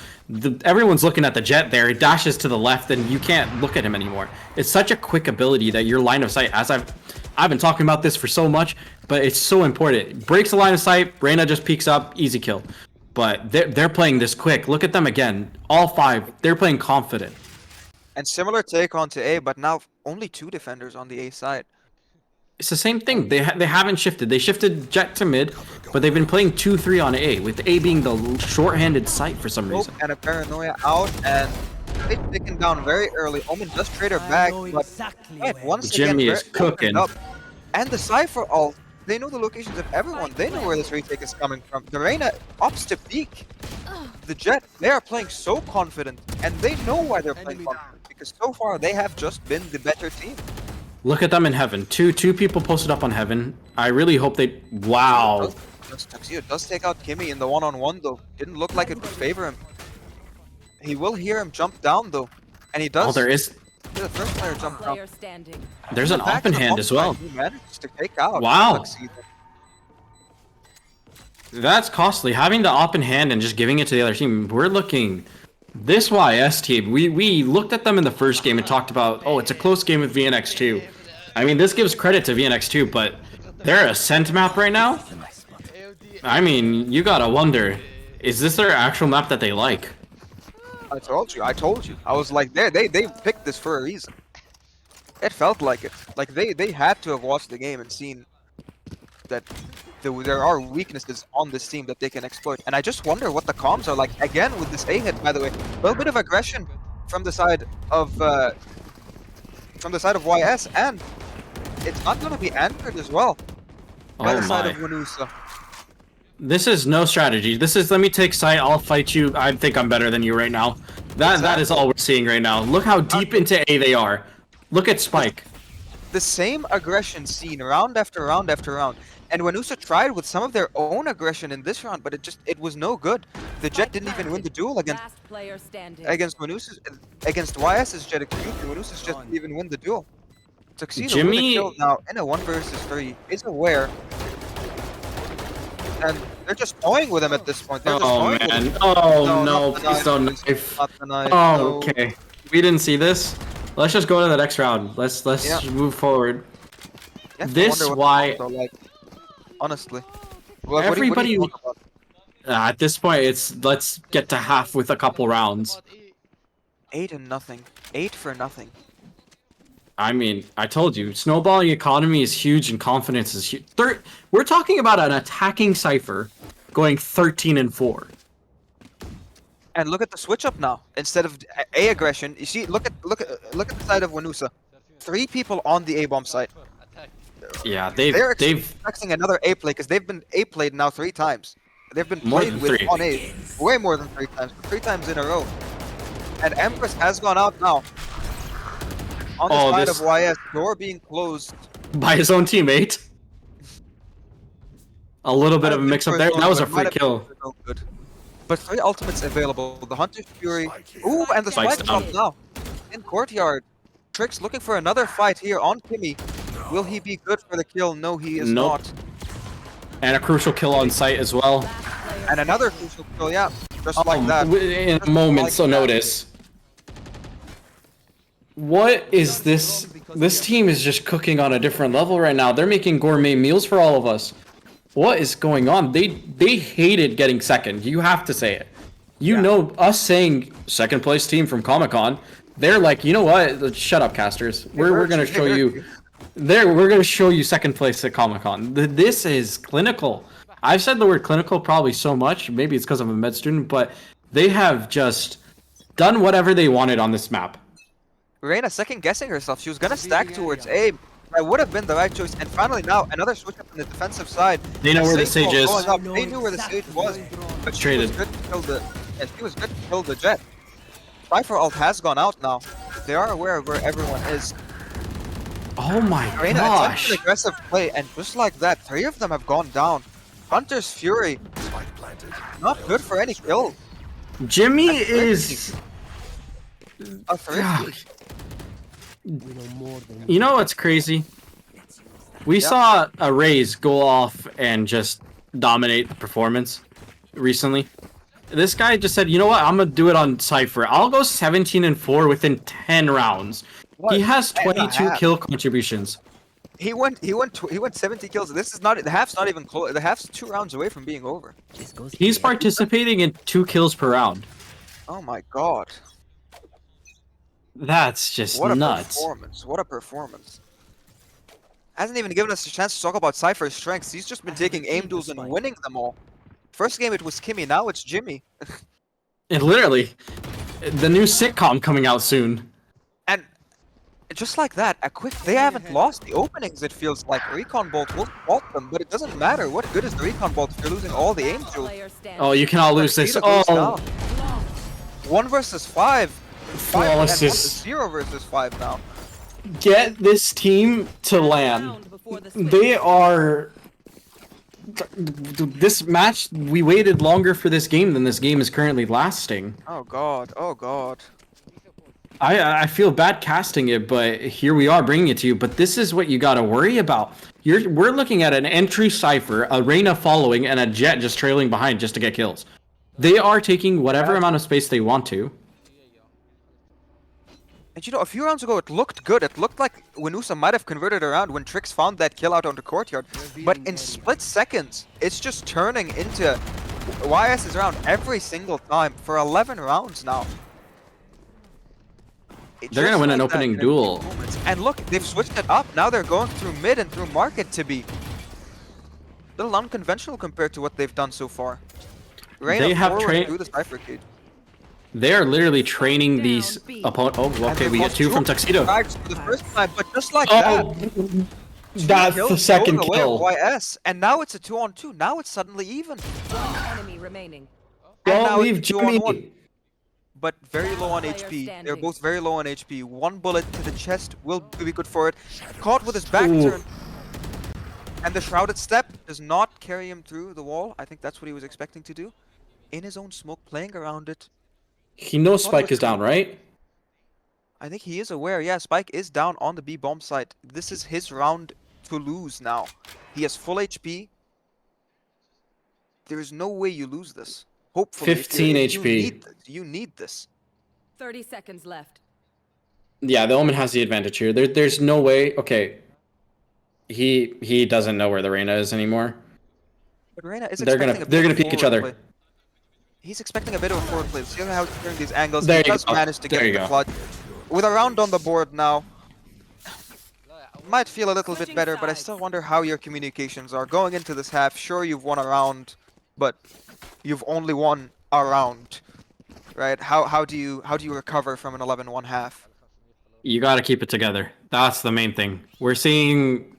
Everyone's looking at the Jet there. He dashes to the left, and you can't look at him anymore. It's such a quick ability that your line of sight, as I've been talking about this for so much, but it's so important. It breaks the line of sight. Reyna just peeks up, easy kill. But they're playing this quick. Look at them again. All five. They're playing confident. And similar take onto A, but now only two defenders on the A side. It's the same thing. They haven't shifted. They shifted Jet to mid, but they've been playing 2-3 on A, with A being the short-handed site for some reason. And a Paranoia out, and it's taken down very early. Omen does trade her back, but once Jimmy again, is very opened cooking. up. And the Cypher ult, they know the locations of everyone. They know where this retake is coming from. The Reyna opts to peek. The Jet, they are playing so confident, and they know why they're playing confident, because so far they have just been the better team. Look at them in Heaven. Two people posted up on Heaven. I really hope they... Wow. Tuxedo does take out Kimmy in the one-on-one though. Didn't look like it would favor him. He will hear him jump down though, and he does. Oh, there is... The first player jumped down. Player standing. There's an Back open to the hand bump as well. side, he managed to take out Wow. Tuxedo. That's costly. Having the open hand and just giving it to the other team. We're looking... This YS team, we looked at them in the first game and talked about, oh, it's a close game with VNX2. I mean, this gives credit to VNX2, but they're a scent map right now. I mean, you gotta wonder, is this their actual map that they like? I told you. I was like, they picked this for a reason. It felt like it. Like they had to have watched the game and seen that there are weaknesses on this team that they can exploit. And I just wonder what the comms are like again with this A hit. By the way, a little bit of aggression from the side of YS, and it's not going to be anchored as well by the side of Wanusa. This is no strategy. This is, let me take site, I'll fight you. I think I'm better than you right now. That is all we're seeing right now. Look how deep into A they are. Look at Spike. The same aggression seen round after round after round. And Wanusa tried with some of their own aggression in this round, but it was no good. The Jet didn't even win the duel against Last player standing. against YS's Jet. Excuse me, Wanusa's Jet didn't even win the duel. Tuxedo with a Jimmy- kill now in a 1 versus 3 is aware. And they're just toying with him at this point. They're just Oh toying with man. him. Oh No, no, not the please knife, don't please. knife. Not the knife, Oh, no. okay. We didn't see this. Let's just go to the next round. Let's Yeah. move forward. You have to This wonder what why- the combo, like, honestly. What do you Everybody- talk about? At this point, it's let's get to half with a couple rounds. 8-0. 8 for nothing. I mean, I told you, snowballing economy is huge and confidence is huge. We're talking about an attacking Cypher going 13-4. And look at the switch up now. Instead of A aggression, you see, look at the side of Wanusa. 3 people on the A bomb site. Yeah, They're they've expecting another A play because they've been A played now 3 times. They've been More played than with 3. on A way more than 3 times, 3 times in a row. And Empress has gone out now. On the Oh, side this- of YS, door being closed. by his own teammate. A little bit of a mix up there. That was a free kill. No good. But 3 ultimates available. The Hunter's Fury. Ooh, and the Spike's spike down. drop now. In courtyard. Trix looking for another fight here on Kimmy. Will he be good for the kill? No, he is Nope. not. And a crucial kill on site as well. And another crucial kill, yeah. Just like that. In Just moments like of that. notice. What is this? This team is just cooking on a different level right now. They're making gourmet meals for all of us. What is going on? They hated getting second. You have to say it. You know, us saying second place team from Comic-Con, they're like, you know what? Shut up, casters. We're gonna show you. We're gonna show you second place at Comic-Con. This is clinical. I've said the word clinical probably so much. Maybe it's because I'm a med student, but they have just done whatever they wanted on this map. Reina second guessing herself. She was gonna stack towards A. That would have been the right choice. And finally now, another switch up on the defensive side. They know where the Sage Sage is. going up. They knew where the Sage was. But she was Traded. good to kill the she was good to kill the Jet. Cypher ult has gone out now. They are aware of where everyone is. Oh my Reina attempts gosh. an aggressive play, and just like that, 3 of them have gone down. Hunter's Fury, not good for any kill. Jimmy is. A thrifty. Gosh. You know what's crazy? We saw a Raze go off and just dominate the performance recently. This guy just said, you know what? I'm gonna do it on Cypher. I'll go 17-4 within 10 rounds. What? He has 10 and a 22 half. kill contributions. He went 70 kills. This is not the half's not even close. The half's 2 rounds away from being over. He's participating in 2 kills per round. Oh my god. That's just What a nuts. performance. What a performance. Hasn't even given us a chance to talk about Cypher's strengths. He's just been taking aim duels and winning them all. First game it was Kimmy, now it's Jimmy. And literally, the new sitcom coming out soon. And just like that, they haven't lost the openings, it feels like. Recon Bolt will fault them, but it doesn't matter. What good is the Recon Bolt if you're losing all the aim duels? Player standing. Oh, you cannot lose this. Tuxedo goes Oh, down. 1 versus 5. 5 and 1 to flawless. 0 versus 5 now. Get this team to land. Round before the switch. They are. This match, we waited longer for this game than this game is currently lasting. Oh god, oh god. I feel bad casting it, but here we are bringing it to you. But this is what you got to worry about. We're looking at an entry Cypher, a Reina following, and a Jet just trailing behind just to get kills. They are taking whatever amount of space they want to. And you know, a few rounds ago it looked good. It looked like Wanusa might have converted around when Trix found that kill out on the courtyard. But in split seconds, it's just turning into YS is around every single time for 11 rounds now. They're gonna win an opening duel. And look, they've switched it up. Now they're going through mid and through market to be a little unconventional compared to what they've done so far. Reina They have forward through the Cypher cage. They are literally training these opponents. Oh, And okay, they've we get lost 2 from 2 Tuxedo. frags for the first time, but just like Oh, that. that's kills the second going away kill. of YS, and now it's a 2-on-2. Now it's suddenly even. One enemy remaining. And now Don't it's leave 2-on-1. Jimmy. But very low on Player HP. They're standing. both very low on HP. 1 bullet to the chest will be good for it. Caught with his back Ooh. turn. And the shrouded step does not carry him through the wall. I think that's what he was expecting to do. In his own smoke, playing around it. He knows Thought he Spike was is down, right? I think he is aware. Yeah, Spike is down on the B bomb site. This is his round to lose now. He has full HP. There is no way you lose this. Hopefully, 15 if you HP. need this, you need this. 30 seconds left. Yeah, the Omen has the advantage here. There's no way. Okay, he doesn't know where the Reyna is anymore. But Reyna is They're expecting gonna a bit of peek each forward other. play. He's expecting a bit of a forward play. See how he's turning these angles. There He you does go. manage to There get you the go. clutch. With a round on the board now, might feel a little bit Switching better, but I sides. still wonder how your communications are. Going into this half, sure, you've won a round, but you've only won a round, right? How do you recover from an 11-1 half? You got to keep it together. That's the main thing. We're seeing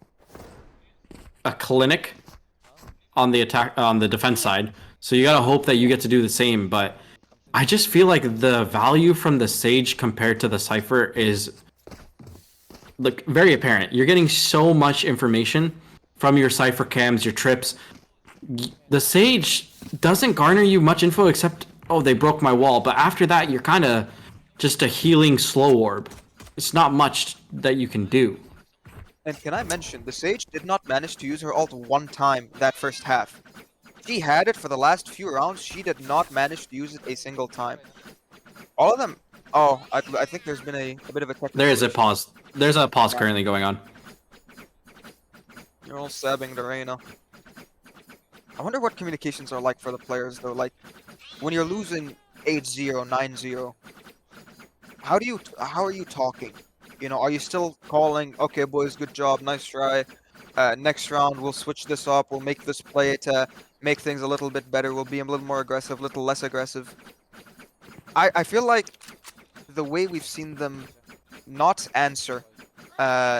a clinic on the defense side, so you got to hope that you get to do the same. But I just feel like the value from the Sage compared to the Cypher is like very apparent. You're getting so much information from your Cypher cams, your trips. The Sage doesn't garner you much info except, oh, they broke my wall. But after that, you're kind of just a healing slow orb. It's not much that you can do. And can I mention, the Sage did not manage to use her ult one time that first half. She had it for the last few rounds. She did not manage to use it a single time. All of them. Oh, I think there's been a bit of a technical There is a issue. pause. There's a pause currently going on. You're all stabbing the Reyna. I wonder what communications are like for the players though. Like when you're losing 8-0, 9-0, how are you talking? You know, are you still calling, okay boys, good job, nice try. Next round we'll switch this up, we'll make this play to make things a little bit better, we'll be a little more aggressive, a little less aggressive. I feel like the way we've seen them not answer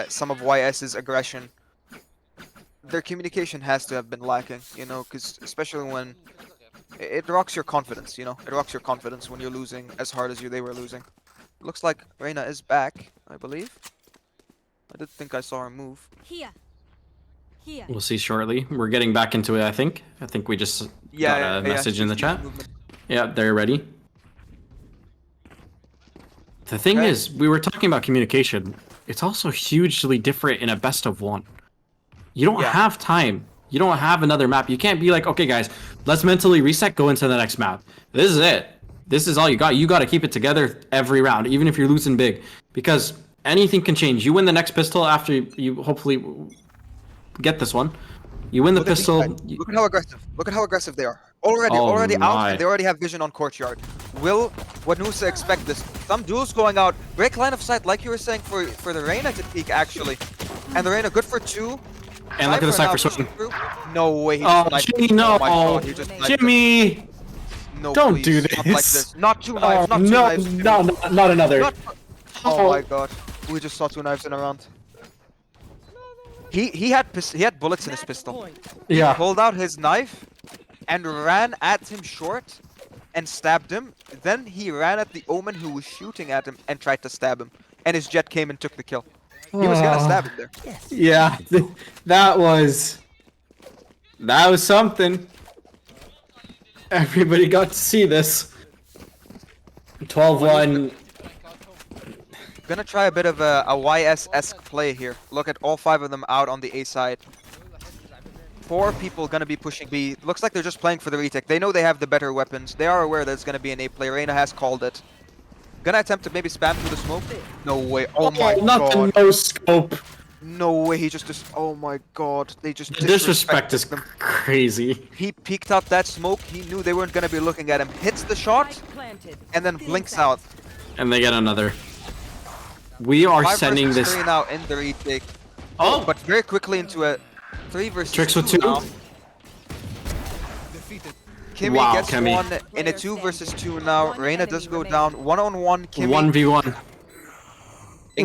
some of YS's aggression, their communication has to have been lacking, you know, because especially when it rocks your confidence, you know, it rocks your confidence when you're losing as hard as they were losing. Looks like Reyna is back, I believe. I did think I saw her move. Here. Here. We'll see shortly. We're getting back into it, I think. I think we just got a message in the chat. Yeah, they're ready. The thing Okay. is, we were talking about communication. It's also hugely different in a best of one. You don't Yeah. have time. You don't have another map. You can't be like, okay, guys, let's mentally reset, go into the next map. This is it. This is all you got. You got to keep it together every round, even if you're losing big, because anything can change. You win the next pistol after you hopefully get this one. You win the Look at pistol. Look at how aggressive. Look at how aggressive they are. Already Oh out, my. and they already have vision on courtyard. Will Wanusa expect this? Some duels going out. Break line of sight, like you were saying for the Reyna to peek actually. And the Reyna good for 2. And look at the now Cypher pushing swing. through. No way. He Oh, just sniped Jimmy, me. no. Oh my God, he just sniped me. Jimmy, No, don't please, do Not like this. this. Not 2 oh, knives. Not 2 no, knives. no, not another. Not- Oh my God. We just saw 2 knives in a round. He had bullets in his pistol. Yeah. Pulled out his knife and ran at him short and stabbed him. Then he ran at the Omen who was shooting at him and tried to stab him. And his jet came and took the kill. He was gonna stab him there. Yeah, that was something. Everybody got to see this. 12-1. Gonna try a bit of a YS-esque play here. Look at all 5 of them out on the A side. 4 people gonna be pushing B. Looks like they're just playing for the retake. They know they have the better weapons. They are aware that it's gonna be an A play. Reyna has called it. Gonna attempt to maybe spam through the smoke. No way. Oh my not God. the no scope. No way. He just oh my God. They just The disrespect is disrespected them. crazy. He peeked out that smoke. He knew they weren't gonna be looking at him. Hits the shot Planted. and then blinks out. And they get another. We are 5 sending versus this. 3 now in the retake. Oh, But very quickly into a 3 versus Tricks 2 with 2? now. Defeated. Kimmy Wow, gets Kimmy. one in a 2 versus 2 now. One Reyna enemy does go remaining. down. 1-on-1 Kimmy. 1v1.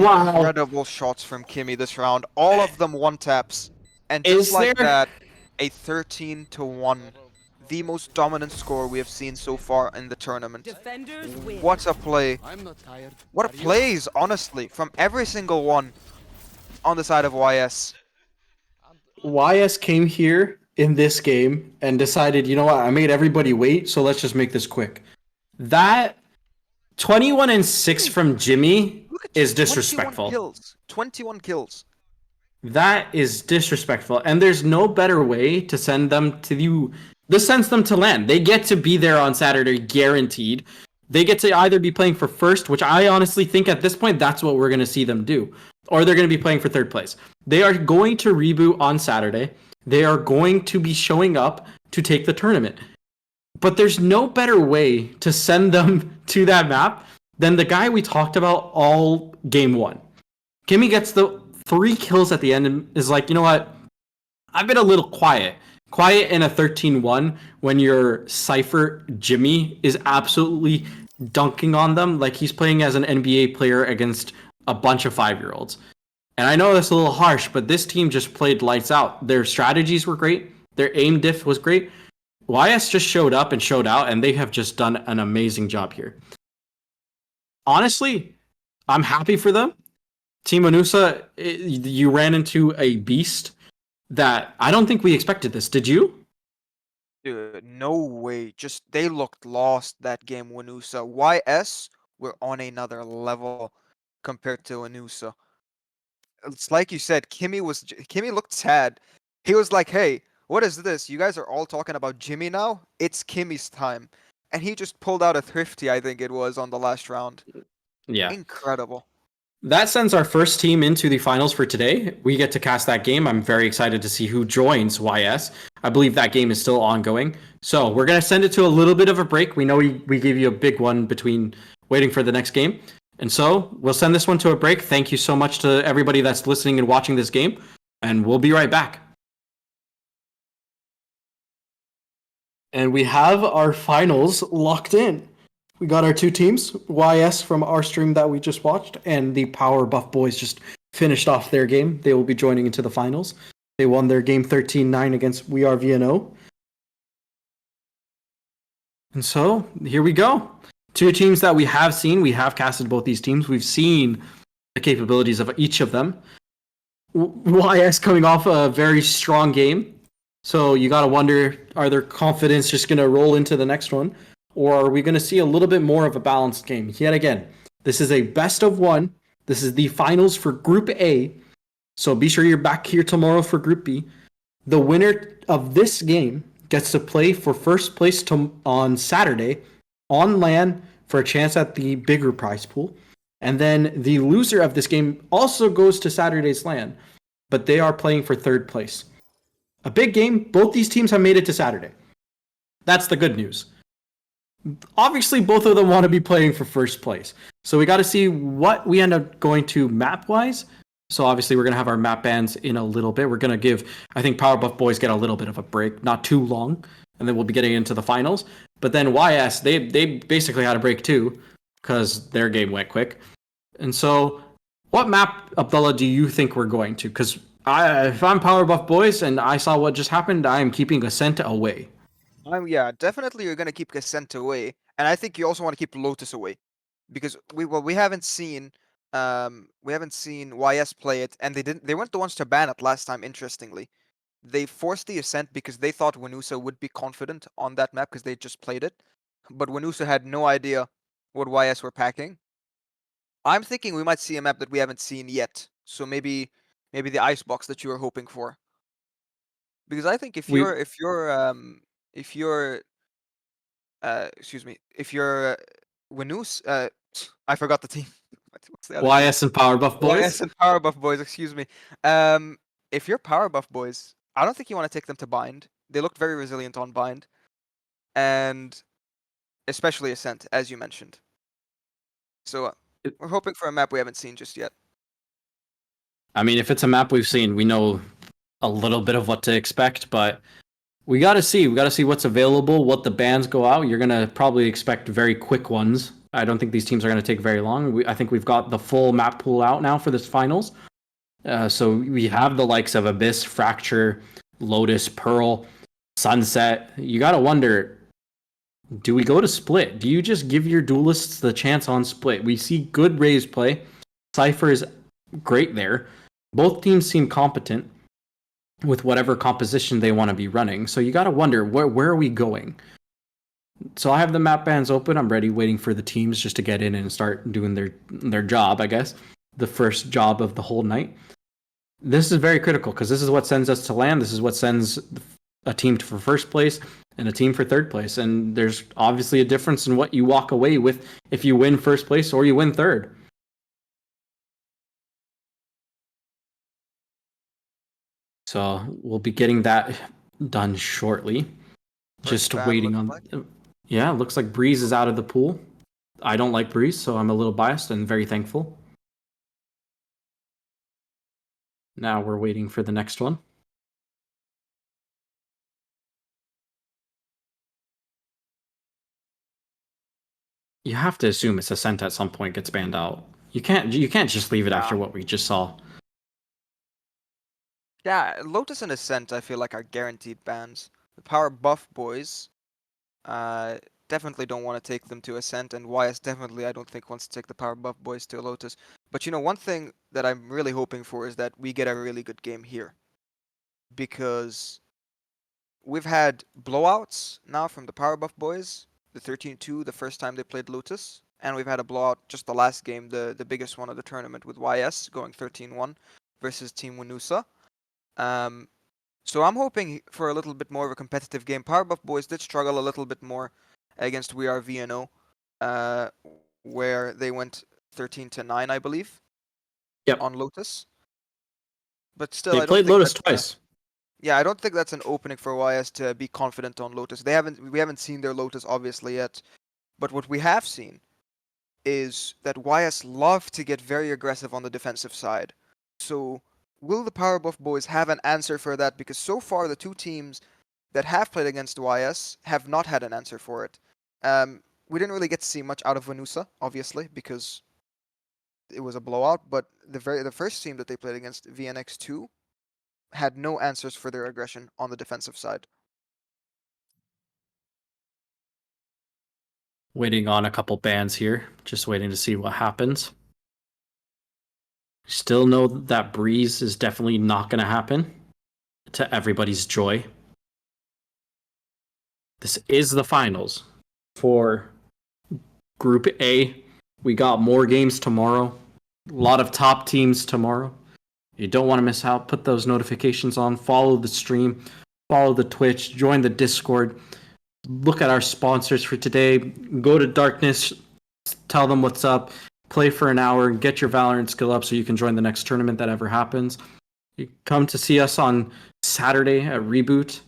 Wow. Incredible shots from Kimmy this round. All of them 1-taps. And just Is like there- that, a 13-1. The most dominant score we have seen so far in the tournament. Defenders win. What a play. I'm not tired. What Are you? plays, honestly, from every single one on the side of YS. YS came here in this game and decided, you know what, I made everybody wait, so let's just make this quick. That 21-6 from Jimmy Look at is 21 disrespectful. kills. 21 kills. That is disrespectful, and there's no better way to send them to you. This sends them to land. They get to be there on Saturday, guaranteed. They get to either be playing for first, which I honestly think at this point that's what we're going to see them do, or they're going to be playing for third place. They are going to reboot on Saturday. They are going to be showing up to take the tournament. But there's no better way to send them to that map than the guy we talked about all game one. Kimmy gets the 3 kills at the end and is like, you know what? I've been a little quiet. Quiet in a 13-1 when your Cypher Jimmy is absolutely dunking on them like he's playing as an NBA player against a bunch of 5-year-olds. And I know that's a little harsh, but this team just played lights out. Their strategies were great. Their aim diff was great. YS just showed up and showed out, and they have just done an amazing job here. Honestly, I'm happy for them. Team Anusa, you ran into a beast that I don't think we expected this. Did you? Dude, no way. Just they looked lost that game, Wanusa. YS were on another level compared to Anusa. It's like you said, Kimmy looked sad. He was like, "Hey, what is this? You guys are all talking about Jimmy now? It's Kimmy's time." And he just pulled out a thrifty, I think it was, on the last round. Yeah. Incredible. That sends our first team into the finals for today. We get to cast that game. I'm very excited to see who joins YS. I believe that game is still ongoing. So we're going to send it to a little bit of a break. We know we gave you a big one between waiting for the next game. And so we'll send this one to a break. Thank you so much to everybody that's listening and watching this game. And we'll be right back. And we have our finals locked in. We got our 2 teams, YS from our stream that we just watched, and the Power Buff Boys just finished off their game. They will be joining into the finals. They won their game 13-9 against We Are VNO. And so, here we go. 2 teams that we have seen. We have casted both these teams. We've seen the capabilities of each of them. YS coming off a very strong game. So you got to wonder, are their confidence just going to roll into the next one? Or are we going to see a little bit more of a balanced game? Yet again, this is a best of 1. This is the finals for Group A. So be sure you're back here tomorrow for Group B. The winner of this game gets to play for first place on Saturday on LAN for a chance at the bigger prize pool. And then the loser of this game also goes to Saturday's LAN, but they are playing for third place. A big game. Both these teams have made it to Saturday. That's the good news. Obviously, both of them want to be playing for first place. So we got to see what we end up going to map-wise. So obviously, we're going to have our map bans in a little bit. We're going to give, I think, Power Buff Boys get a little bit of a break, not too long, and then we'll be getting into the finals. But then YS, they basically had a break too, because their game went quick. And so, what map, Abdullah, do you think we're going to? Because if I'm Power Buff Boys and I saw what just happened, I am keeping Ascent away. Yeah, definitely you're gonna keep Cassent away, and I think you also want to keep Lotus away, because we haven't seen YS play it, and they weren't the ones to ban it last time. Interestingly, they forced the Ascent because they thought Wanusa would be confident on that map because they just played it, but Wanusa had no idea what YS were packing. I'm thinking we might see a map that we haven't seen yet, so maybe the Icebox that you were hoping for, because I think if you're Winus, I forgot the team. What's the other team? YS and Power Buff Boys? YS and Power Buff Boys, excuse me. If you're Power Buff Boys, I don't think you want to take them to Bind. They looked very resilient on Bind. And especially Ascent, as you mentioned. So we're hoping for a map we haven't seen just yet. I mean, if it's a map we've seen, we know a little bit of what to expect, but we got to see. We got to see what's available, what the bans go out. You're going to probably expect very quick ones. I don't think these teams are going to take very long. I think we've got the full map pool out now for this finals. So we have the likes of Abyss, Fracture, Lotus, Pearl, Sunset. You got to wonder, do we go to Split? Do you just give your duelists the chance on Split? We see good Raze play. Cypher is great there. Both teams seem competent. with whatever composition they want to be running. So you got to wonder where are we going? So I have the map bans open. I'm ready, waiting for the teams just to get in and start doing their job. I guess the first job of the whole night. This is very critical because this is what sends us to land. This is what sends a team for first place and a team for third place. And there's obviously a difference in what you walk away with if you win first place or you win third. So we'll be getting that done shortly. First Just ban waiting looks on. like. Yeah, looks like Breeze is out of the pool. I don't like Breeze, so I'm a little biased and very thankful. Now we're waiting for the next one. You have to assume it's Ascent at some point gets banned out. You can't just leave it after Yeah. what we just saw. Yeah, Lotus and Ascent I feel like are guaranteed bans. The Power Buff boys, definitely don't want to take them to Ascent, and YS definitely I don't think wants to take the Power Buff boys to Lotus. But you know, one thing that I'm really hoping for is that we get a really good game here. Because we've had blowouts now from the Power Buff boys, the 13-2 the first time they played Lotus, and we've had a blowout just the last game, the biggest one of the tournament with YS going 13-1 versus Team Winusa. So I'm hoping for a little bit more of a competitive game. Powerbuff Boys did struggle a little bit more against We Are VNO, where they went 13-9, I believe, Yep. on Lotus. But still, They I don't played think Lotus that's twice. yeah, I don't think that's an opening for YS to be confident on Lotus. We haven't seen their Lotus obviously yet, but what we have seen is that YS love to get very aggressive on the defensive side. So will the Powerbuff boys have an answer for that? Because so far the two teams that have played against YS have not had an answer for it. We didn't really get to see much out of Venusa, obviously, because it was a blowout. But the first team that they played against, VNX2, had no answers for their aggression on the defensive side. Waiting on a couple bans here. Just waiting to see what happens. Still know that Breeze is definitely not going to happen, to everybody's joy. This is the finals for Group A. We got more games tomorrow. A lot of top teams tomorrow. You don't want to miss out. Put those notifications on. Follow the stream. Follow the Twitch. Join the Discord. Look at our sponsors for today. Go to Darkness. Tell them what's up. Play for an hour. Get your Valorant skill up so you can join the next tournament that ever happens. You come to see us on Saturday at Reboot.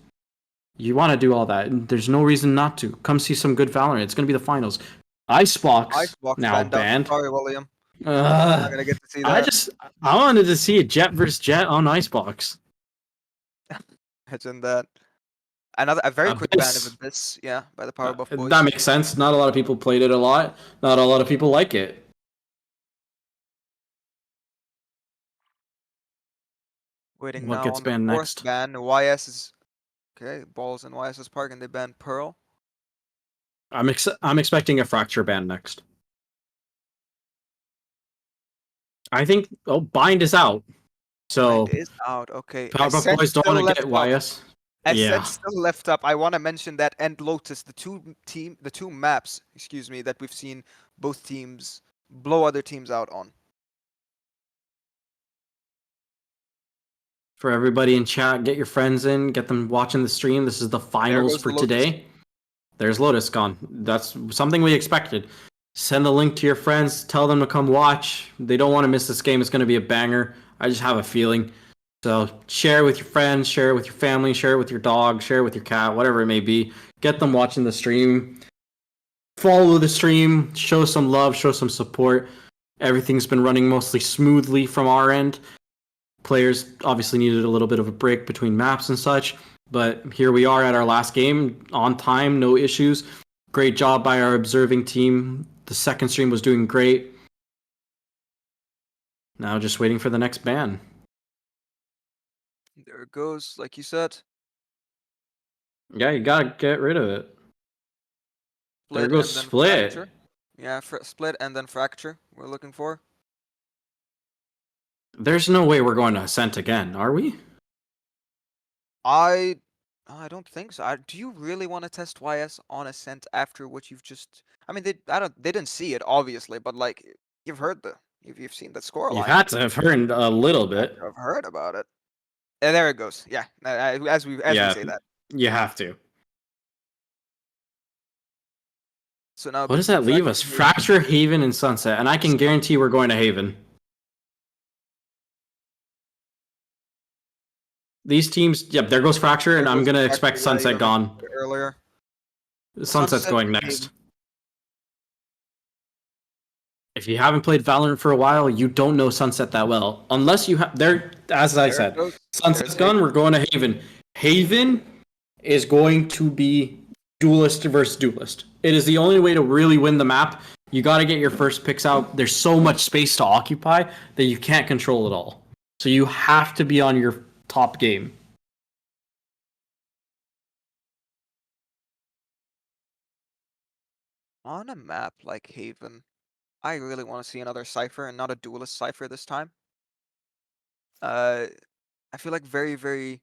You want to do all that. There's no reason not to. Come see some good Valorant. It's going to be the finals. Icebox now banned. Sorry, William. I'm not gonna get to see that. I wanted to see a Jet versus Jet on Icebox. Imagine that. A very quick ban of Abyss. Abyss, yeah, by the Powerbuff boys. That makes sense. Not a lot of people played it a lot. Not a lot of people like it. Waiting What now gets on the banned fourth next? ban. YS is okay. Balls in YS's park, and they ban Pearl. I'm expecting a Fracture ban next. I think Bind is out. So Bind is out. Okay. Powerpuff Boys don't want to get YS. Yeah. Ascent still left up. I want to mention that and Lotus, the two maps, excuse me, that we've seen both teams blow other teams out on. For everybody in chat, get your friends in, get them watching the stream. This is the finals goes for the Lotus. today. There's Lotus gone. That's something we expected. Send the link to your friends. Tell them to come watch. They don't want to miss this game. It's going to be a banger. I just have a feeling. So share it with your friends, share it with your family, share it with your dog, share it with your cat, whatever it may be. Get them watching the stream. Follow the stream. Show some love. Show some support. Everything's been running mostly smoothly from our end. Players obviously needed a little bit of a break between maps and such. But here we are at our last game, on time, no issues. Great job by our observing team. The second stream was doing great. Now just waiting for the next ban. There it goes, like you said. Yeah, you gotta get rid of it. There Split goes and then Split. fracture. Yeah, split and then fracture. We're looking for. There's no way we're going to Ascent again, are we? I don't think so. Do you really want to test YS on Ascent after what you've just? I mean, they didn't see it obviously, but like you've heard you've seen the score You've line. had to have heard a little You have bit. to have heard about it. And there it goes. Yeah, as we Yeah, say that. you have to. So now What does that leave us? Fracture, Haven, and Sunset. And I can guarantee we're going to Haven. These teams, yep, there goes Fracture, and I'm going to expect Sunset gone. Earlier. Sunset's going next. If you haven't played Valorant for a while, you don't know Sunset that well. Unless you have, as I said, Sunset's gone, we're going to Haven. Haven is going to be duelist versus duelist. It is the only way to really win the map. You got to get your first picks out. There's so much space to occupy that you can't control it all. So you have to be on your top game. On a map like Haven, I really want to see another Cypher and not a duelist Cypher this time. I feel like very, very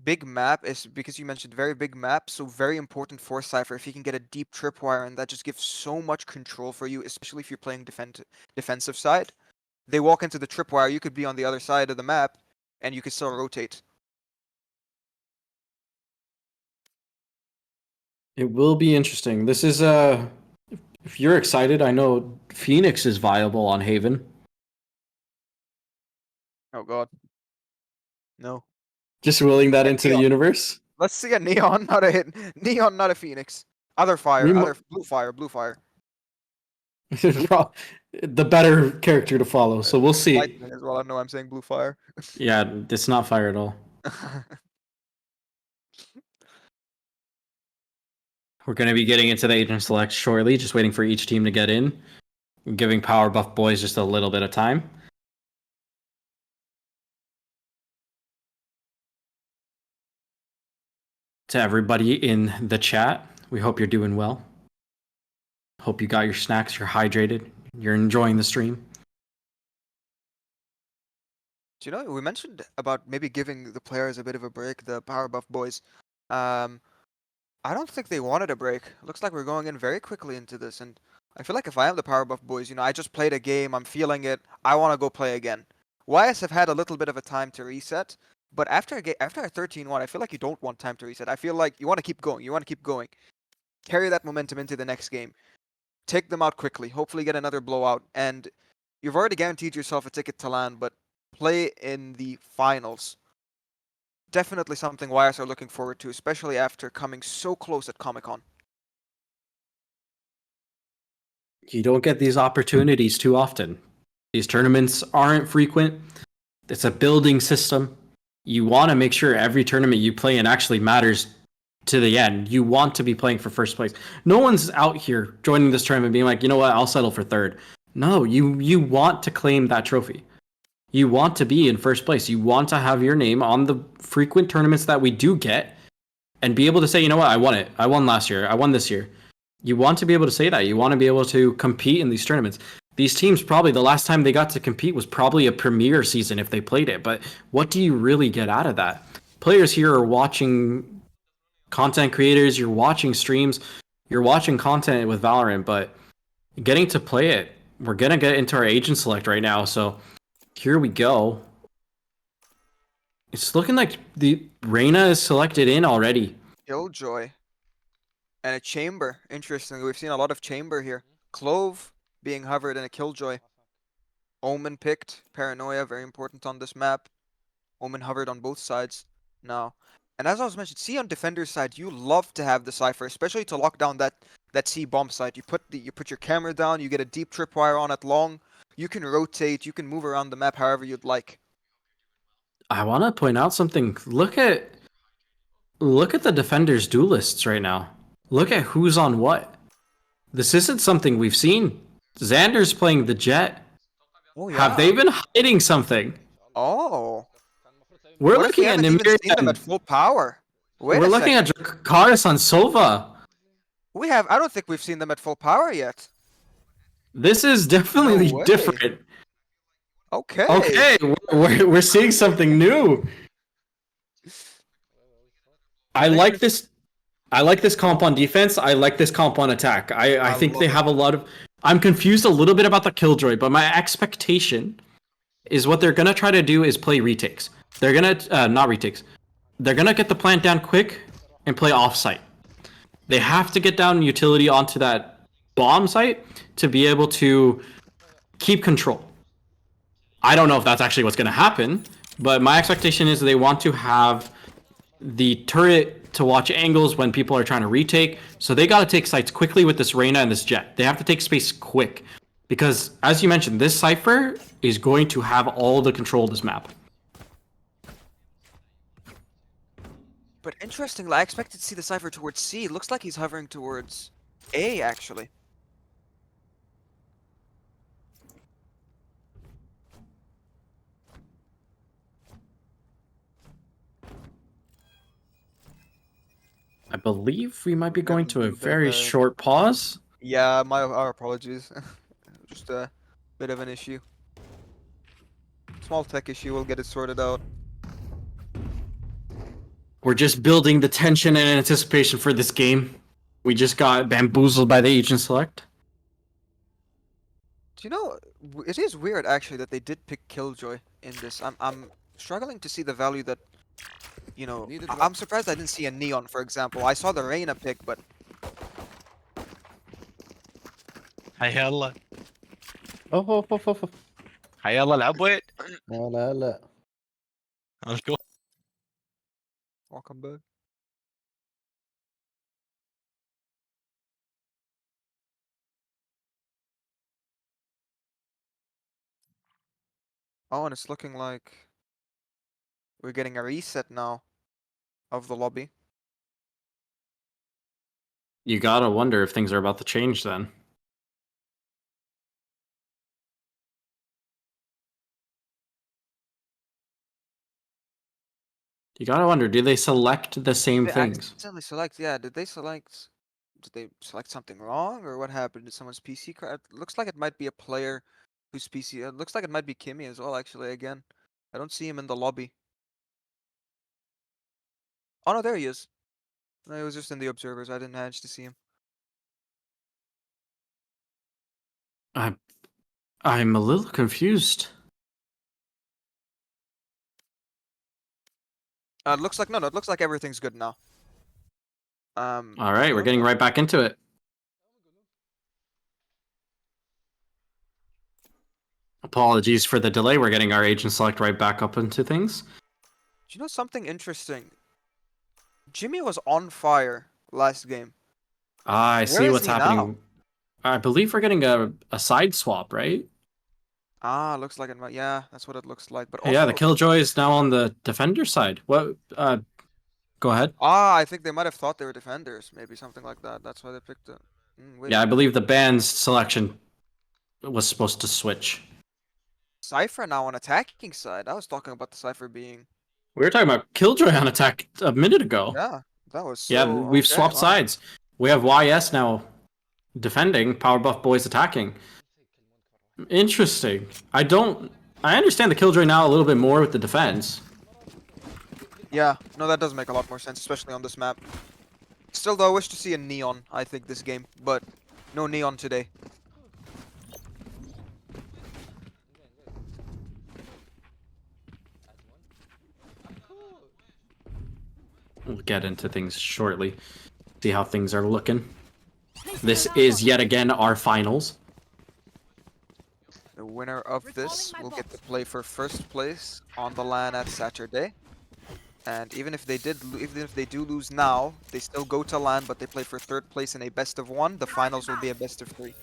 big map is because you mentioned very big map, so very important for Cypher if he can get a deep tripwire, and that just gives so much control for you, especially if you're playing defensive side. They walk into the tripwire, you could be on the other side of the map, and you could still rotate. It will be interesting. This is if you're excited, I know Phoenix is viable on Haven. Oh god. No. Just willing that into the universe. Let's see a Neon, not a hit. Neon, not a Phoenix. Other fire, other blue fire, blue fire. The better character to follow, so we'll see. Lightning as well. I know I'm saying blue fire. Yeah, it's not fire at all. We're going to be getting into the agent select shortly, just waiting for each team to get in, giving Power Buff Boys just a little bit of time. To everybody in the chat, we hope you're doing well. Hope you got your snacks, you're hydrated, you're enjoying the stream. Do you know, we mentioned about maybe giving the players a bit of a break, the Power Buff Boys. I don't think they wanted a break. Looks like we're going in very quickly into this, and I feel like if I am the Power Buff Boys, I just played a game, I'm feeling it, I want to go play again. YS have had a little bit of a time to reset, but after a 13-1, I feel like you don't want time to reset. I feel like you want to keep going. Carry that momentum into the next game. Take them out quickly, hopefully get another blowout, and you've already guaranteed yourself a ticket to LAN, but play in the finals. Definitely something YS are looking forward to, especially after coming so close at Comic-Con. You don't get these opportunities too often. These tournaments aren't frequent. It's a building system. You want to make sure every tournament you play in actually matters to the end. You want to be playing for first place. No one's out here joining this tournament being like, you know what, I'll settle for third. No, you want to claim that trophy. You want to be in first place. You want to have your name on the frequent tournaments that we do get and be able to say, you know what, I won it. I won last year. I won this year. You want to be able to say that. You want to be able to compete in these tournaments. These teams, probably the last time they got to compete was probably a premier season if they played it. But what do you really get out of that? Players here are watching content creators. You're watching streams. You're watching content with Valorant. But getting to play it, we're going to get into our agent select right now. So here we go. It's looking like the Reyna is selected in already. Killjoy. And a Chamber. Interestingly, we've seen a lot of Chamber here. Clove being hovered in a Killjoy. Omen picked. Paranoia, very important on this map. Omen hovered on both sides now. And as I was mentioned, see on Defender's side, you love to have the Cypher, especially to lock down that C bomb site. You put your camera down, you get a deep tripwire on it long. You can rotate, you can move around the map however you'd like. I want to point out something. Look at the Defenders duelists right now. Look at who's on what. This isn't something we've seen. Xander's playing the Jet. Oh, yeah. Have they been hiding something? Oh. We're looking at Nimir. Them at full power. We're looking at Dracarys on Sova. I don't think we've seen them at full power yet. This is definitely different. Okay. Okay, we're seeing something new. I like this. I like this comp on defense. I like this comp on attack. I think love they it. have a lot of. I'm confused a little bit about the killjoy, but my expectation is what they're gonna try to do is play retakes. They're gonna not retakes. They're gonna get the plant down quick and play offsite. They have to get down utility onto that bomb site to be able to keep control. I don't know if that's actually what's gonna happen, but my expectation is they want to have the turret to watch angles when people are trying to retake. So they got to take sites quickly with this Reyna and this Jet. They have to take space quick. Because, as you mentioned, this Cypher is going to have all the control of this map. But interestingly, I expected to see the Cypher towards C. It looks like he's hovering towards A, actually. I believe we might be We have going a to a little bit of very a- short pause. Yeah, our apologies. Just a bit of an issue. Small tech issue, we'll get it sorted out. We're just building the tension and anticipation for this game. We just got bamboozled by the agent select. Do you know, it is weird actually that they did pick Killjoy in this. I'm struggling to see the value that, you know, Need a drop. I'm surprised I didn't see a Neon, for example. I saw the Reyna pick, but هيا يلا Oh, oh, oh, oh, oh. هيا يلا العب وين لا لا الكو welcome back. Oh, and it's looking like we're getting a reset now of the lobby. You gotta wonder if things are about to change then. You gotta wonder, do they select the same They things? accidentally select, yeah, did they select something wrong or what happened? Did someone's PC crash? It looks like it might be a player whose PC, it looks like it might be Kimmy as well, actually, again. I don't see him in the lobby. Oh no, there he is. No, he was just in the observers, I didn't manage to see him. I'm a little confused. It looks like, no, it looks like everything's good now. All right, we're hello? getting right back into it. Apologies for the delay. We're getting our agent select right back up into things. Do you know something interesting? Jimmy was on fire last game. I see is what's he happening. I believe we're getting a side swap, right? Ah, looks like it might, yeah, that's what it looks like. But Yeah, the also, Killjoy is now on the defender side. What? Go ahead. ah, I think they might have thought they were defenders, maybe something like that. That's why they picked it. Wait, Yeah, I believe the band's selection was supposed to switch. Cypher now on attacking side. I was talking about the Cypher being, We were talking about Killjoy on attack a minute ago. yeah, that was Yeah, so we've okay, swapped wow. sides. We have YS now defending, Powerbuff Boys attacking. Interesting. I understand the Killjoy now a little bit more with the defense. Yeah, no, that does make a lot more sense, especially on this map. Still, though, I wish to see a Neon, I think, this game, but no Neon today. We'll get into things shortly. See how things are looking. This is yet again our finals. The winner of this will get to play for first place on the LAN at Saturday. And even if they do lose now, they still go to LAN, but they play for third place in a best of one. The finals will be a best of three.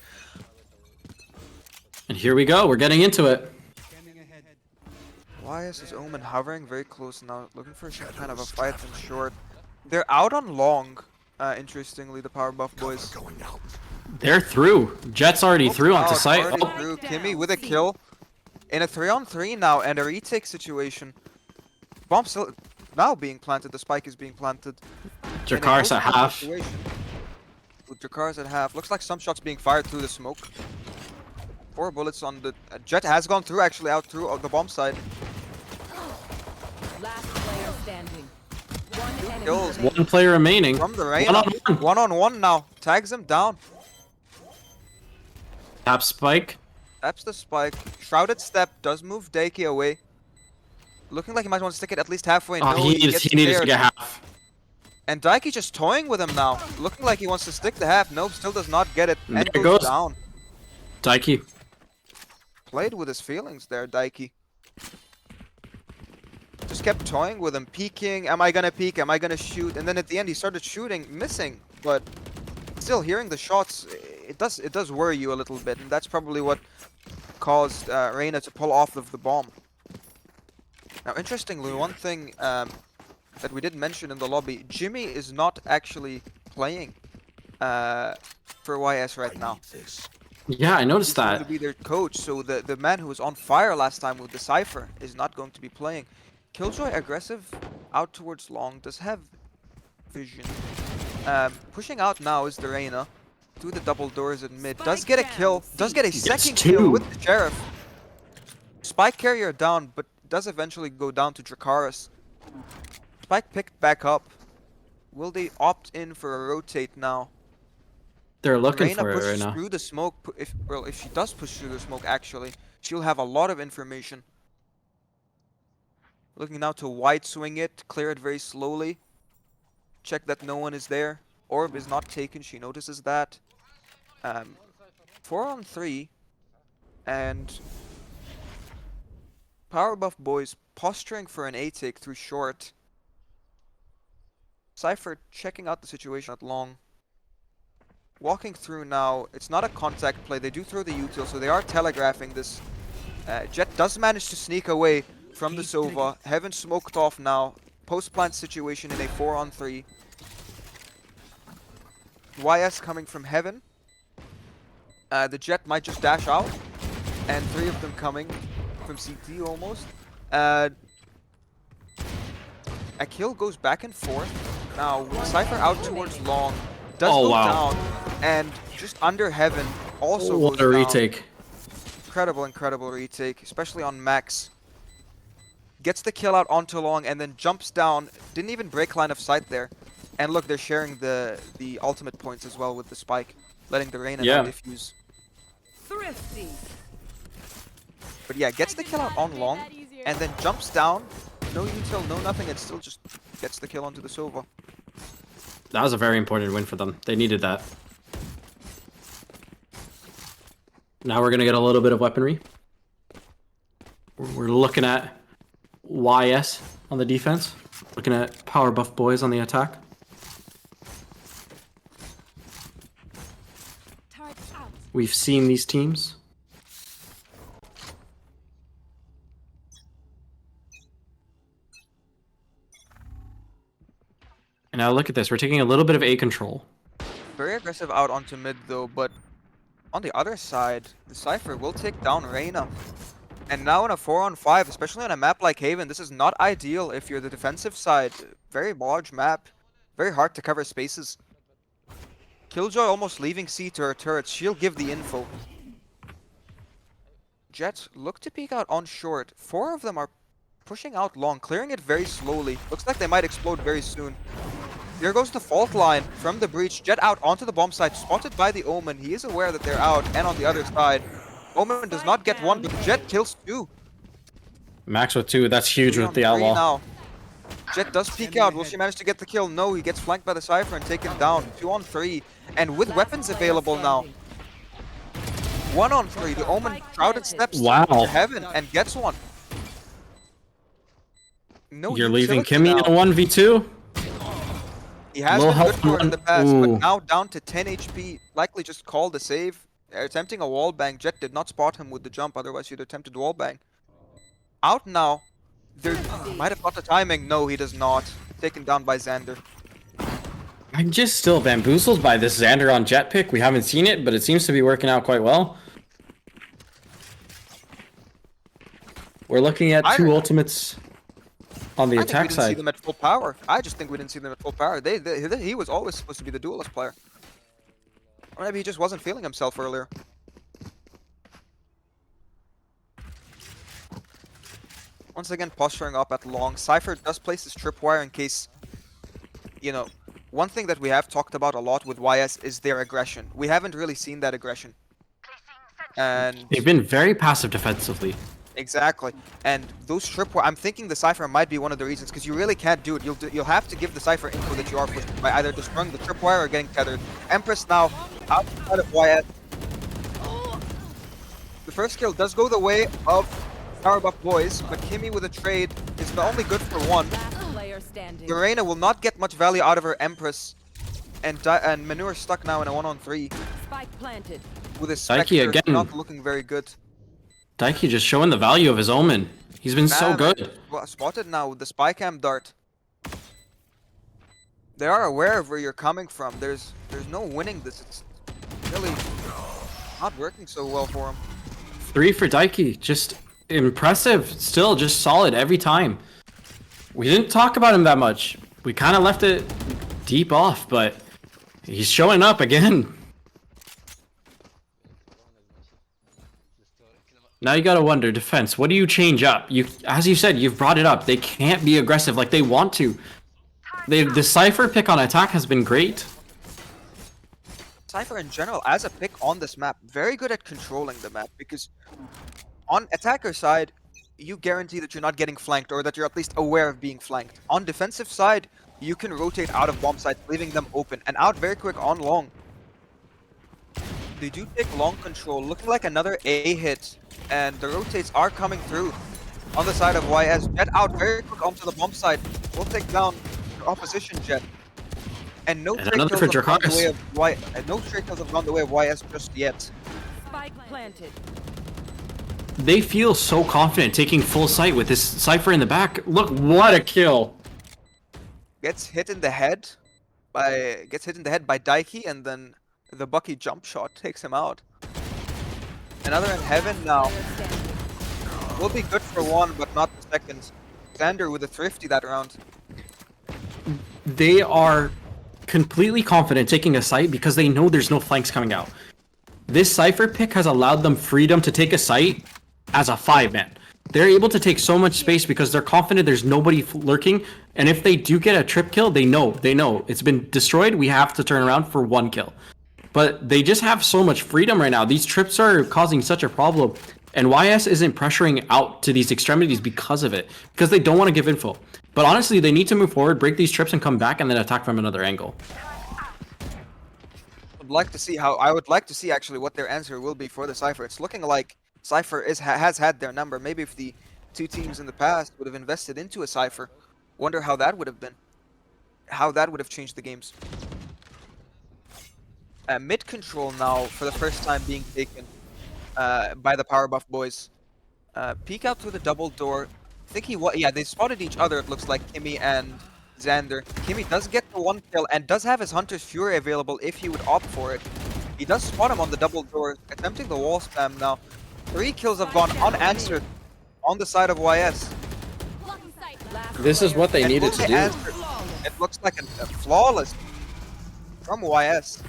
And here we go. We're getting into it. YS is Omen hovering very close now, looking for some kind of a fight in short. They're out on long, interestingly, the Powerbuff boys. They're through. Jet's already through onto Out, site. already Oh, through. Kimmy with a kill. In a 3-on-3 now, and a retake situation. Bomb still now being planted, the spike is being planted. Jakar's at half. With Jakar's at half. Looks like some shots being fired through the smoke. 4 bullets on the... Jet has gone through, actually, out through the bomb side. Last player standing. One enemy kills. remaining. One player remaining. From the One Reyna. on one. 1-on-1 now. Tags him down. Tap spike. That's the spike. Shrouded Step does move Daiki away. Looking like he might want to stick it at least halfway. Oh, No, he gets needed to spared. get half. And Daiki just toying with him now. Looking like he wants to stick the half. Nope, still does not get it. There And it goes goes. down. Daiki. Played with his feelings there, Daiki. Just kept toying with him, peeking. Am I gonna peek? Am I gonna shoot? And then at the end he started shooting, missing. But still hearing the shots, it does worry you a little bit. And that's probably what caused Reyna to pull off of the bomb. Now, interestingly, one thing that we didn't mention in the lobby, Jimmy is not actually playing for YS right now. Yeah, I noticed He's going that. to be their coach, so the man who was on fire last time with the Cypher is not going to be playing. Killjoy aggressive out towards long, does have vision. Pushing out now is the Reyna. Through the double doors in mid. Does get a kill, does get a second kill two. with the Sheriff. Spike carrier down, but does eventually go down to Dracarys. Spike picked back up. Will they opt in for a rotate now? They're looking Reyna for it right pushes now. through the smoke. If she does push through the smoke, actually, she'll have a lot of information. Looking now to wide swing it, clear it very slowly. Check that no one is there. Orb is not taken. She notices that. 4 on 3, and Power Buff Boys posturing for an A take through short. Cypher checking out the situation at long. Walking through now. It's not a contact play. They do throw the util, so they are telegraphing this. Jet does manage to sneak away from the Sova. Heaven smoked off now. Post-plant situation in a 4 on 3. YS coming from Heaven. The Jet might just dash out. And 3 of them coming from CT almost. A kill goes back and forth. Now, Cypher out towards long. Does go down. And just under Heaven also What goes a down. retake. Incredible retake, especially on Max. Gets the kill out onto long and then jumps down. Didn't even break line of sight there. And look, they're sharing the ultimate points as well with the spike. Letting the Reyna now diffuse. Thrifty. But yeah, gets the kill out on long, and then jumps down. No util, no nothing, and still just gets the kill onto the Sova. That was a very important win for them. They needed that. Now we're going to get a little bit of weaponry. We're looking at YS on the defense. Looking at Power Buff Boys on the attack. We've seen these teams. And now look at this. We're taking a little bit of A control. Very aggressive out onto mid though, but on the other side, the Cypher will take down Reyna. And now in a 4 on 5, especially on a map like Haven, this is not ideal if you're the defensive side. Very large map. Very hard to cover spaces. Killjoy almost leaving C to her turrets. She'll give the info. Jets look to peek out on short. 4 of them are pushing out long, clearing it very slowly. Looks like they might explode very soon. There goes the fault line from the breach. Jet out onto the bomb site, spotted by the Omen. He is aware that they're out, and on the other side, Omen does not get 1, but Jet kills 2. Max with 2. That's huge 3 with on the 3 Outlaw. now. Jet does peek out. Will she manage to get the kill? No, he gets flanked by the Cypher and taken down. 2 on 3, and with weapons available now. 1 on 3. The Omen Shrouded steps to Heaven and gets 1. No, You're leaving utility Kimmy now. in a 1v2? He has Low been good health for it in the past, Ooh. but now down to 10 HP. Likely just called the save. Attempting a wallbang. Jet did not spot him with the jump, otherwise he'd attempted wallbang. Out now. There might have got the timing. No, he does not. Taken down by Xander. I'm just still bamboozled by this Xander on Jet pick. We haven't seen it, but it seems to be working out quite well. We're looking at 2 ultimates on the attack I think we didn't see side. them at full power. I just think we didn't see them at full power. He was always supposed to be the duelist player. Or maybe he just wasn't feeling himself earlier. Once again, posturing up at long. Cypher does place his tripwire in case you know, one thing that we have talked about a lot with YS is their aggression. We haven't really seen that aggression. And They've been very passive defensively. exactly. And those tripwire, I'm thinking the Cypher might be one of the reasons, because you really can't do it. You'll have to give the Cypher info that you are pushing by either destroying the tripwire or getting tethered. Empress now outside of YS. The first kill does go the way of Powerbuff Boys, but Kimmy with a trade is only good for one. Last player standing. Garena will not get much value out of her Empress, and Manure stuck now in a 1-on-3 Spike planted. with his Daiki Spectre again. not looking very good. Daiki just showing the value of his Omen. He's been so Man, good. Spotted now with the spy cam dart. They are aware of where you're coming from. There's no winning this. It's really not working so well for him. 3 for Daiki. Just impressive. Still just solid every time. We didn't talk about him that much. We kind of left it deep off, but he's showing up again. Now you gotta wonder, defense, what do you change up? As you said, you've brought it up. They can't be aggressive like they want to. The Cypher pick on attack has been great. Cypher in general, as a pick on this map, very good at controlling the map, because on attacker side, you guarantee that you're not getting flanked, or that you're at least aware of being flanked. On defensive side, you can rotate out of bomb sites, leaving them open, and out very quick on long. They do take long control, looking like another A hit, and the rotates are coming through. On the side of YS, Jet out very quick onto the bomb site. We'll take down the opposition Jet. And no trade another kills for have gone the Dracarys. way of no trade kills have gone the way of YS just yet. Spike planted. They feel so confident taking full sight with this Cypher in the back. Look, what a kill. Gets hit in the head by Daiki, and then the Bucky jump shot takes him out. Another in heaven now. Player standing. Will be good for one, but not the second. Xander with a thrifty that round. They are completely confident taking a site because they know there's no flanks coming out. This Cypher pick has allowed them freedom to take a site as a 5-man. They're able to take so much space because they're confident there's nobody lurking, and if they do get a trip kill, they know it's been destroyed. We have to turn around for 1 kill. But they just have so much freedom right now. These trips are causing such a problem, and YS isn't pressuring out to these extremities because of it, because they don't want to give info. But honestly, they need to move forward, break these trips, and come back, and then attack from another angle. I would like to see actually what their answer will be for the Cypher. It's looking like Cypher has had their number. Maybe if the two teams in the past would have invested into a Cypher, wonder how that would have been. How that would have changed the games. Mid control now for the first time being taken by the Powerbuff Boys. Peek out through the double door. They spotted each other, it looks like, Kimmy and Xander. Kimmy does get the 1 kill and does have his Hunter's Fury available if he would opt for it. He does spot him on the double door, attempting the wall spam now. 3 kills have gone unanswered on the side of YS. This is what they And needed will to they do. answer? It looks like a flawless from YS.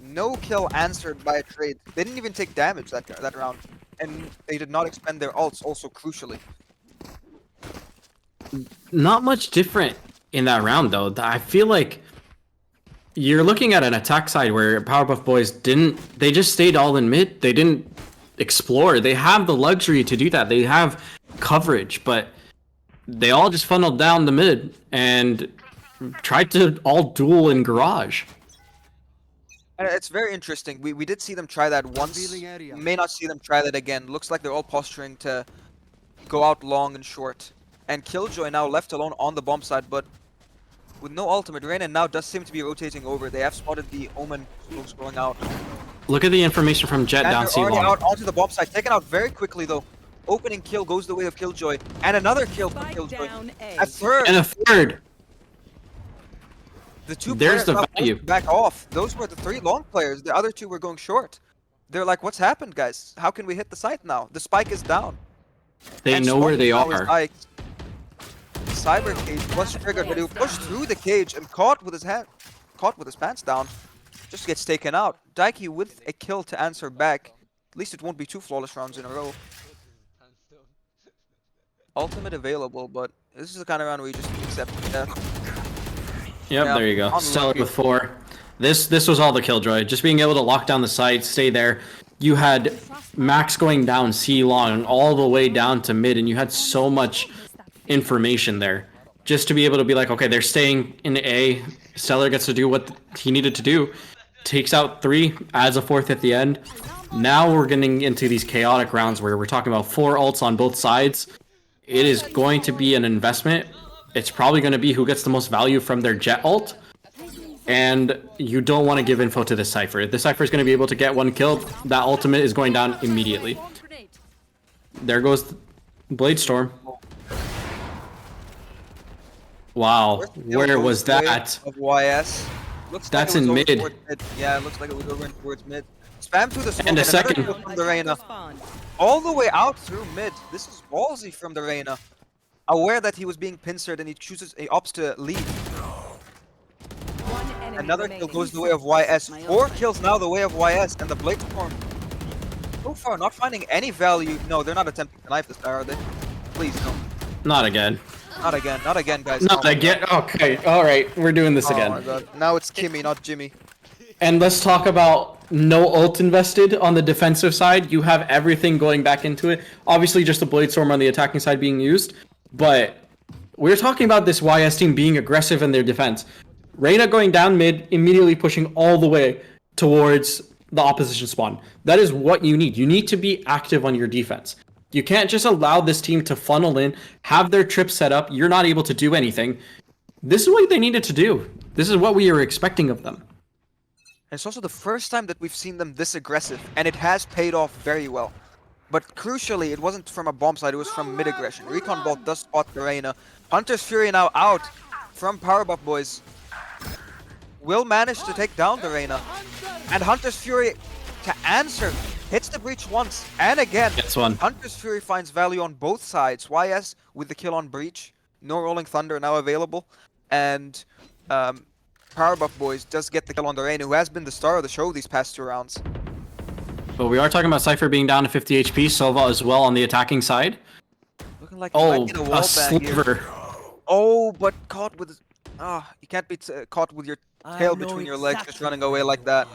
No kill answered by a trade. They didn't even take damage that round. And they did not expend their ults, also crucially. Not much different in that round, though. I feel like you're looking at an attack side where Powerbuff Boys they just stayed all in mid. They didn't explore. They have the luxury to do that. They have coverage, but they all just funneled down the mid and tried to all duel in garage. And it's very interesting. We did see them try that once. Revealing area. May not see them try that again. Looks like they're all posturing to go out long and short. And Killjoy now left alone on the bomb side, but with no ultimate. Reina now does seem to be rotating over. They have spotted the Omen smokes going out. Look at the information from Jet And down they're C already long. out onto the bomb side. Taken out very quickly though. Opening kill goes the way of Killjoy. And another kill from Spike Killjoy. down A. A third. And a third. The two There's players the now value. back off. Those were the 3 long players. The other 2 were going short. They're like, what's happened, guys? How can we hit the site now? The spike is down. They And know where they Sparky now is are. like, Cyber cage was triggered, but he was pushed through the cage and caught with his pants down. Just gets taken out. Daiki with a kill to answer back. At least it won't be 2 flawless rounds in a row. Ultimate available, but this is the kind of round where you just accept death. Yep, Yeah, there you go. unlucky. Stellar with 4. This was all the killjoy. Just being able to lock down the site, stay there. You had Max going down C long all the way down to mid, and you had so much information there. Just to be able to be like, okay, they're staying in A. Stellar gets to do what he needed to do. Takes out 3, adds a 4th at the end. Now we're getting into these chaotic rounds where we're talking about 4 ults on both sides. It is going to be an investment. It's probably going to be who gets the most value from their Jet ult. And you don't want to give info to this Cypher. This Cypher is going to be able to get 1 kill. That ultimate is going down immediately. There goes Blade Storm. Wow, where was that? Of YS. Looks That's like it in was over mid. towards mid. Yeah, it looks like it was over towards mid. Spam through the smoke And a another second. kill from the Reyna. All the way out through mid. This is ballsy from the Reyna. Aware that he was being pincered and he opts to leave. Another kill goes the way of YS. 4 kills now the way of YS, and the Blade Storm so far not finding any value. No, they're not attempting to knife this guy, are they? Please, no. Not again. Not again. Not again, guys. Not Oh my again. Okay, alright. We're doing this God. again. Oh my God. Now it's Kimmy, not Jimmy. And let's talk about no ult invested on the defensive side. You have everything going back into it. Obviously, just the Blade Storm on the attacking side being used. But we're talking about this YS team being aggressive in their defense. Reyna going down mid, immediately pushing all the way towards the opposition spawn. That is what you need. You need to be active on your defense. You can't just allow this team to funnel in, have their trip set up. You're not able to do anything. This is what they needed to do. This is what we were expecting of them. And it's also the first time that we've seen them this aggressive, and it has paid off very well. But crucially, it wasn't from a bomb side, it was from mid-aggression. Recon Bolt does spot the Reyna. Hunter's Fury now out from Power Buff Boys. Will manage to take down the Reyna. And Hunter's Fury, to answer, hits the breach once and again. Gets one. Hunter's Fury finds value on both sides. YS with the kill on breach. No Rolling Thunder now available. And Power Buff Boys does get the kill on the Reyna, who has been the star of the show these past 2 rounds. But we are talking about Cypher being down to 50 HP. Sova as well on the attacking side. Looking like he might get a wall a bang here. sliver. Oh, but caught with... you can't be caught with your tail between your legs just running away like that.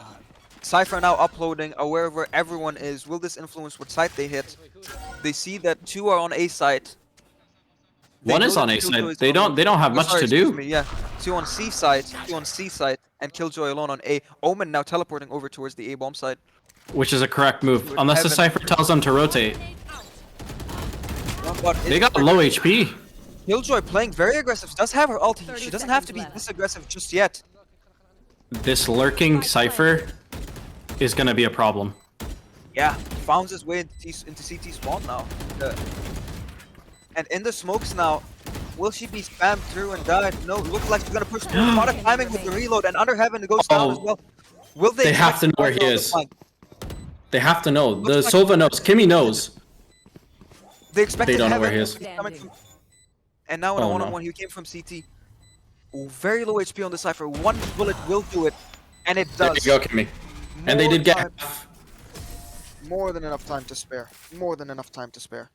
Cypher now uploading, aware of where everyone is. Will this influence what site they hit? They see that 2 are on A site. They One know is on that A Killjoy side. is They on- don't have much sorry, to excuse do. me, yeah. 2 on C site, 2 on C site, and Killjoy alone on A. Omen now teleporting over towards the A bomb side. Which is a correct move. Would Unless the heaven- Cypher tells them to rotate. But They got low HP. Killjoy playing very aggressive. Does have her ulti. She doesn't have to be this aggressive just yet. This lurking Cypher is going to be a problem. Yeah, found his way into CT spawn now. And in the smokes now, will she be spammed through and die? No, looks like she's gonna push through. A lot of timing with the reload, and Under Heaven goes down as well. Will they? They have to know where he is. They have to know. The Looks like- Sova knows. Kimmy knows. They expected They don't know Heaven where he is. coming from, and now in a Oh, no. one-on-one, he came from CT. Ooh, very low HP on the Cypher. 1 bullet will do it, and it There does. you go, Kimmy. And they More did get time- half. More than enough time to spare. More than enough time to spare.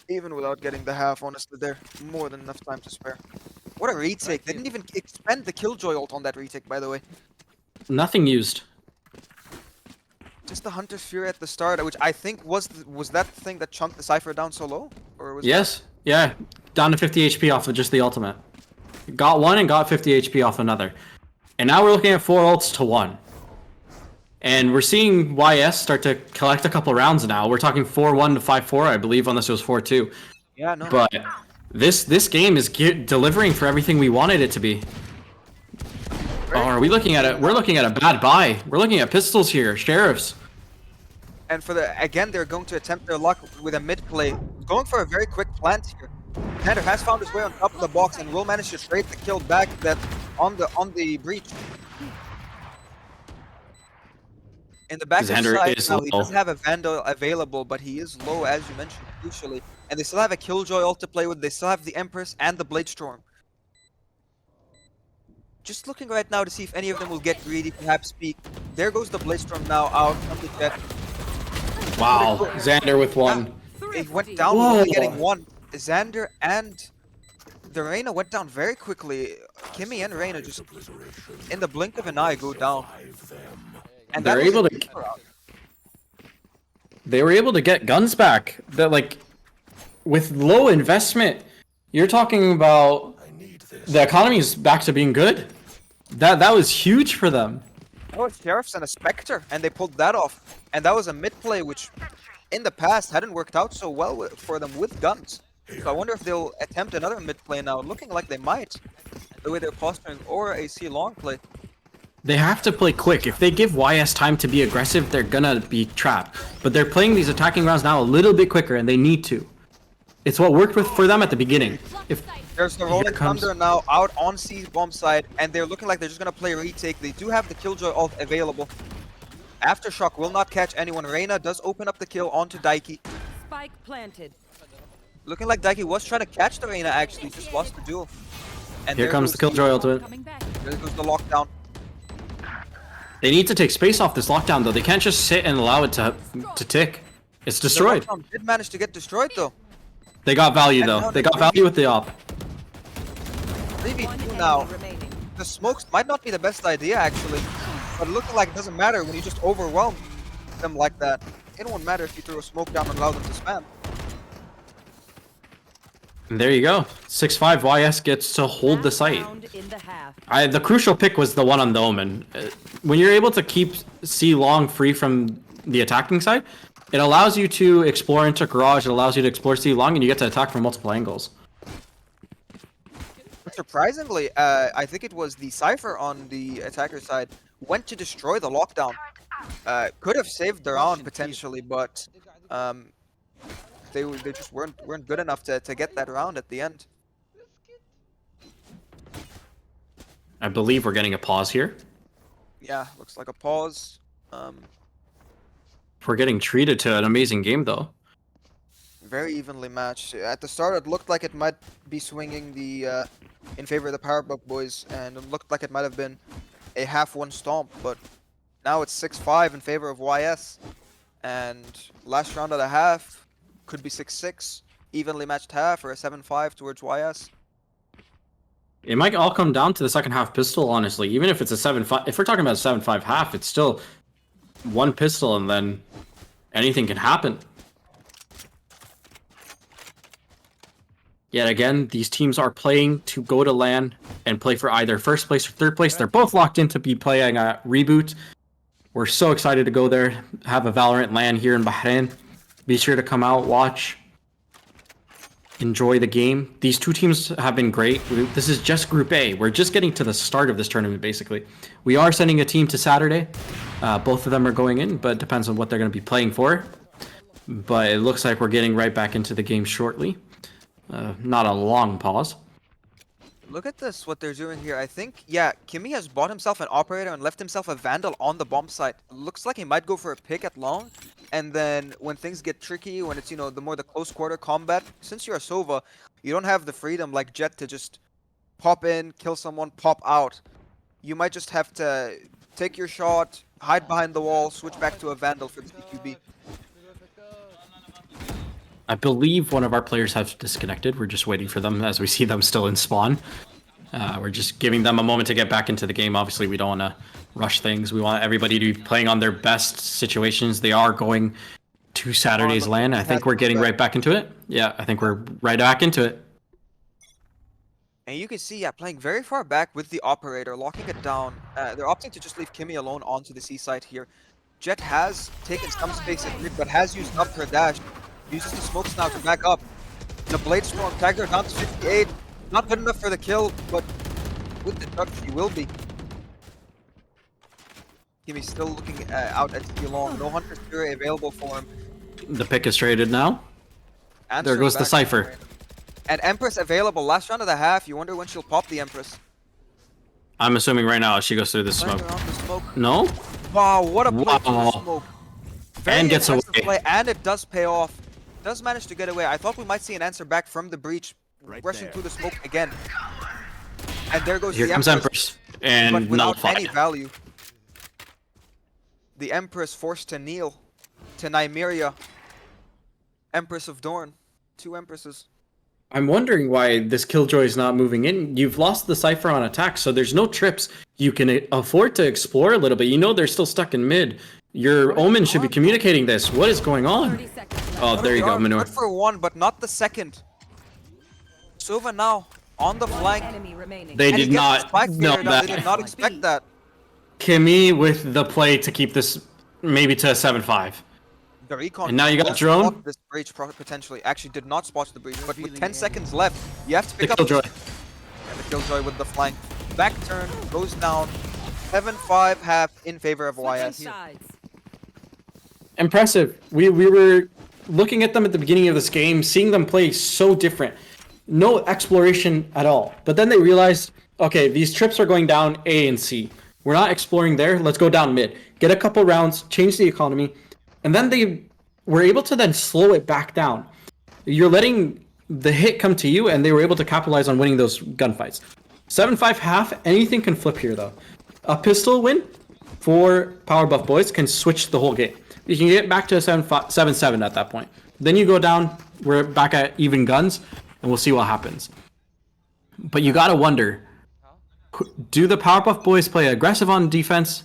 Even without getting the half, honestly, there. More than enough time to spare. What a retake. They didn't even expend the Killjoy ult on that retake, by the way. Nothing used. Just the Hunter's Fury at the start, which I think was that the thing that chunked the Cypher down so low? Or was Yes. Yeah. Down to 50 HP off of just the ultimate. Got one and got 50 HP off another. And now we're looking at 4 ults to 1. And we're seeing YS start to collect a couple rounds now. We're talking 4-1 to 5-4, I believe, unless it was 4-2. Yeah, no. But this game is delivering for everything we wanted it to be. Oh, are we looking at it? We're looking at a bad buy. We're looking at pistols here, sheriffs. And for again, they're going to attempt their luck with a mid play, going for a very quick plant here. Xander has found his way on top of the box and will manage to trade the kill back that on the breach. In the back Xander side is now, he low. doesn't have a Vandal available, but he is low, as you mentioned, crucially. And they still have a Killjoy ult to play with. They still have the Empress and the Blade Storm. Just looking right now to see if any of them will get greedy, perhaps peek. There goes the Blade Storm now out from the jet. Wow. Xander with one. It went down with Whoa. only getting one. Xander and the Reyna went down very quickly. Kimmy and Reyna just, in the blink of an eye, go down. And They're that was able a to- keeper out. They were able to get guns back. That like, with low investment, you're talking about the economy is back to being good. That was huge for them. Oh, Sheriffs and a Spectre, and they pulled that off. And that was a mid play, which in the past hadn't worked out so well for them with guns. So I wonder if they'll attempt another mid play now, looking like they might, the way they're posturing, or a C long play. They have to play quick. If they give YS time to be aggressive, they're gonna be trapped. But they're playing these attacking rounds now a little bit quicker, and they need to. It's what worked for them at the beginning. If There's the Here Rolling comes- Thunder now out on C bomb side, and they're looking like they're just gonna play retake. They do have the Killjoy ult available. Aftershock will not catch anyone. Reyna does open up the kill onto Daiki. Spike planted. Looking like Daiki was trying to catch the Reyna, actually, just lost the duel. And here there comes the goes Killjoy ultimate. There goes the lockdown. They need to take space off this lockdown, though. They can't just sit and allow it to tick. It's The destroyed. lockdown did manage to get destroyed, though. They got value, though. They got value with the op. 3v2 now. Remaining. The smokes might not be the best idea, actually. But looking like it doesn't matter when you just overwhelm them like that. It won't matter if you throw a smoke down and allow them to spam. And there you go. 6-5 YS gets to hold the site. Round in the half. The crucial pick was the one on the Omen. When you're able to keep C long free from the attacking side, it allows you to explore into garage, it allows you to explore C long, and you get to attack from multiple angles. Surprisingly, I think it was the Cypher on the attacker side went to destroy the lockdown. Could have saved the round potentially, but they just weren't good enough to get that round at the end. I believe we're getting a pause here. Yeah, looks like a pause. We're getting treated to an amazing game, though. Very evenly matched. At the start, it looked like it might be swinging the in favor of the Powerbook boys, and it looked like it might have been a half-one stomp, but now it's 6-5 in favor of YS. And last round of the half could be 6-6, evenly matched half, or a 7-5 towards YS. It might all come down to the second half pistol, honestly. Even if it's a 7-5, if we're talking about a 7-5 half, it's still one pistol, and then anything can happen. Yet again, these teams are playing to go to LAN and play for either first place or third place. They're both locked in to be playing a Reboot. We're so excited to go there, have a Valorant LAN here in Bahrain. Be sure to come out, watch, enjoy the game. These two teams have been great. This is just Group A. We're just getting to the start of this tournament, basically. We are sending a team to Saturday. Both of them are going in, but it depends on what they're going to be playing for. But it looks like we're getting right back into the game shortly. Not a long pause. Look at this, what they're doing here. I think, yeah, Kimmy has bought himself an operator and left himself a vandal on the bomb site. Looks like he might go for a pick at long. And then when things get tricky, when it's, the close quarter combat, since you're a Sova, you don't have the freedom like Jet to just pop in, kill someone, pop out. You might just have to take your shot, hide behind the wall, switch back to a vandal for the CQB. I believe one of our players have disconnected. We're just waiting for them as we see them still in spawn. We're just giving them a moment to get back into the game. Obviously, we don't want to rush things. We want everybody to be playing on their best situations. They are going to Saturday's LAN. I think we're getting right back into it. Yeah, I think we're right back into it. And you can see, yeah, playing very far back with the operator, locking it down. They're opting to just leave Kimmy alone onto the C site here. Jet has taken some space in mid, but has used up her dash. Uses the smokes now to back up. The Blade Storm tagged her down to 58. Not good enough for the kill, but with the touch, she will be. Kimmy's still looking out at T long. No Hunter's Fury available for him. The pick is traded now. There goes the Cypher. And Empress available. Last round of the half. You wonder when she'll pop the Empress. I'm assuming right now she goes through the Playing smoke. around the smoke. No? Wow, what a play Wow. through the smoke. Very And gets impressive away. play, and it does pay off. Does manage to get away. I thought we might see an answer back from the breach, rushing through the smoke again. And there goes Here the comes Empress. but And without any nullified. value. The Empress forced to kneel to Nymeria, Empress of Dorn. 2 Empresses. I'm wondering why this Killjoy is not moving in. You've lost the Cypher on attack, so there's no trips. You can afford to explore a little bit. You know they're still stuck in mid. Your Omen should be communicating this. What is going on? 30 seconds left. Oh, there you go, Manure. Good for one, but not the second. Sova now on the flank. Enemy remaining. They And he did gets the not spike know figured out. They did that. not expect that. Kimmy with the play to keep this maybe to a 7-5. The recon. And now you got will drone? spot this breach potentially. Actually, did not spot the breach, but with 10 seconds left, you have to The pick up Killjoy. and the Killjoy with the flank. Back turn goes down. 7-5 half in favor of Switching YS. sides. Impressive. We were looking at them at the beginning of this game, seeing them play so different. No exploration at all. But then they realized, okay, these trips are going down A and C. We're not exploring there. Let's go down mid. Get a couple rounds, change the economy. And then they were able to then slow it back down. You're letting the hit come to you, and they were able to capitalize on winning those gunfights. 7-5 half, anything can flip here, though. A pistol win for Power Buff Boys can switch the whole game. You can get back to a 7-7 at that point. Then you go down, we're back at even guns, and we'll see what happens. But you gotta wonder, do the Power Buff Boys play aggressive on defense?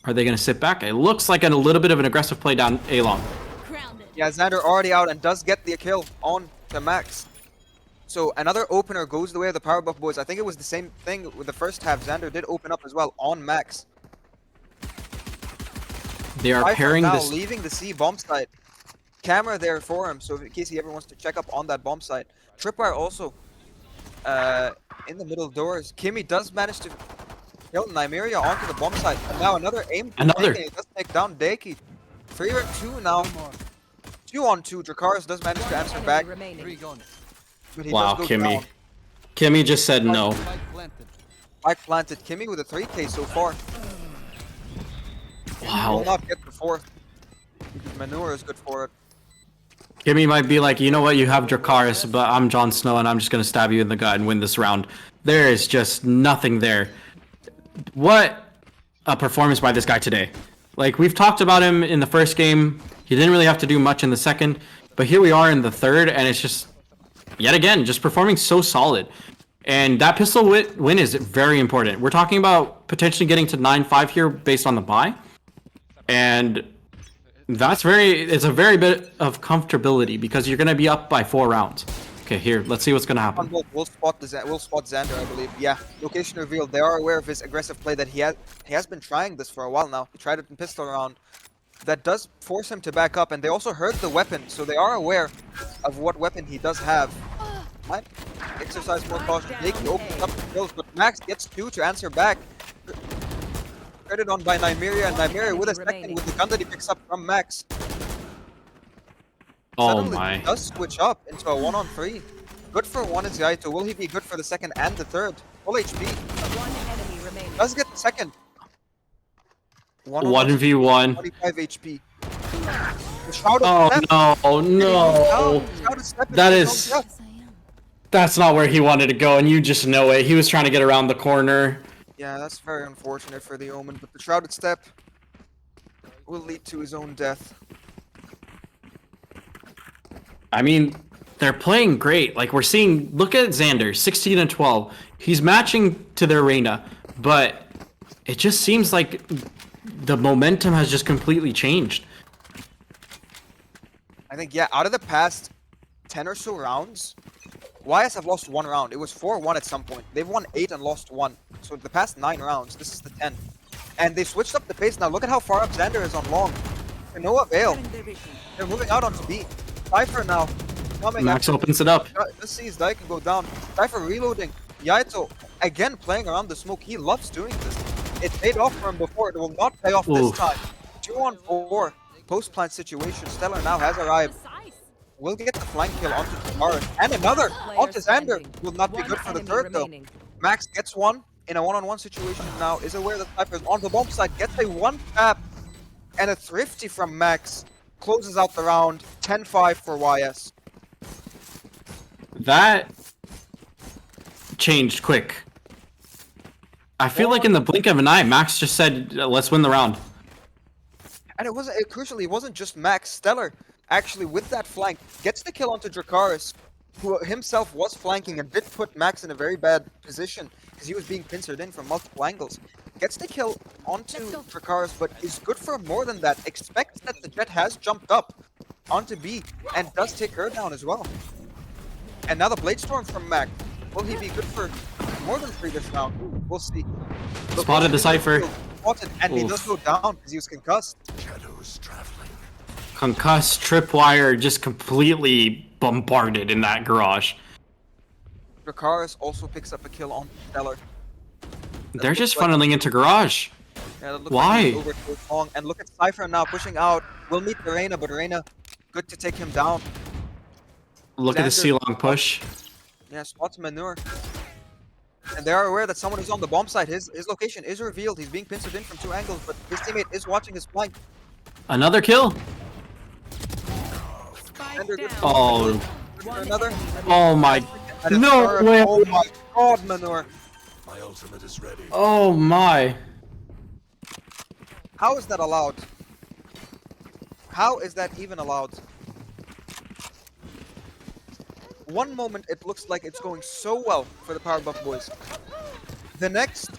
Are they gonna sit back? It looks like a little bit of an aggressive play down A long. Yeah, Xander already out and does get the kill on to Max. So another opener goes the way of the Power Buff Boys. I think it was the same thing with the first half. Xander did open up as well on Max. They are Cypher pairing now this. leaving the C bomb site. Camera there for him, so in case he ever wants to check up on that bomb site. Tripwire also in the middle doors. Kimmy does manage to kill Nymeria onto the bomb site. And now another aim. Another. He does take down Deki. 3-2 now. 2-on-2. Dracarys does manage to answer Enemy back. remaining. But he Wow, does go Kimmy. down. Kimmy just said no. Spike planted. Kimmy with a 3K so far. Will Wow. not get the fourth. Manure is good for it. Kimmy might be like, you know what, you have Dracarys, but I'm Jon Snow and I'm just gonna stab you in the gut and win this round. There is just nothing there. What a performance by this guy today. Like, we've talked about him in the first game. He didn't really have to do much in the second, but here we are in the third, and it's just, yet again, just performing so solid. And that pistol win is very important. We're talking about potentially getting to 9-5 here based on the buy. And it's a very bit of comfortability because you're going to be up by 4 rounds. Okay, here, let's see what's going to happen. We'll spot Xander, I believe. Yeah, location revealed. They are aware of his aggressive play that he has been trying this for a while now. He tried it in pistol round. That does force him to back up, and they also heard the weapon, so they are aware of what weapon he does have. Might exercise more caution. Deki opens up the kills, but Max gets 2 to answer back. Credit on by Nymeria, and Nymeria with a second with the gun that he picks up from Max. Oh Suddenly my. he does switch up into a 1-on-3. Good for one is Yaito. Will he be good for the second and the third? Full HP. One enemy remaining. Does get the second. 1v1. 25 HP. The Shroud Oh of Step. no, no. Shroud of Step That his is- own death. That's not where he wanted to go, and you just know it. He was trying to get around the corner. Yeah, that's very unfortunate for the Omen, but the Shrouded Step will lead to his own death. I mean, they're playing great. Like, we're seeing, look at Xander, 16 and 12. He's matching to their Reyna, but it just seems like the momentum has just completely changed. I think, yeah, out of the past 10 or so rounds, YS have lost 1 round. It was 4-1 at some point. They've won 8 and lost 1. So the past 9 rounds, this is the 10. And they switched up the pace. Now look at how far up Xander is on long. To no avail. They're moving out onto B. Cypher now. Coming Max opens it up. Let's see his die can go down. Cypher reloading. Yaito again playing around the smoke. He loves doing this. It paid off for him before. It will not pay off this Oof. time. 2-on-4 post-plant situation. Stellar now has arrived. Will get the flank kill onto Dracarys. And another onto Xander. Will not be good for the third though. Max gets one in a 1-on-1 situation now. Is aware that Cypher is on the bomb side. Gets a 1 tap and a thrifty from Max. Closes out the round. 10-5 for YS. That changed quick. I feel like in the blink of an eye, Max just said, let's win the round. And it wasn't, crucially, it wasn't just Max. Stellar, actually, with that flank, gets the kill onto Dracarys. who himself was flanking and did put Max in a very bad position because he was being pincered in from multiple angles. Gets the kill onto Dracarys, but is good for more than that. Expects that the Jet has jumped up onto B and does take her down as well. And now the Blade Storm from Mac. Will he be good for more than 3 this round? We'll see. Spotted the Cypher. Spotted, and he does go down because he was concussed. Concussed, tripwire, just completely bombarded in that garage. Dracarys also picks up a kill on Stellar. They're just funneling into garage. Yeah, that looks Why? like he's over too long. And look at Cypher now pushing out. We'll meet the Reyna, but Reyna, good to take him down. Look at the Xander- C-long push. Yeah, spots Manure. And they are aware that someone is on the bomb site. His location is revealed. He's being pincered in from 2 angles, but his teammate is watching his flank. Another kill. Xander good for Oh, another. oh my, And it's no Manure. way. Oh my god, Manure. My ultimate is ready. Oh my. How is that allowed? How is that even allowed? One moment it looks like it's going so well for the Power Buff boys. The next,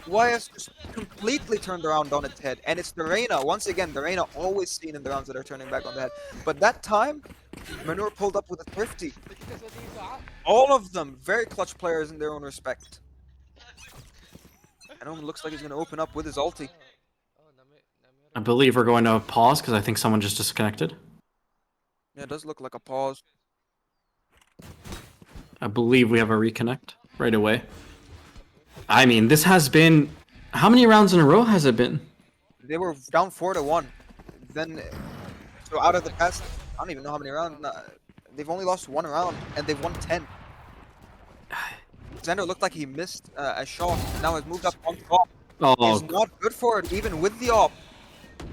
YS just completely turned around on its head. And it's the Reyna, once again, the Reyna always seen in the rounds that are turning back on the head. But that time, Manure pulled up with a thrifty. All of them very clutch players in their own respect. And Omen looks like he's going to open up with his ulti. I believe we're going to pause because I think someone just disconnected. Yeah, it does look like a pause. I believe we have a reconnect right away. I mean, this has been... How many rounds in a row has it been? They were down 4-1. Then, so out of the past, I don't even know how many rounds. They've only lost 1 round, and they've won 10. Xander looked like he missed a shot. Now has moved up on top. Oh, He's not good for it, even with the op.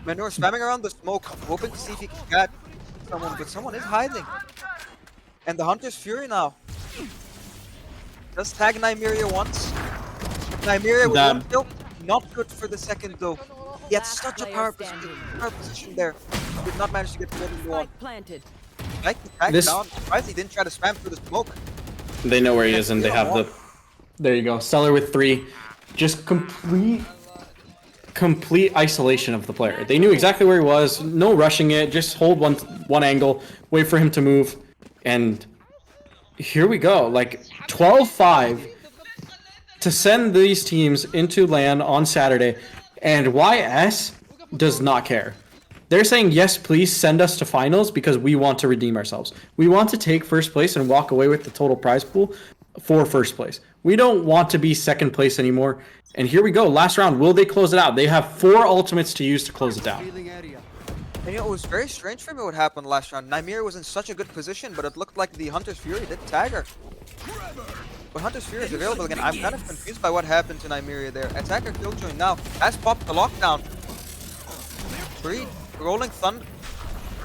Manure spamming around the smoke, hoping to see if he can get someone, but someone is hiding. And the Hunter's Fury now. Does tag Nymeria once. Nymeria with That- 1 kill. Not good for the second though. He had such a power position there. Did not manage to get more than 1. Spike planted. Like the tag This- down. Surprised he didn't try to spam through the smoke. they know where he is and they have the... There you go. Stellar with 3. Just complete isolation of the player. They knew exactly where he was. No rushing it. Just hold one angle. Wait for him to move. And here we go. Like 12-5 to send these teams into LAN on Saturday. And YS does not care. They're saying, yes, please send us to finals because we want to redeem ourselves. We want to take first place and walk away with the total prize pool for first place. We don't want to be second place anymore. And here we go. Last round. Will they close it out? They have 4 ultimates to use to close it down. And you know, it was very strange for me what happened last round. Nymeria was in such a good position, but it looked like the Hunter's Fury did tag her. But Hunter's Fury is available again. I'm kind of confused by what happened to Nymeria there. Attacker Killjoy now has popped the lockdown. Breed, Rolling Thunder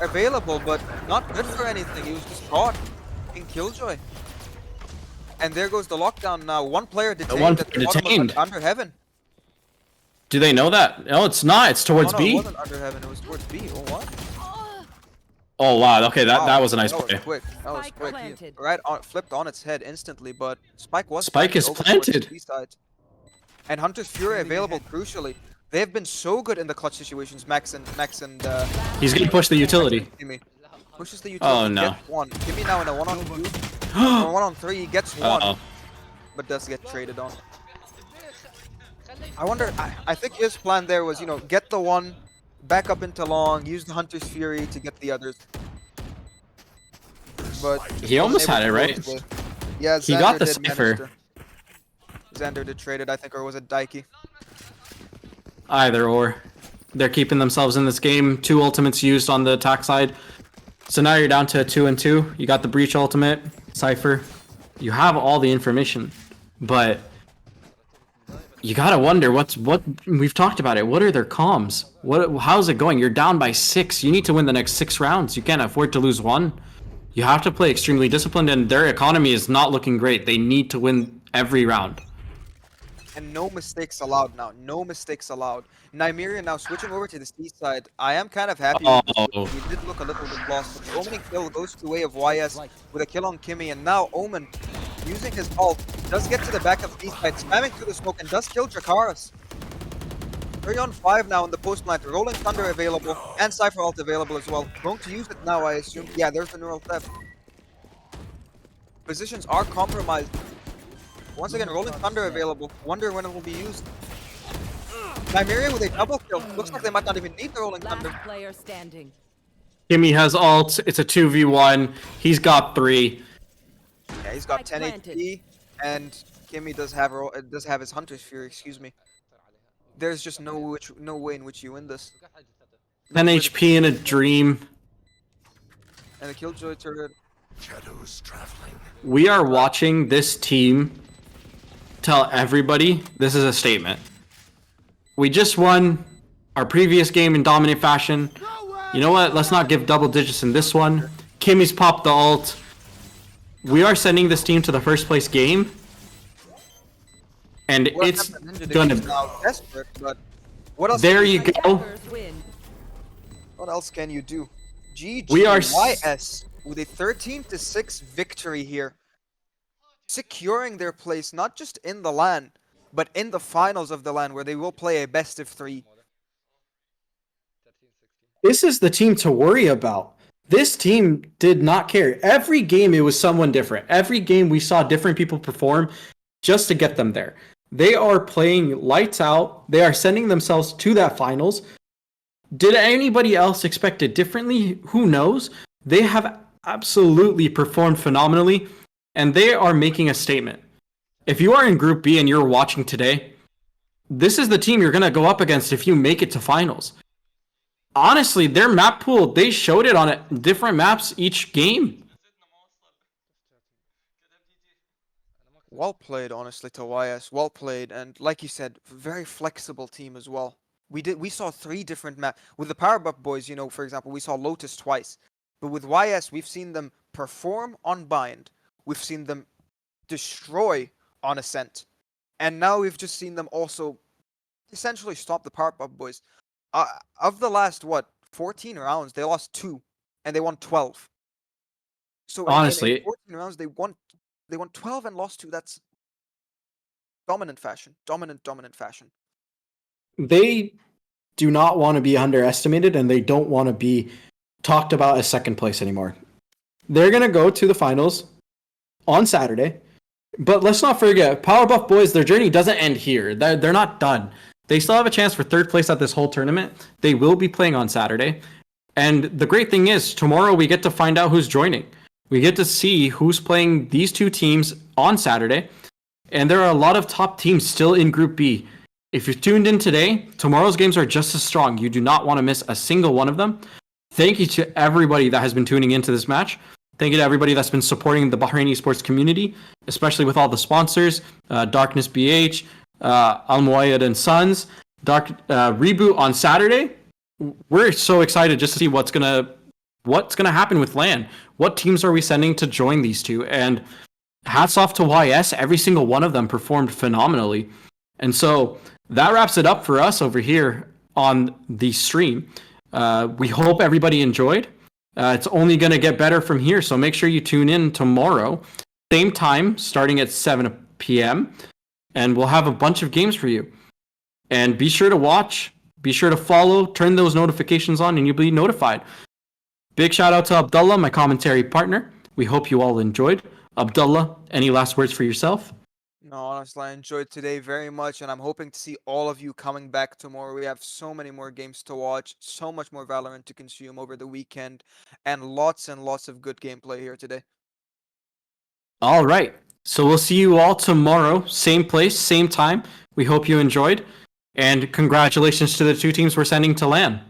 available, but not good for anything. He was just caught in Killjoy. And there goes the lockdown now. 1 player detained. one at the player bottom of detained. Under Heaven. Do they know that? No, it's not. It's towards No, B. it wasn't Under Heaven. It was towards B. Oh, what? Oh, wow. Okay, that Wow, was a nice that play. was quick. That was Spike quick. planted. Right on, flipped on its head instantly, but Spike was Spike planted is over towards the planted. B side. And Hunter's Fury available crucially. They have been so good in the clutch situations. Max and He's going to push the utility. Kimmy pushes the utility. Oh, no. Gets 1. Kimmy now in a 1-on-2 or 1-on-3. He gets 1, Uh-oh. but does get traded on. I wonder. I think his plan there was, you know, get the 1, back up into long, use the Hunter's Fury to get the others. But He almost wasn't had able it, to right? close the- Yeah, He got Xander the did manage Cypher. to- Xander did trade it, I think, or was it Daiki? Either or. They're keeping themselves in this game. 2 ultimates used on the attack side. So now you're down to a 2-2. You got the Breach ultimate, Cypher. You have all the information. But you gotta wonder what we've talked about it. What are their comms? How's it going? You're down by 6. You need to win the next 6 rounds. You can't afford to lose 1. You have to play extremely disciplined, and their economy is not looking great. They need to win every round. and no mistakes allowed now. No mistakes allowed. Nymeria now switching over to the C side. I am kind of happy with this. Oh. We did look a little bit lost, but the opening kill goes to the way of YS with a kill on Kimmy, and now Omen, using his ult, does get to the back of the C side, spamming through the smoke, and does kill Jakaras. 3-on-5 now in the post plant. Rolling Thunder available, and Cypher ult available as well. Going to use it now, I assume. Yeah, there's the neural theft. Positions are compromised. Once again, Rolling Thunder available. Wonder when it will be used. Nymeria with a double kill. Looks like they might not even need the Rolling Thunder. Last player standing. Kimmy has ult. It's a 2v1. He's got 3. Yeah, he's got 10 planted. HP, and Kimmy does have his Hunter's Fury. Excuse me. There's just no way in which you win this. 10 HP in a dream. And the Killjoy turret. Shadows traveling. We are watching this team tell everybody this is a statement. We just won our previous game in dominant fashion. You know what? Let's not give double digits in this one. Kimmy's popped the ult. We are sending this team to the first place game. And Well, it's Ninja gonna... Division's now desperate, but what else? There you go. Attackers win. What else can you do? GG We are YS with a 13-6 victory here, securing their place not just in the LAN, but in the finals of the LAN, where they will play a best of 3. This is the team to worry about. This team did not care. Every game, it was someone different. Every game, we saw different people perform just to get them there. They are playing lights out. They are sending themselves to that finals. Did anybody else expect it differently? Who knows? They have absolutely performed phenomenally, and they are making a statement. If you are in Group B and you're watching today, this is the team you're going to go up against if you make it to finals. Honestly, their map pool, they showed it on different maps each game. Well played, honestly, to YS. Well played, and like you said, very flexible team as well. We saw 3 different maps with the Power Buff boys. You know, for example, we saw Lotus twice, but with YS, we've seen them perform on Bind. We've seen them destroy on Ascent, and now we've just seen them also essentially stop the Power Buff boys. Of the last 14 rounds, they lost 2, and they won 12. So Honestly, in 14 rounds, they won 12 and lost 2. That's dominant fashion. Dominant fashion. they do not want to be underestimated, and they don't want to be talked about as second place anymore. They're going to go to the finals on Saturday. But let's not forget, Power Buff boys, their journey doesn't end here. They're not done. They still have a chance for third place at this whole tournament. They will be playing on Saturday. And the great thing is, tomorrow we get to find out who's joining. We get to see who's playing these 2 teams on Saturday. And there are a lot of top teams still in Group B. If you're tuned in today, tomorrow's games are just as strong. You do not want to miss a single one of them. Thank you to everybody that has been tuning into this match. Thank you to everybody that's been supporting the Bahrain Esports community, especially with all the sponsors, Darkness BH, Al Muayyad and Sons, Reboot on Saturday. We're so excited just to see what's gonna happen with LAN. What teams are we sending to join these 2? And hats off to YS. Every single one of them performed phenomenally. And so that wraps it up for us over here on the stream. We hope everybody enjoyed. It's only going to get better from here, so make sure you tune in tomorrow, same time, starting at 7 p.m., and we'll have a bunch of games for you. And be sure to watch, be sure to follow, turn those notifications on, and you'll be notified. Big shout out to Abdullah, my commentary partner. We hope you all enjoyed. Abdullah, any last words for yourself? No, honestly, I enjoyed today very much, and I'm hoping to see all of you coming back tomorrow. We have so many more games to watch, so much more Valorant to consume over the weekend, and lots of good gameplay here today. All right. So we'll see you all tomorrow, same place, same time. We hope you enjoyed. And congratulations to the 2 teams we're sending to LAN.